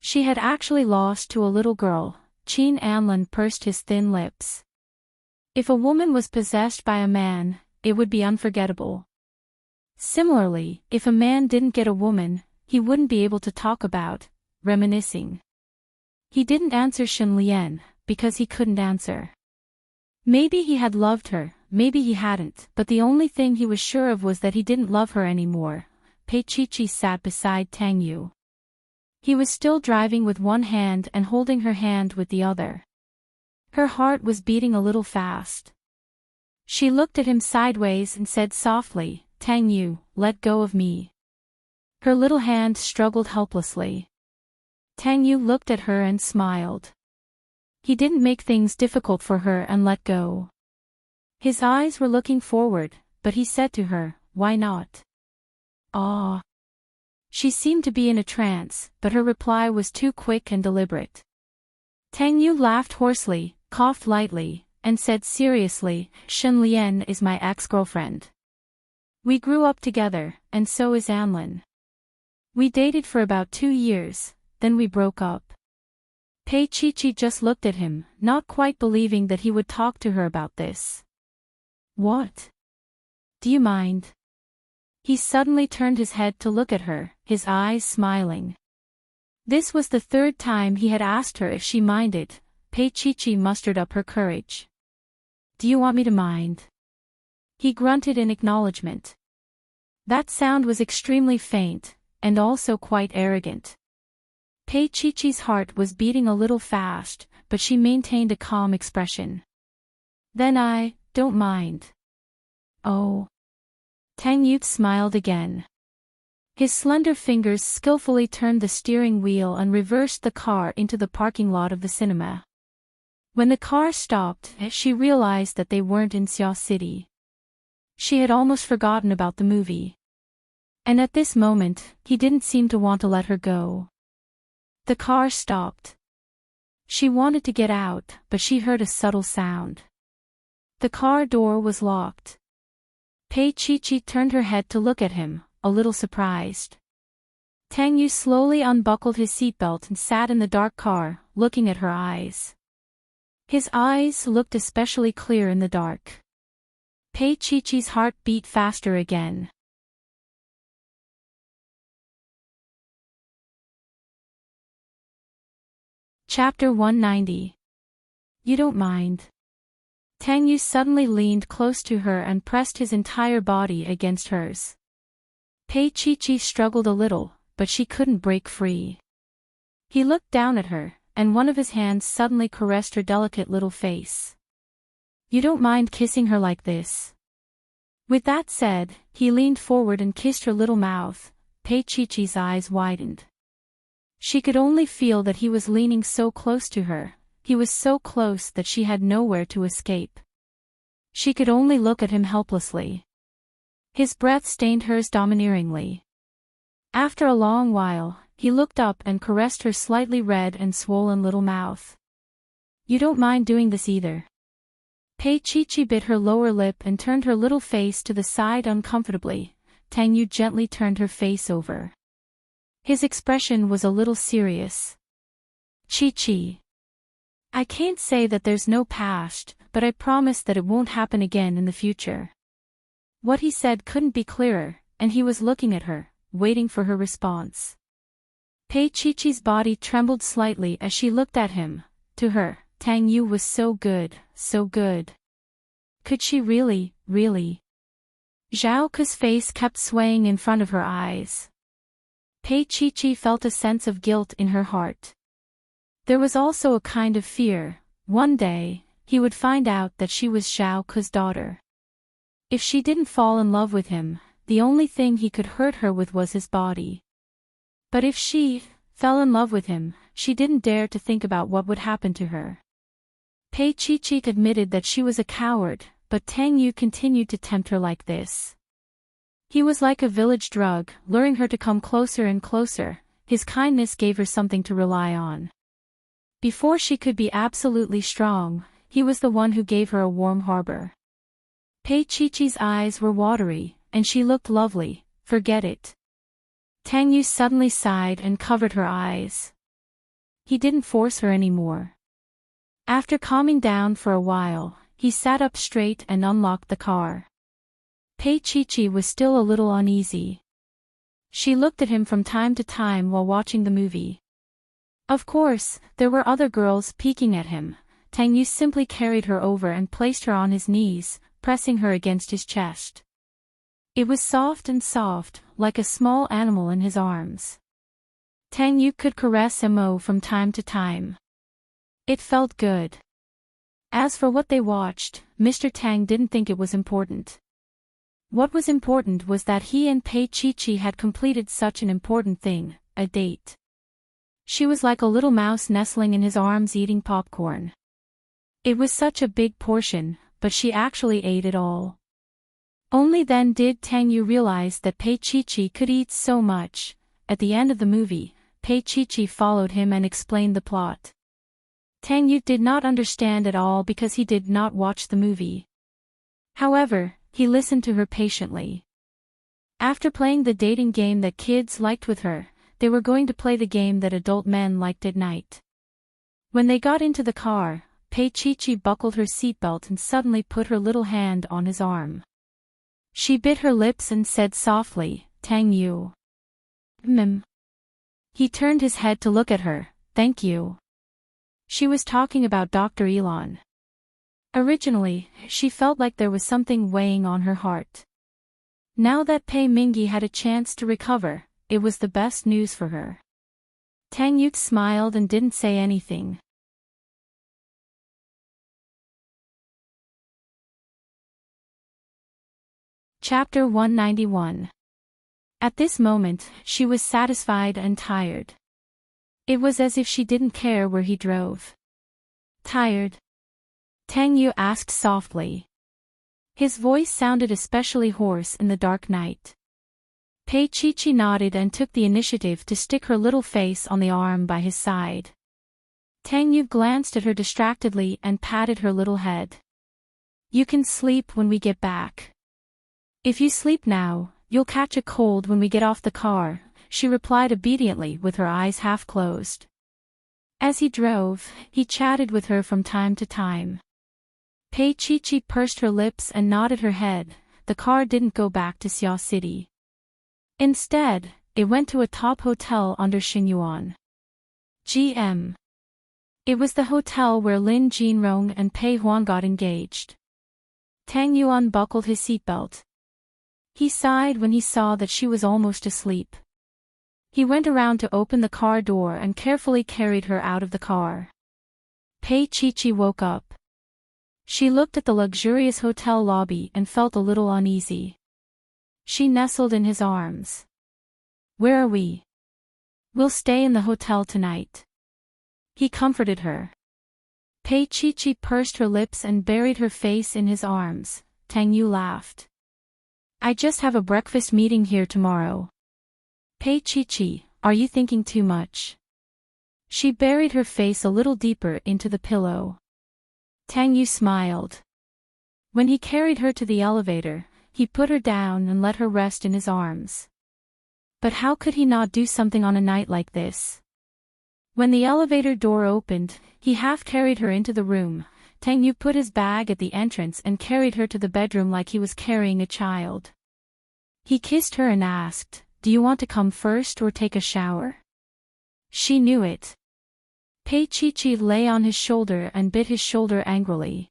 She had actually lost to a little girl. Qin Anlin pursed his thin lips. If a woman was possessed by a man, it would be unforgettable. Similarly, if a man didn't get a woman, he wouldn't be able to talk about reminiscing. He didn't answer Shen Lian, because he couldn't answer. Maybe he had loved her, maybe he hadn't, but the only thing he was sure of was that he didn't love her anymore. Pei Chi sat beside Tang Yu. He was still driving with one hand and holding her hand with the other. Her heart was beating a little fast. She looked at him sideways and said softly, "Tang Yu, let go of me." Her little hand struggled helplessly. Tang Yu looked at her and smiled. He didn't make things difficult for her and let go. His eyes were looking forward, but he said to her, "Why not?" "Ah." She seemed to be in a trance, but her reply was too quick and deliberate. Tang Yu laughed hoarsely, coughed lightly, and said seriously, "Shen Lian is my ex-girlfriend. We grew up together, and so is Anlin. We dated for about 2 years, then we broke up." Pei Chi just looked at him, not quite believing that he would talk to her about this. "What? Do you mind?" He suddenly turned his head to look at her, his eyes smiling. This was the 3rd time he had asked her if she minded. Pei Chi mustered up her courage. "Do you want me to mind?" He grunted in acknowledgement. That sound was extremely faint, and also quite arrogant. Pei Chi's heart was beating a little fast, but she maintained a calm expression. Then I don't mind. Oh. Tang Yu smiled again. His slender fingers skillfully turned the steering wheel and reversed the car into the parking lot of the cinema. When the car stopped, she realized that they weren't in Xiao City. She had almost forgotten about the movie. And at this moment, he didn't seem to want to let her go. The car stopped. She wanted to get out, but she heard a subtle sound. The car door was locked. Pei Chi-Chi turned her head to look at him, a little surprised. Tang Yu slowly unbuckled his seatbelt and sat in the dark car, looking at her eyes. His eyes looked especially clear in the dark. Pei Chi-Chi's heart beat faster again. Chapter 190. You don't mind. Tang Yu suddenly leaned close to her and pressed his entire body against hers. Pei Chi-Chi struggled a little, but she couldn't break free. He looked down at her, and one of his hands suddenly caressed her delicate little face. You don't mind kissing her like this? With that said, he leaned forward and kissed her little mouth. Pei Chi-Chi's eyes widened. She could only feel that he was leaning so close to her. He was so close that she had nowhere to escape. She could only look at him helplessly. His breath stained hers domineeringly. After a long while, he looked up and caressed her slightly red and swollen little mouth. You don't mind doing this either. Pei Chi-Chi bit her lower lip and turned her little face to the side uncomfortably. Tang Yu gently turned her face over. His expression was a little serious. Chi-Chi. I can't say that there's no past, but I promise that it won't happen again in the future. What he said couldn't be clearer, and he was looking at her, waiting for her response. Pei Chi-Chi's body trembled slightly as she looked at him. To her, Tang Yu was so good, so good. Could she really, really? Zhao Ke's face kept swaying in front of her eyes. Pei Chi-Chi felt a sense of guilt in her heart. There was also a kind of fear. One day, he would find out that she was Zhao Ke's daughter. If she didn't fall in love with him, the only thing he could hurt her with was his body. But if she fell in love with him, she didn't dare to think about what would happen to her. Pei Chi-Chi admitted that she was a coward, but Tang Yu continued to tempt her like this. He was like a village drug, luring her to come closer and closer. His kindness gave her something to rely on. Before she could be absolutely strong, he was the one who gave her a warm harbor. Pei Chi-Chi's eyes were watery, and she looked lovely. Forget it. Tang Yu suddenly sighed and covered her eyes. He didn't force her anymore. After calming down for a while, he sat up straight and unlocked the car. Pei Chi-Chi was still a little uneasy. She looked at him from time to time while watching the movie. Of course, there were other girls peeking at him. Tang Yu simply carried her over and placed her on his knees, pressing her against his chest. It was soft, like a small animal in his arms. Tang Yu could caress Mo from time to time. It felt good. As for what they watched, Mr. Tang didn't think it was important. What was important was that he and Pei Chi-Chi had completed such an important thing, a date. She was like a little mouse nestling in his arms eating popcorn. It was such a big portion, but she actually ate it all. Only then did Tang Yu realize that Pei Chi-Chi could eat so much. At the end of the movie, Pei Chi-Chi followed him and explained the plot. Tang Yu did not understand at all because he did not watch the movie. However, he listened to her patiently. After playing the dating game that kids liked with her, they were going to play the game that adult men liked at night. When they got into the car, Pei Chi-Chi buckled her seatbelt and suddenly put her little hand on his arm. She bit her lips and said softly, Tang Yu. He turned his head to look at her. Thank you. She was talking about Dr. Elon. Originally, she felt like there was something weighing on her heart. Now that Pei Mingyi had a chance to recover, it was the best news for her. Tang Yu smiled and didn't say anything. Chapter 191. At this moment, she was satisfied and tired. It was as if she didn't care where he drove. Tired? Tang Yu asked softly. His voice sounded especially hoarse in the dark night. Pei Chi nodded and took the initiative to stick her little face on the arm by his side. Tang Yu glanced at her distractedly and patted her little head. You can sleep when we get back. If you sleep now, you'll catch a cold when we get off the car, she replied obediently with her eyes half closed. As he drove, he chatted with her from time to time. Pei Chi pursed her lips and nodded her head. The car didn't go back to Xia City. Instead, it went to a top hotel under Xingyuan. GM. It was the hotel where Lin Jinrong and Pei Huan got engaged. Tang Yu unbuckled his seatbelt. He sighed when he saw that she was almost asleep. He went around to open the car door and carefully carried her out of the car. Pei Chi woke up. She looked at the luxurious hotel lobby and felt a little uneasy. She nestled in his arms. Where are we? We'll stay in the hotel tonight. He comforted her. Pei Chi pursed her lips and buried her face in his arms. Tang Yu laughed. I just have a breakfast meeting here tomorrow. Pei Chi, are you thinking too much? She buried her face a little deeper into the pillow. Tang Yu smiled. When he carried her to the elevator, he put her down and let her rest in his arms. But how could he not do something on a night like this? When the elevator door opened, he half carried her into the room. Tang Yu put his bag at the entrance and carried her to the bedroom like he was carrying a child. He kissed her and asked, Do you want to come first or take a shower? She knew it. Pei Chi lay on his shoulder and bit his shoulder angrily.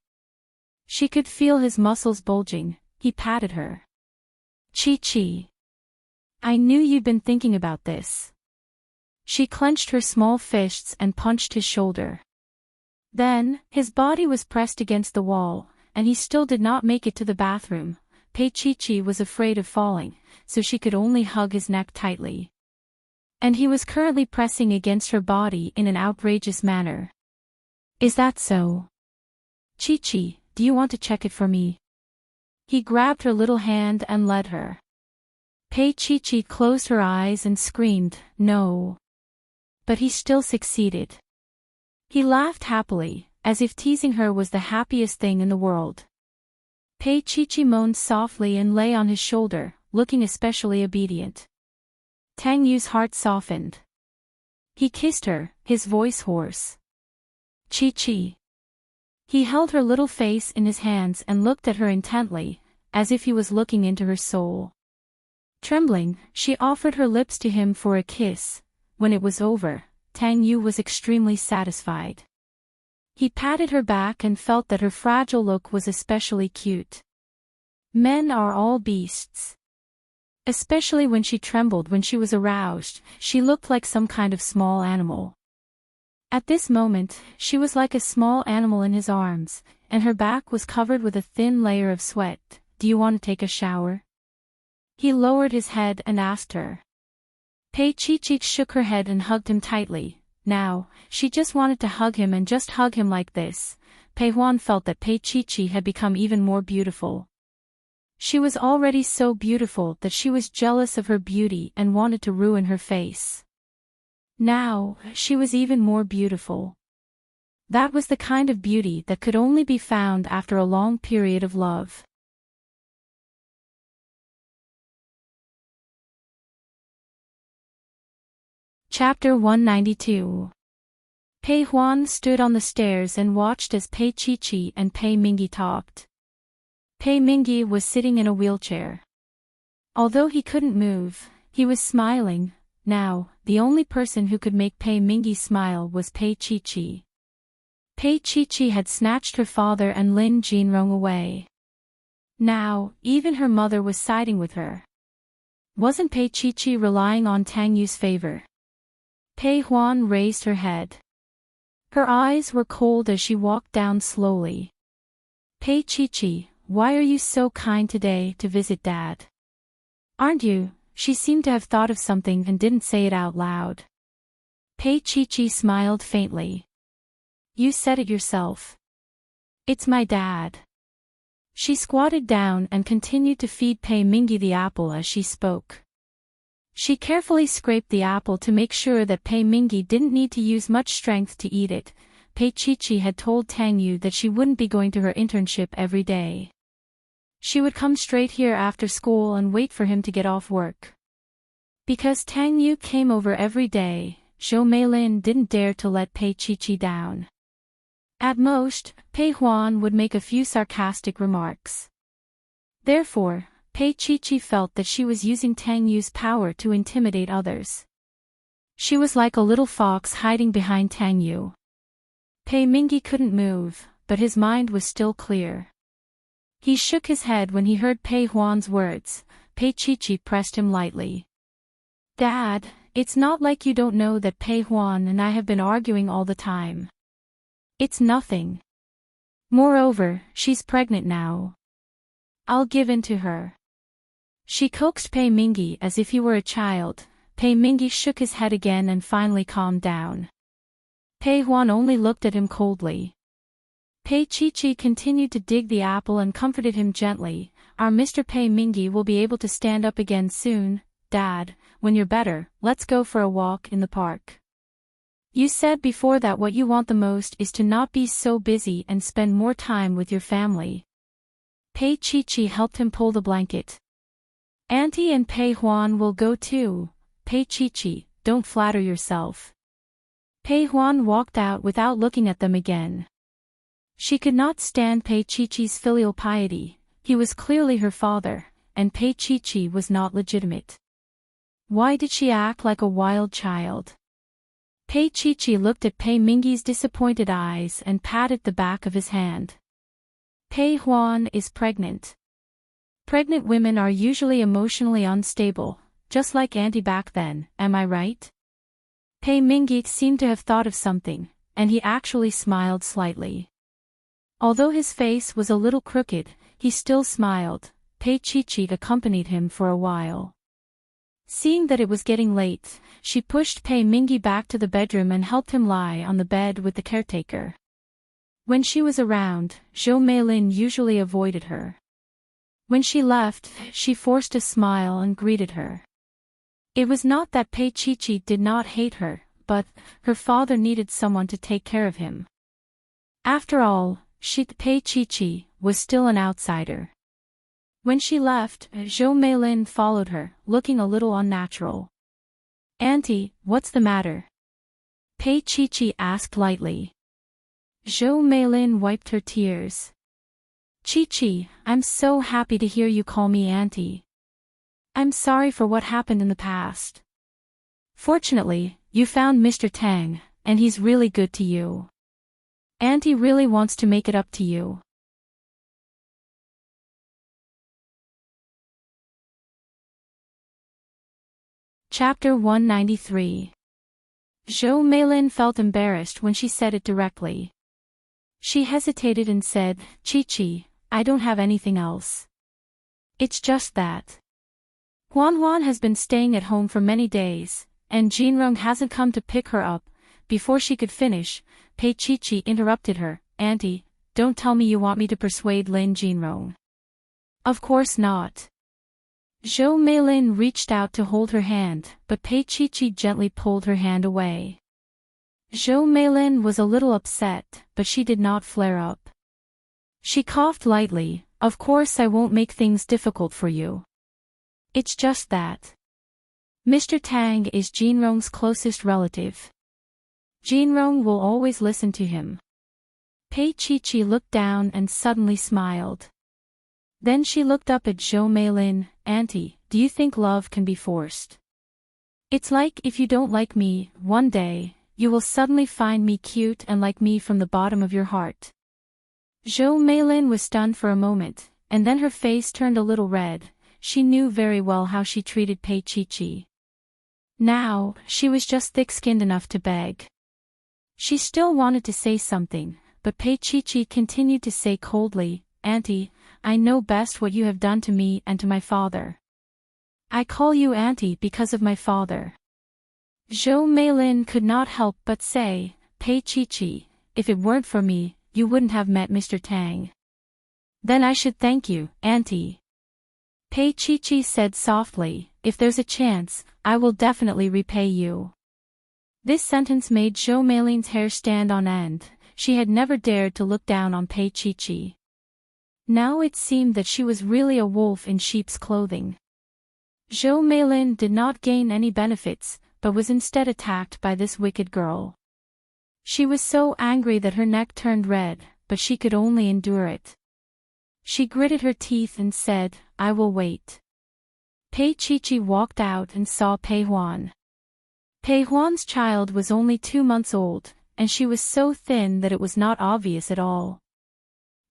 She could feel his muscles bulging. He patted her. Chi. I knew you'd been thinking about this. She clenched her small fists and punched his shoulder. Then, his body was pressed against the wall, and he still did not make it to the bathroom. Pei Chi was afraid of falling, so she could only hug his neck tightly. And he was currently pressing against her body in an outrageous manner. Is that so? Chi, do you want to check it for me? He grabbed her little hand and led her. Pei Chi closed her eyes and screamed, No. But he still succeeded. He laughed happily, as if teasing her was the happiest thing in the world. Pei Chi moaned softly and lay on his shoulder, looking especially obedient. Tang Yu's heart softened. He kissed her, his voice hoarse. Chi. He held her little face in his hands and looked at her intently, as if he was looking into her soul. Trembling, she offered her lips to him for a kiss. When it was over, Tang Yu was extremely satisfied. He patted her back and felt that her fragile look was especially cute. Men are all beasts. Especially when she trembled when she was aroused, she looked like some kind of small animal. At this moment, she was like a small animal in his arms, and her back was covered with a thin layer of sweat. Do you want to take a shower? He lowered his head and asked her. Pei Chi shook her head and hugged him tightly. Now, she just wanted to hug him and just hug him like this. Pei Huan felt that Pei Chi had become even more beautiful. She was already so beautiful that she was jealous of her beauty and wanted to ruin her face. Now, she was even more beautiful. That was the kind of beauty that could only be found after a long period of love. Chapter 192. Pei Huan stood on the stairs and watched as Pei Chi and Pei Mingyi talked. Pei Mingyi was sitting in a wheelchair. Although he couldn't move, he was smiling. Now, the only person who could make Pei Mingyi smile was Pei Chi. Pei Chi had snatched her father and Lin Jinrong away. Now, even her mother was siding with her. Wasn't Pei Chi relying on Tang Yu's favor? Pei Huan raised her head. Her eyes were cold as she walked down slowly. Pei Chi, why are you so kind today to visit Dad? Aren't you? She seemed to have thought of something and didn't say it out loud. Pei Chi smiled faintly. You said it yourself. It's my dad. She squatted down and continued to feed Pei Mingi the apple as she spoke. She carefully scraped the apple to make sure that Pei Mingi didn't need to use much strength to eat it. Pei Chi had told Tang Yu that she wouldn't be going to her internship every day. She would come straight here after school and wait for him to get off work. Because Tang Yu came over every day, Zhou Meilin didn't dare to let Pei Chi down. At most, Pei Huan would make a few sarcastic remarks. Therefore, Pei Chi felt that she was using Tang Yu's power to intimidate others. She was like a little fox hiding behind Tang Yu. Pei Mingi couldn't move, but his mind was still clear. He shook his head when he heard Pei Huan's words. Pei Chi pressed him lightly. Dad, it's not like you don't know that Pei Huan and I have been arguing all the time. It's nothing. Moreover, she's pregnant now. I'll give in to her. She coaxed Pei Mingi as if he were a child. Pei Mingi shook his head again and finally calmed down. Pei Huan only looked at him coldly. Pei Chi continued to dig the apple and comforted him gently. Our Mr. Pei Mingi will be able to stand up again soon. Dad, when you're better, let's go for a walk in the park. You said before that what you want the most is to not be so busy and spend more time with your family. Pei Chi helped him pull the blanket. Auntie and Pei Huan will go too. Pei Chi, don't flatter yourself. Pei Huan walked out without looking at them again. She could not stand Pei Chi's filial piety. He was clearly her father, and Pei Chi was not legitimate. Why did she act like a wild child? Pei Chi looked at Pei Mingi's disappointed eyes and patted the back of his hand. Pei Huan is pregnant. Pregnant women are usually emotionally unstable, just like Auntie back then, am I right? Pei Mingi seemed to have thought of something, and he actually smiled slightly. Although his face was a little crooked, he still smiled. Pei Chi accompanied him for a while. Seeing that it was getting late, she pushed Pei Mingi back to the bedroom and helped him lie on the bed with the caretaker. When she was around, Zhou Meilin usually avoided her. When she left, she forced a smile and greeted her. It was not that Pei Chi did not hate her, but her father needed someone to take care of him. After all, Pei Chi was still an outsider. When she left, Zhou Meilin followed her, looking a little unnatural. Auntie, what's the matter? Pei Chi asked lightly. Zhou Meilin wiped her tears. Chi, I'm so happy to hear you call me Auntie. I'm sorry for what happened in the past. Fortunately, you found Mr. Tang, and he's really good to you. Auntie really wants to make it up to you. Chapter 193. Zhou Meilin felt embarrassed when she said it directly. She hesitated and said, Chi, I don't have anything else. It's just that Huan has been staying at home for many days, and Jinrong hasn't come to pick her up. Before she could finish, Pei Chi interrupted her. Auntie, don't tell me you want me to persuade Lin Jinrong. Of course not. Zhou Meilin reached out to hold her hand, but Pei Chi gently pulled her hand away. Zhou Meilin was a little upset, but she did not flare up. She coughed lightly. Of course I won't make things difficult for you. It's just that Mr. Tang is Jinrong's closest relative. Jinrong will always listen to him. Pei Chi looked down and suddenly smiled. Then she looked up at Zhou Meilin. Auntie, do you think love can be forced? It's like if you don't like me, one day, you will suddenly find me cute and like me from the bottom of your heart. Zhou Meilin was stunned for a moment, and then her face turned a little red. She knew very well how she treated Pei Chi. Now, she was just thick-skinned enough to beg. She still wanted to say something, but Pei Chi continued to say coldly, Auntie, I know best what you have done to me and to my father. I call you auntie because of my father. Zhou Meilin could not help but say, Pei Chi-Chi, if it weren't for me, you wouldn't have met Mr. Tang. Then I should thank you, auntie. Pei Chi-Chi said softly, if there's a chance, I will definitely repay you. This sentence made Zhou Meilin's hair stand on end. She had never dared to look down on Pei Chi-Chi. Now it seemed that she was really a wolf in sheep's clothing. Zhou Meilin did not gain any benefits, but was instead attacked by this wicked girl. She was so angry that her neck turned red, but she could only endure it. She gritted her teeth and said, I will wait. Pei Chi-Chi walked out and saw Pei Huan. Pei Huan's child was only 2 months old, and she was so thin that it was not obvious at all.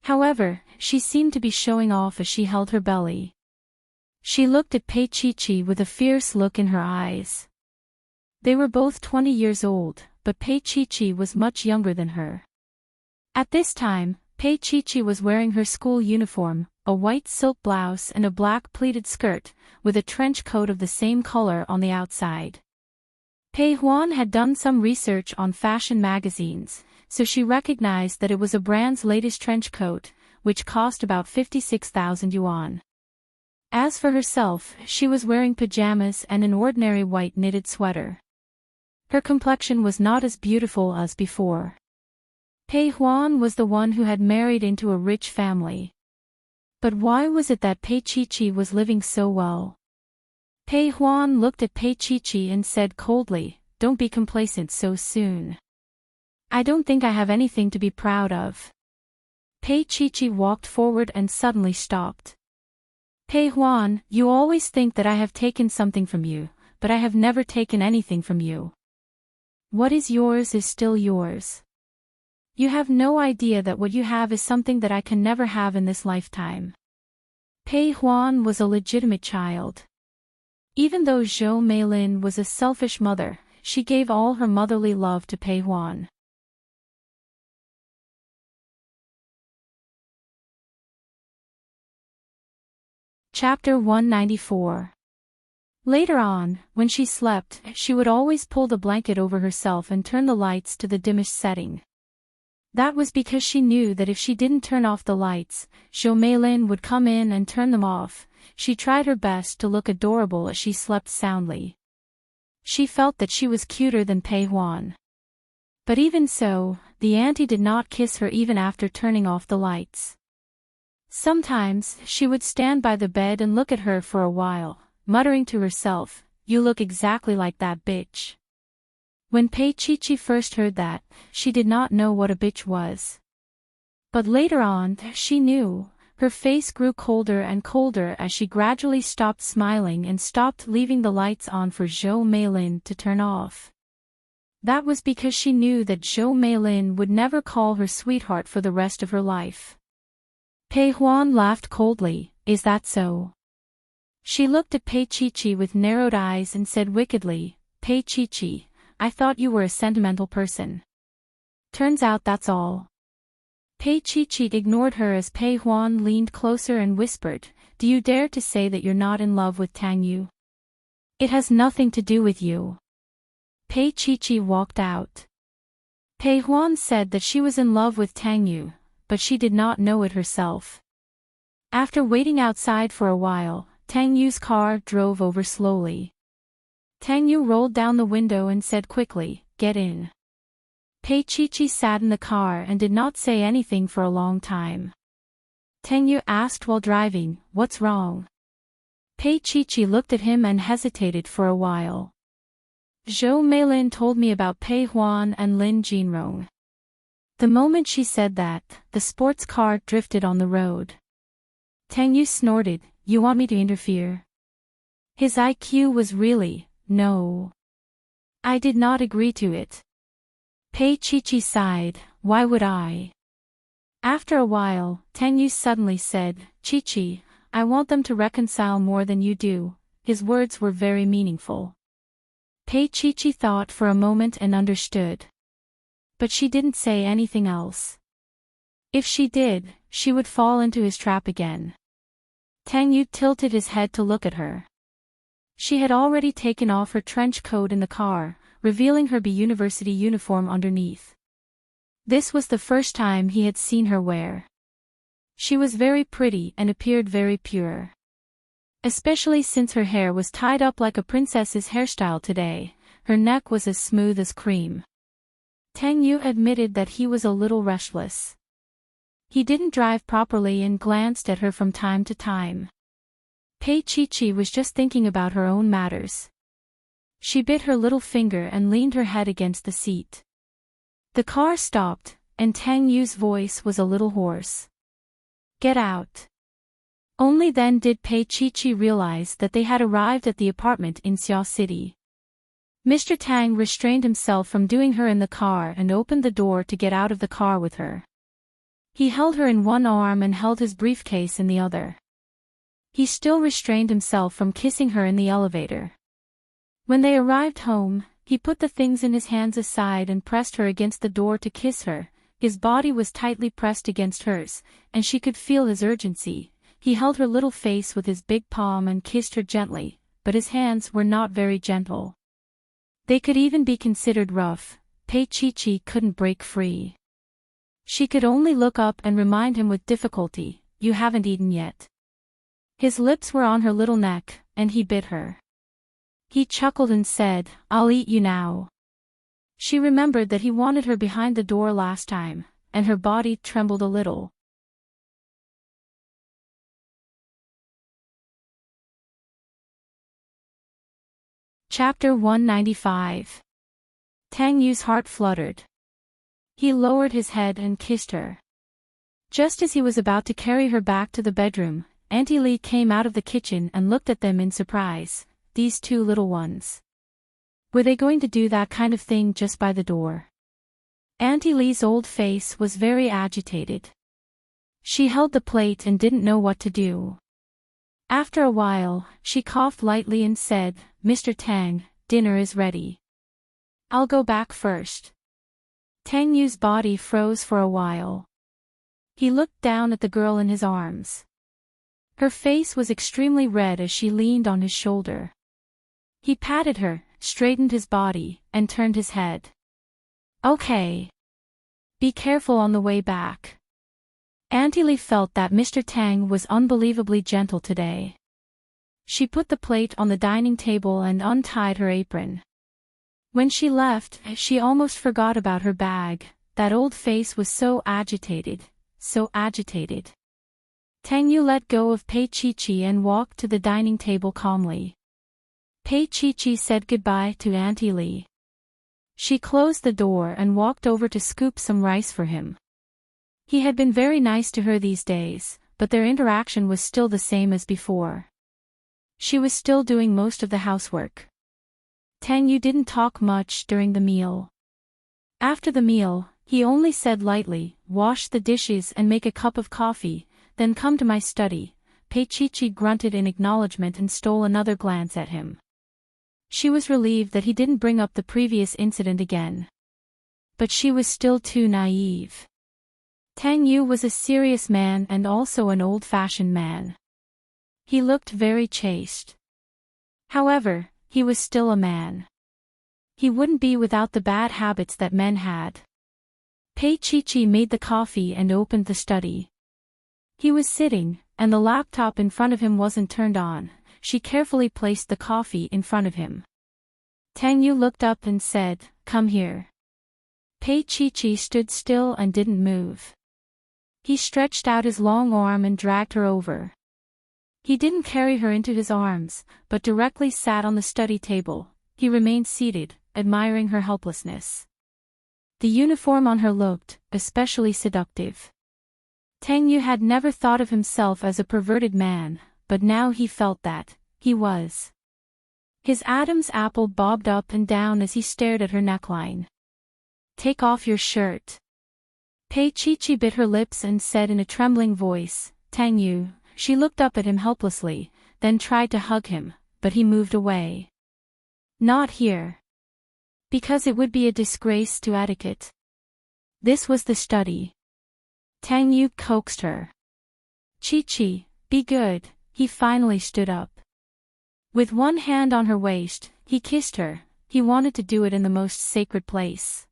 However, she seemed to be showing off as she held her belly. She looked at Pei Chi-Chi with a fierce look in her eyes. They were both 20 years old, but Pei Chi-Chi was much younger than her. At this time, Pei Chi-Chi was wearing her school uniform, a white silk blouse and a black pleated skirt, with a trench coat of the same color on the outside. Pei Huan had done some research on fashion magazines, so she recognized that it was a brand's latest trench coat, which cost about 56,000 yuan. As for herself, she was wearing pajamas and an ordinary white knitted sweater. Her complexion was not as beautiful as before. Pei Huan was the one who had married into a rich family. But why was it that Pei Chi-Chi was living so well? Pei Huan looked at Pei Chi-Chi and said coldly, don't be complacent so soon. I don't think I have anything to be proud of. Pei Chi-Chi walked forward and suddenly stopped. Pei Huan, you always think that I have taken something from you, but I have never taken anything from you. What is yours is still yours. You have no idea that what you have is something that I can never have in this lifetime. Pei Huan was a legitimate child. Even though Zhou Meilin was a selfish mother, she gave all her motherly love to Pei Huan. Chapter 194. Later on, when she slept, she would always pull the blanket over herself and turn the lights to the dimmest setting. That was because she knew that if she didn't turn off the lights, Zhou Meilin would come in and turn them off. She tried her best to look adorable as she slept soundly. She felt that she was cuter than Pei Huan. But even so, the auntie did not kiss her even after turning off the lights. Sometimes, she would stand by the bed and look at her for a while, muttering to herself, you look exactly like that bitch. When Pei Chi-Chi first heard that, she did not know what a bitch was. But later on, she knew. Her face grew colder and colder as she gradually stopped smiling and stopped leaving the lights on for Zhou Meilin to turn off. That was because she knew that Zhou Meilin would never call her sweetheart for the rest of her life. Pei Huan laughed coldly, is that so? She looked at Pei Chi-Chi with narrowed eyes and said wickedly, Pei Chi-Chi, I thought you were a sentimental person. Turns out that's all. Pei Chi-Chi ignored her as Pei Huan leaned closer and whispered, do you dare to say that you're not in love with Tang Yu? It has nothing to do with you. Pei Chi-Chi walked out. Pei Huan said that she was in love with Tang Yu, but she did not know it herself. After waiting outside for a while, Tang Yu's car drove over slowly. Tang Yu rolled down the window and said quickly, get in. Pei Chi-Chi sat in the car and did not say anything for a long time. Tang Yu asked while driving, what's wrong? Pei Chi-Chi looked at him and hesitated for a while. Zhou Meilin told me about Pei Huan and Lin Jinrong. The moment she said that, the sports car drifted on the road. Tang Yu snorted, you want me to interfere? His IQ was really, no. I did not agree to it. Pei Chi-Chi sighed, why would I? After a while, Tang Yu suddenly said, Chi-Chi, I want them to reconcile more than you do. His words were very meaningful. Pei Chi-Chi thought for a moment and understood. But she didn't say anything else. If she did, she would fall into his trap again. Tang Yu tilted his head to look at her. She had already taken off her trench coat in the car, revealing her university uniform underneath. This was the first time he had seen her wear. She was very pretty and appeared very pure. Especially since her hair was tied up like a princess's hairstyle today, her neck was as smooth as cream. Tang Yu admitted that he was a little restless. He didn't drive properly and glanced at her from time to time. Pei Chi was just thinking about her own matters. She bit her little finger and leaned her head against the seat. The car stopped, and Tang Yu's voice was a little hoarse. "Get out." Only then did Pei Chi realize that they had arrived at the apartment in Xia City. Mr. Tang restrained himself from doing her in the car and opened the door to get out of the car with her. He held her in one arm and held his briefcase in the other. He still restrained himself from kissing her in the elevator. When they arrived home, he put the things in his hands aside and pressed her against the door to kiss her. His body was tightly pressed against hers, and she could feel his urgency. He held her little face with his big palm and kissed her gently, but his hands were not very gentle. They could even be considered rough. Pei Chi couldn't break free. She could only look up and remind him with difficulty, "You haven't eaten yet." His lips were on her little neck, and he bit her. He chuckled and said, "I'll eat you now." She remembered that he wanted her behind the door last time, and her body trembled a little. Chapter 195. Tang Yu's heart fluttered. He lowered his head and kissed her. Just as he was about to carry her back to the bedroom, Auntie Lee came out of the kitchen and looked at them in surprise. These two little ones. Were they going to do that kind of thing just by the door? Auntie Lee's old face was very agitated. She held the plate and didn't know what to do. After a while, she coughed lightly and said, "Mr. Tang, dinner is ready. I'll go back first." Tang Yu's body froze for a while. He looked down at the girl in his arms. Her face was extremely red as she leaned on his shoulder. He patted her, straightened his body, and turned his head. "Okay. Be careful on the way back." Auntie Lee felt that Mr. Tang was unbelievably gentle today. She put the plate on the dining table and untied her apron. When she left, she almost forgot about her bag. That old face was so agitated, so agitated. Tang Yu let go of Pei Chi and walked to the dining table calmly. Pei Chi said goodbye to Auntie Lee. She closed the door and walked over to scoop some rice for him. He had been very nice to her these days, but their interaction was still the same as before. She was still doing most of the housework. Tang Yu didn't talk much during the meal. After the meal, he only said lightly, "Wash the dishes and make a cup of coffee, then come to my study." Pei Chi grunted in acknowledgement and stole another glance at him. She was relieved that he didn't bring up the previous incident again. But she was still too naive. Tang Yu was a serious man and also an old-fashioned man. He looked very chaste. However, he was still a man. He wouldn't be without the bad habits that men had. Pei Chi made the coffee and opened the study. He was sitting, and the laptop in front of him wasn't turned on. She carefully placed the coffee in front of him. Tang Yu looked up and said, "Come here." Pei Chi stood still and didn't move. He stretched out his long arm and dragged her over. He didn't carry her into his arms, but directly sat on the study table. He remained seated, admiring her helplessness. The uniform on her looked especially seductive. Tang Yu had never thought of himself as a perverted man, but now he felt that he was. His Adam's apple bobbed up and down as he stared at her neckline. "Take off your shirt." Pei Chi bit her lips and said in a trembling voice, "Tang Yu." She looked up at him helplessly, then tried to hug him, but he moved away. "Not here. Because it would be a disgrace to etiquette." This was the study. Tang Yu coaxed her. Chi-Chi, be good. He finally stood up. With one hand on her waist, he kissed her. He wanted to do it in the most sacred place.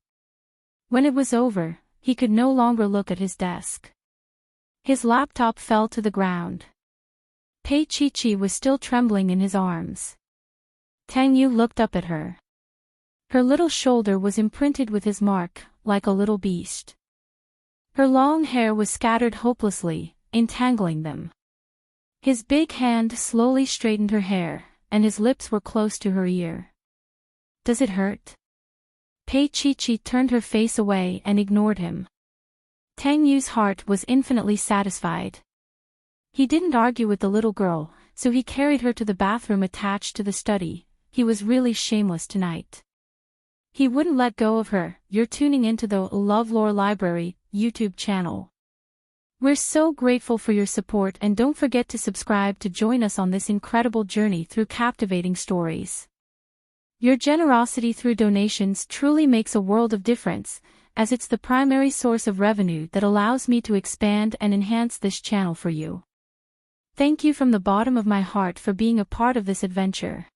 When it was over, he could no longer look at his desk. His laptop fell to the ground. Pei Chi-Chi was still trembling in his arms. Tang Yu looked up at her. Her little shoulder was imprinted with his mark, like a little beast. Her long hair was scattered hopelessly, entangling them. His big hand slowly straightened her hair, and his lips were close to her ear. Does it hurt? Pei Chi-Chi turned her face away and ignored him. Tang Yu's heart was infinitely satisfied. He didn't argue with the little girl, so he carried her to the bathroom attached to the study. He was really shameless tonight. He wouldn't let go of her. You're tuning into the LoveLore Library YouTube channel. We're so grateful for your support, and don't forget to subscribe to join us on this incredible journey through captivating stories. Your generosity through donations truly makes a world of difference, as it's the primary source of revenue that allows me to expand and enhance this channel for you. Thank you from the bottom of my heart for being a part of this adventure.